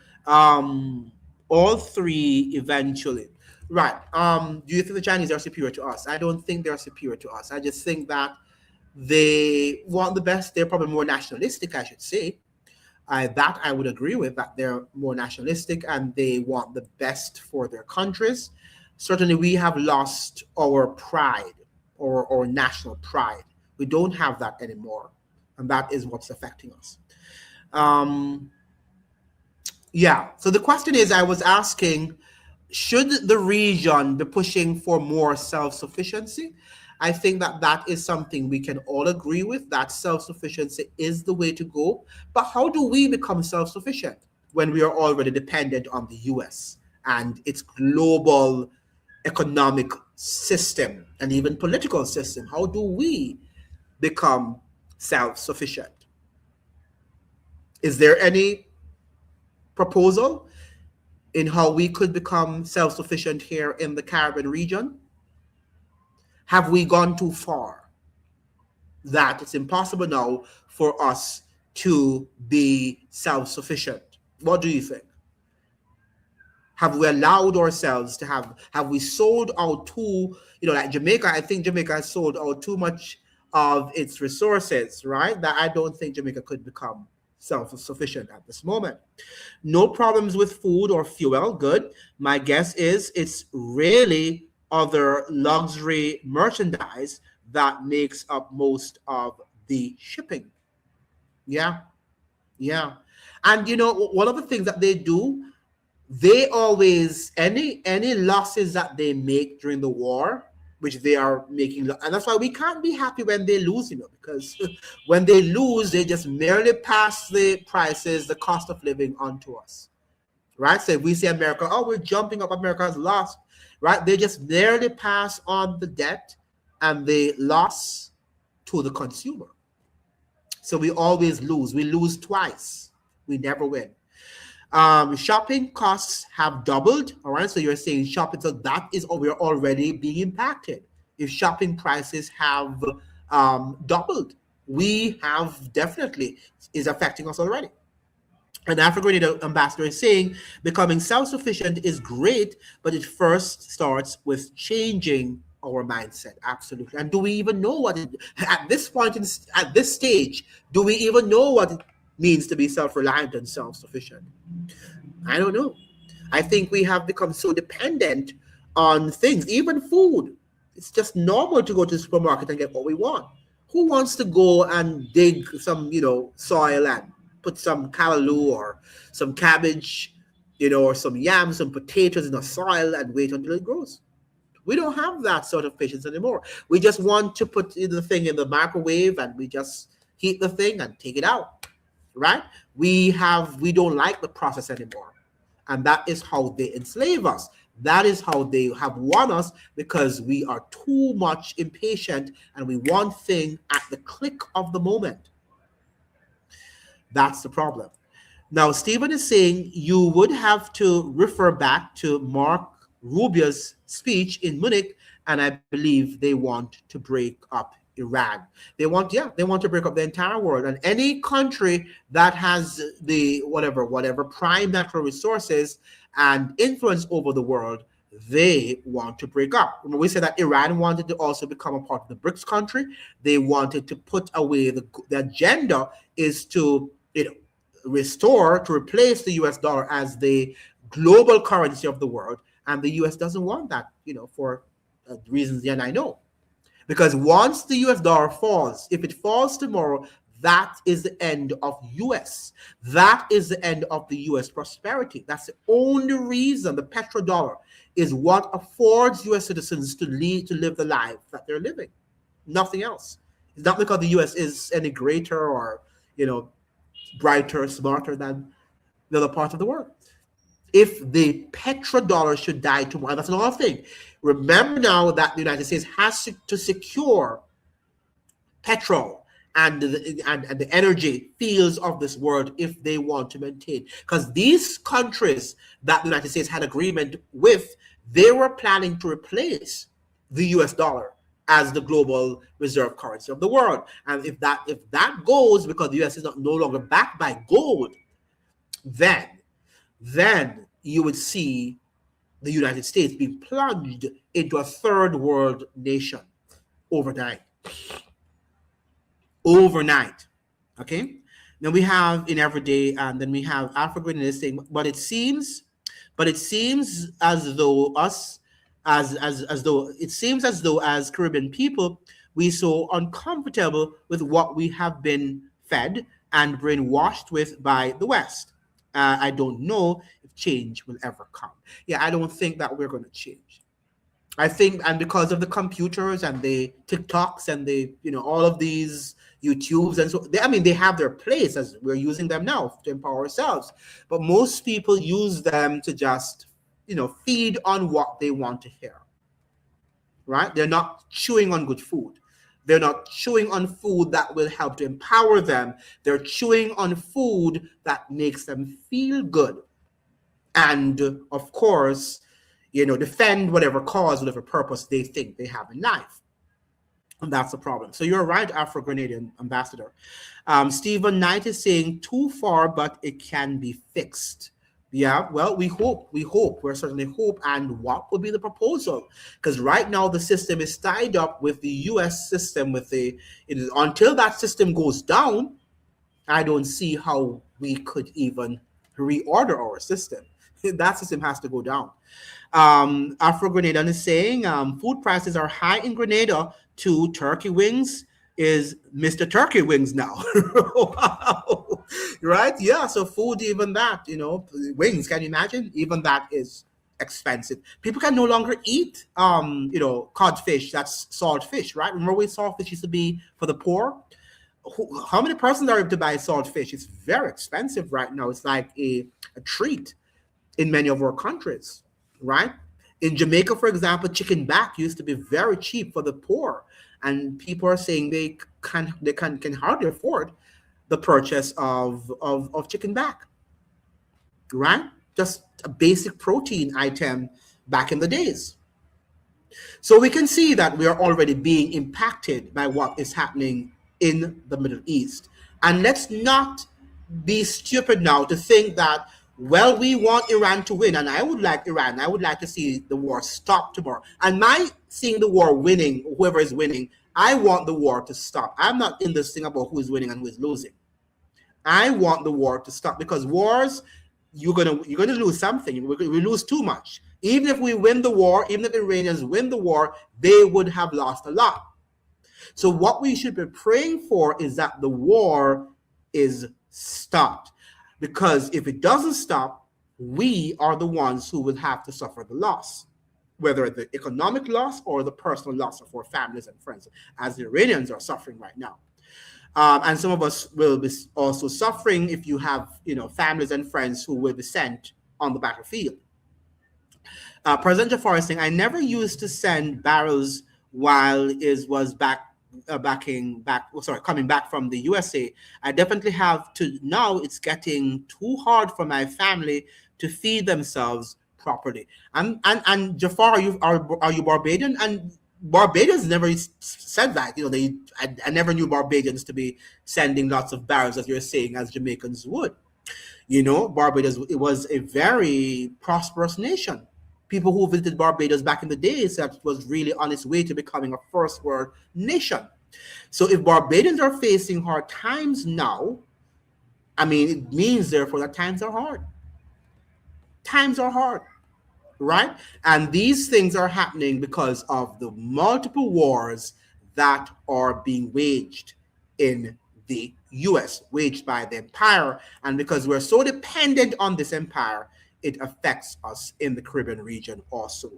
All three eventually. Right. Do you think the Chinese are superior to us? I don't think they're superior to us. I just think that they want the best. They're probably more nationalistic, I should say. That I would agree with, that they're more nationalistic and they want the best for their countries. Certainly, we have lost our pride or national pride. We don't have that anymore. And that is what's affecting us. Yeah. So the question is, I was asking, should the region be pushing for more self-sufficiency? I think that is something we can all agree with, that self-sufficiency is the way to go. But how do we become self-sufficient when we are already dependent on the US and its global economic system and even political system? How do we become self-sufficient? Is there any proposal in how we could become self-sufficient here in the Caribbean region? Have we gone too far that it's impossible now for us to be self-sufficient? What do you think? Have we allowed ourselves to have we sold out too, like Jamaica? I think Jamaica has sold out too much of its resources, right? That I don't think Jamaica could become self-sufficient at this moment. No problems with food or fuel. Good. My guess is it's really other luxury merchandise that makes up most of the shipping. Yeah. And one of the things that they do, they always, any losses that they make during the war, which they are making. And that's why we can't be happy when they lose, because when they lose, they just merely pass the prices, the cost of living onto us, right? So if we say America, oh, we're jumping up, America has lost, right? They just merely pass on the debt and the loss to the consumer. So we always lose. We lose twice. We never win. Shopping costs have doubled. All right. So you're saying shopping, so that is we're already being impacted. If shopping prices have doubled, we have definitely is affecting us already. An Afro-Grenadian ambassador is saying becoming self-sufficient is great, but it first starts with changing our mindset. Absolutely. And do we even know what it, at this point at this stage, do we even know what it means to be self-reliant and self-sufficient? I don't know. I think we have become so dependent on things, even food. It's just normal to go to the supermarket and get what we want. Who wants to go and dig some, soil and put some callaloo or some cabbage, or some yams, some potatoes in the soil and wait until it grows? We don't have that sort of patience anymore. We just want to put the thing in the microwave and we just heat the thing and take it out, right? We don't like the process anymore. And that is how they enslave us. That is how they have won us, because we are too much impatient and we want things at the click of the moment. That's the problem. Now, Stephen is saying you would have to refer back to Mark Rubio's speech in Munich, and I believe they want to break up Iran. They want to break up the entire world, and any country that has the whatever prime natural resources and influence over the world, they want to break up. When we say that Iran wanted to also become a part of the BRICS country, they wanted to put away the agenda is to restore, to replace the US dollar as the global currency of the world, and the US doesn't want that, for reasons you and I know. Because once the US dollar falls, if it falls tomorrow, that is the end of US. That is the end of the US prosperity. That's the only reason the petrodollar is what affords US citizens to live the life that they're living. Nothing else. It's not because the US is any greater or, brighter, smarter than the other parts of the world. If the petrodollar should die tomorrow, that's another thing. Remember now that the United States has to secure petrol and the energy fields of this world if they want to maintain. Because these countries that the United States had agreement with, they were planning to replace the US dollar as the global reserve currency of the world. And if that goes, because the US is no longer backed by gold, then you would see the United States being plunged into a third world nation overnight. Okay? Then we have in everyday, and then we have Afro-Grenadians saying, but it seems as though as Caribbean people, we so uncomfortable with what we have been fed and brainwashed with by the West. I don't know if change will ever come. Yeah, I don't think that we're going to change. I think, and because of the computers and the TikToks and the, all of these YouTubes, and so they have their place, as we're using them now to empower ourselves. But most people use them to just, feed on what they want to hear. Right? They're not chewing on good food. They're not chewing on food that will help to empower them. They're chewing on food that makes them feel good. And of course, defend whatever cause, whatever purpose they think they have in life. And that's the problem. So you're right, Afro-Grenadian ambassador. Stephen Knight is saying too far, but it can be fixed. Yeah, well, we hope. We certainly hope. And what would be the proposal? Because right now the system is tied up with the U.S. system. Until that system goes down, I don't see how we could even reorder our system. That system has to go down. Afro-Grenadian is saying food prices are high in Grenada too. Turkey wings is Mr. Turkey Wings now. Wow. Right? Yeah, so food, even that, wings, can you imagine? Even that is expensive. People can no longer eat, codfish, that's salt fish, right? Remember when saltfish used to be for the poor? How many persons are able to buy salt fish? It's very expensive right now. It's like a treat in many of our countries, right? In Jamaica, for example, chicken back used to be very cheap for the poor, and people are saying they can hardly afford the purchase of chicken back, right? Just a basic protein item back in the days. So we can see that we are already being impacted by what is happening in the Middle East. And let's not be stupid now to think that, well, we want Iran to win. And I would like Iran, I would like to see the war stop tomorrow. And my seeing the war winning, whoever is winning, I want the war to stop. I'm not in this thing about who is winning and who is losing. I want the war to stop, because wars, you're gonna lose something. We lose too much. Even if we win the war, even if the Iranians win the war, they would have lost a lot. So what we should be praying for is that the war is stopped, because if it doesn't stop, we are the ones who will have to suffer the loss, whether the economic loss or the personal loss of our families and friends, as the Iranians are suffering right now. And some of us will be also suffering if you have, families and friends who will be sent on the battlefield. President Jafar is saying, I never used to send barrels while it was coming back from the USA. I definitely have to now. It's getting too hard for my family to feed themselves properly. And Jafar, are you Barbadian? And Barbados never said that. I never knew Barbadians to be sending lots of barrels, as you're saying, as Jamaicans would. Barbados, it was a very prosperous nation. People who visited Barbados back in the days said it was really on its way to becoming a first world nation. So if Barbadians are facing hard times now, it means therefore that times are hard. Times are hard, right? And these things are happening because of the multiple wars that are being waged in the US, waged by the empire. And because we're so dependent on this empire, it affects us in the Caribbean region also.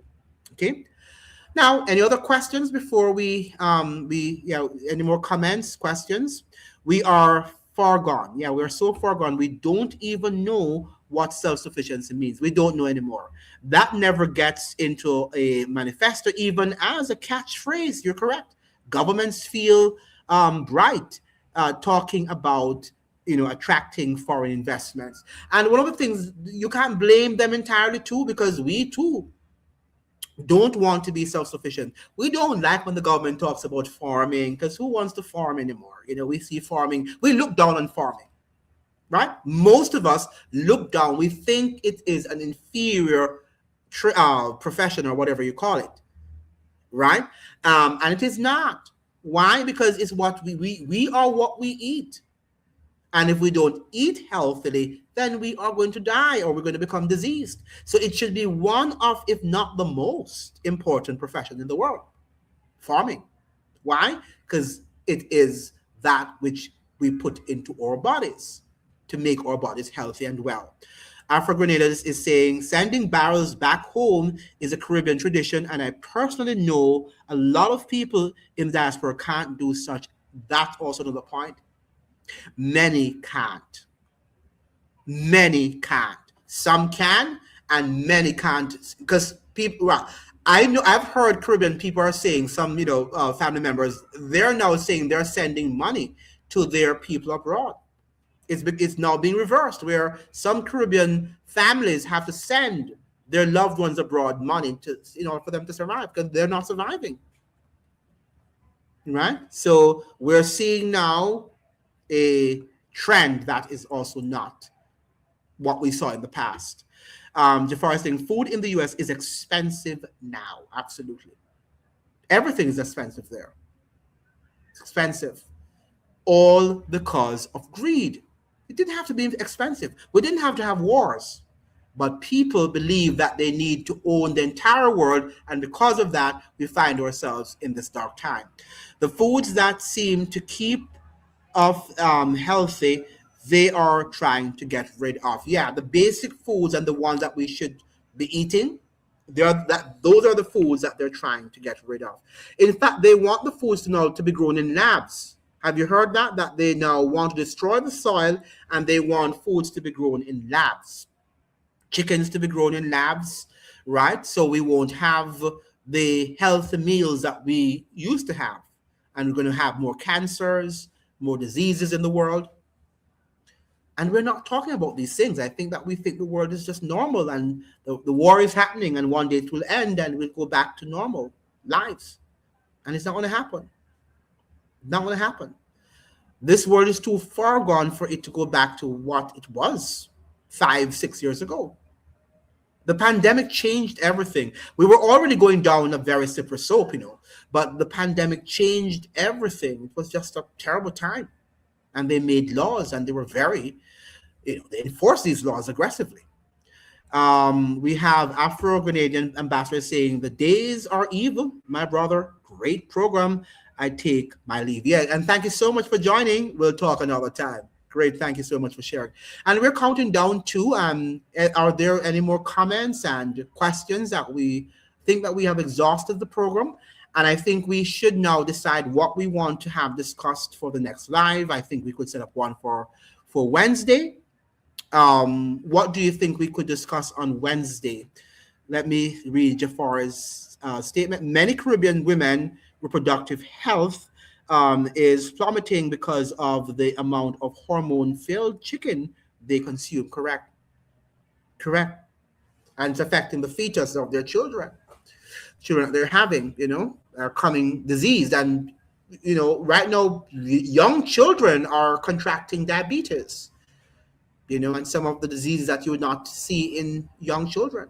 Okay. Now, any other questions before we any more comments, questions? We are far gone. Yeah, we're so far gone. We don't even know what self-sufficiency means. We don't know anymore. That never gets into a manifesto, even as a catchphrase. You're correct. Governments feel bright talking about attracting foreign investments. And one of the things, you can't blame them entirely too, because we too don't want to be self-sufficient. We don't like when the government talks about farming, because who wants to farm anymore? We see farming, we look down on farming, right? Most of us look down. We think it is an inferior profession, or whatever you call it, right? And it is not. Why? Because it's what we are what we eat. And if we don't eat healthily, then we are going to die, or we're going to become diseased. So it should be one of, if not the most important profession in the world, farming. Why? Because it is that which we put into our bodies to make our bodies healthy and well. Afro Grenadiers is saying, sending barrels back home is a Caribbean tradition, and I personally know a lot of people in the diaspora can't do such. That's also another point. Many can't. Many can't. Some can, and many can't, because people. Well, I know I've heard Caribbean people are saying, some family members, they're now saying they're sending money to their people abroad. It's now being reversed, where some Caribbean families have to send their loved ones abroad money to for them to survive, because they're not surviving. Right? So we're seeing now a trend that is also not what we saw in the past. Jafar is saying, food in the US is expensive now. Absolutely. Everything is expensive there. It's expensive. All because of greed. It didn't have to be expensive. We didn't have to have wars. But people believe that they need to own the entire world, and because of that, we find ourselves in this dark time. The foods that seem to keep us healthy, they are trying to get rid of. Yeah, the basic foods and the ones that we should be eating, Those are the foods that they're trying to get rid of. In fact, they want the foods to now to be grown in labs. Have you heard that? That they now want to destroy the soil and they want foods to be grown in labs, chickens to be grown in labs, right? So we won't have the healthy meals that we used to have, and we're going to have more cancers, more diseases in the world. And we're not talking about these things. I think that we think the world is just normal and the war is happening and one day it will end and we'll go back to normal lives. And it's not going to happen. Not going to happen. This world is too far gone for it to go back to what it was 5, 6 years ago. The pandemic changed everything. We were already going down a very slippery slope, but the pandemic changed everything. It was just a terrible time. And they made laws and they were very, they enforced these laws aggressively. We have Afro-Grenadian ambassador saying, the days are evil, my brother. Great program. I take my leave. Yeah, and thank you so much for joining. We'll talk another time. Great. Thank you so much for sharing. And we're counting down to, are there any more comments and questions that we think that we have exhausted the program? And I think we should now decide what we want to have discussed for the next live. I think we could set up one for Wednesday. What do you think we could discuss on Wednesday? Let me read Jafar's statement. Many Caribbean women reproductive health is plummeting because of the amount of hormone-filled chicken they consume. Correct. And it's affecting the fetus of their children that they're having, are coming diseased. And, right now, young children are contracting diabetes, and some of the diseases that you would not see in young children.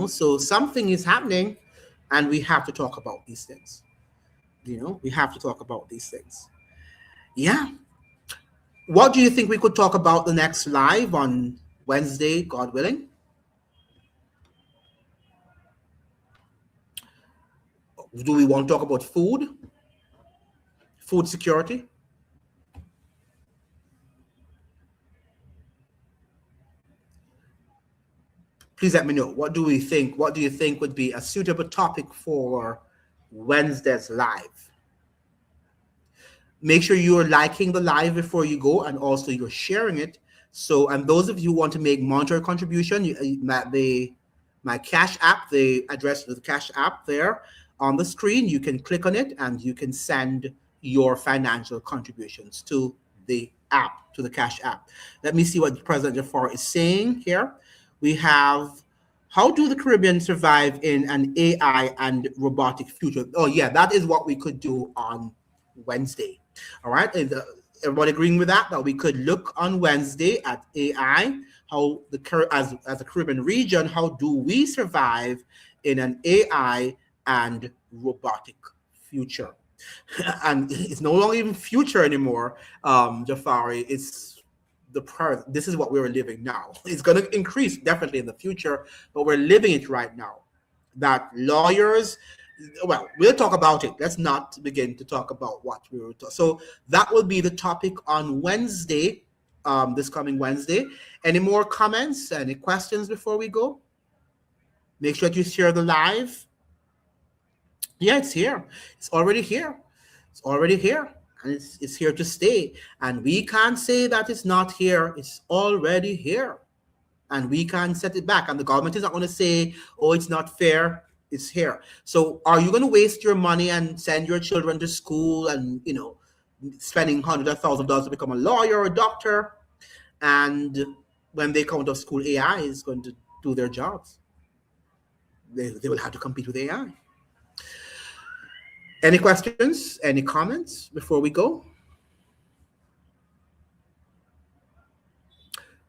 So something is happening and we have to talk about these things. We have to talk about these things. Yeah. What do you think we could talk about the next live on Wednesday, God willing? Do we want to talk about food security? Please let me know. What do we think? What do you think would be a suitable topic for Wednesday's live? Make sure you're liking the live before you go, and also you're sharing it. So, and those of you who want to make monetary contribution, my Cash App, the address of the Cash App there on the screen, you can click on it and you can send your financial contributions to the app, to the Cash App. Let me see what President Jafar is saying here. We have, how do the Caribbean survive in an AI and robotic future? Oh yeah, that is what we could do on Wednesday. All right, everybody agreeing with that we could look on Wednesday at AI, how as a Caribbean region, how do we survive in an AI and robotic future? And it's no longer even future anymore, Jafari. It's the present. This is what we're living now. It's going to increase definitely in the future, but we're living it right now. That lawyers, well, we'll talk about it. Let's not begin to talk about what we were talking. So that will be the topic on Wednesday, this coming Wednesday. Any more comments, any questions before we go? Make sure that you share the live. Yeah, it's here. It's already here. It's already here. And it's here to stay. And we can't say that it's not here. It's already here. And we can't set it back. And the government is not going to say, oh, it's not fair. It's here. So are you going to waste your money and send your children to school and, spending hundreds of thousands of dollars to become a lawyer or a doctor? And when they come out of school, AI is going to do their jobs. They will have to compete with AI. Any questions? Any comments before we go?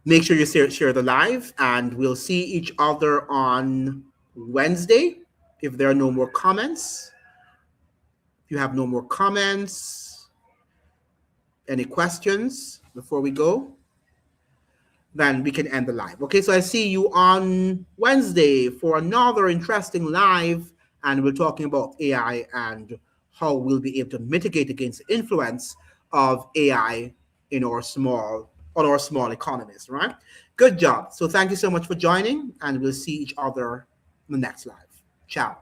Make sure you share the live, and we'll see each other on Wednesday. If there are no more comments, if you have no more comments, any questions before we go, then we can end the live. Okay, so I see you on Wednesday for another interesting live, and we're talking about AI and how we'll be able to mitigate against the influence of AI in our small on our small economies, right? Good job. So thank you so much for joining, and we'll see each other in the next live. Ciao.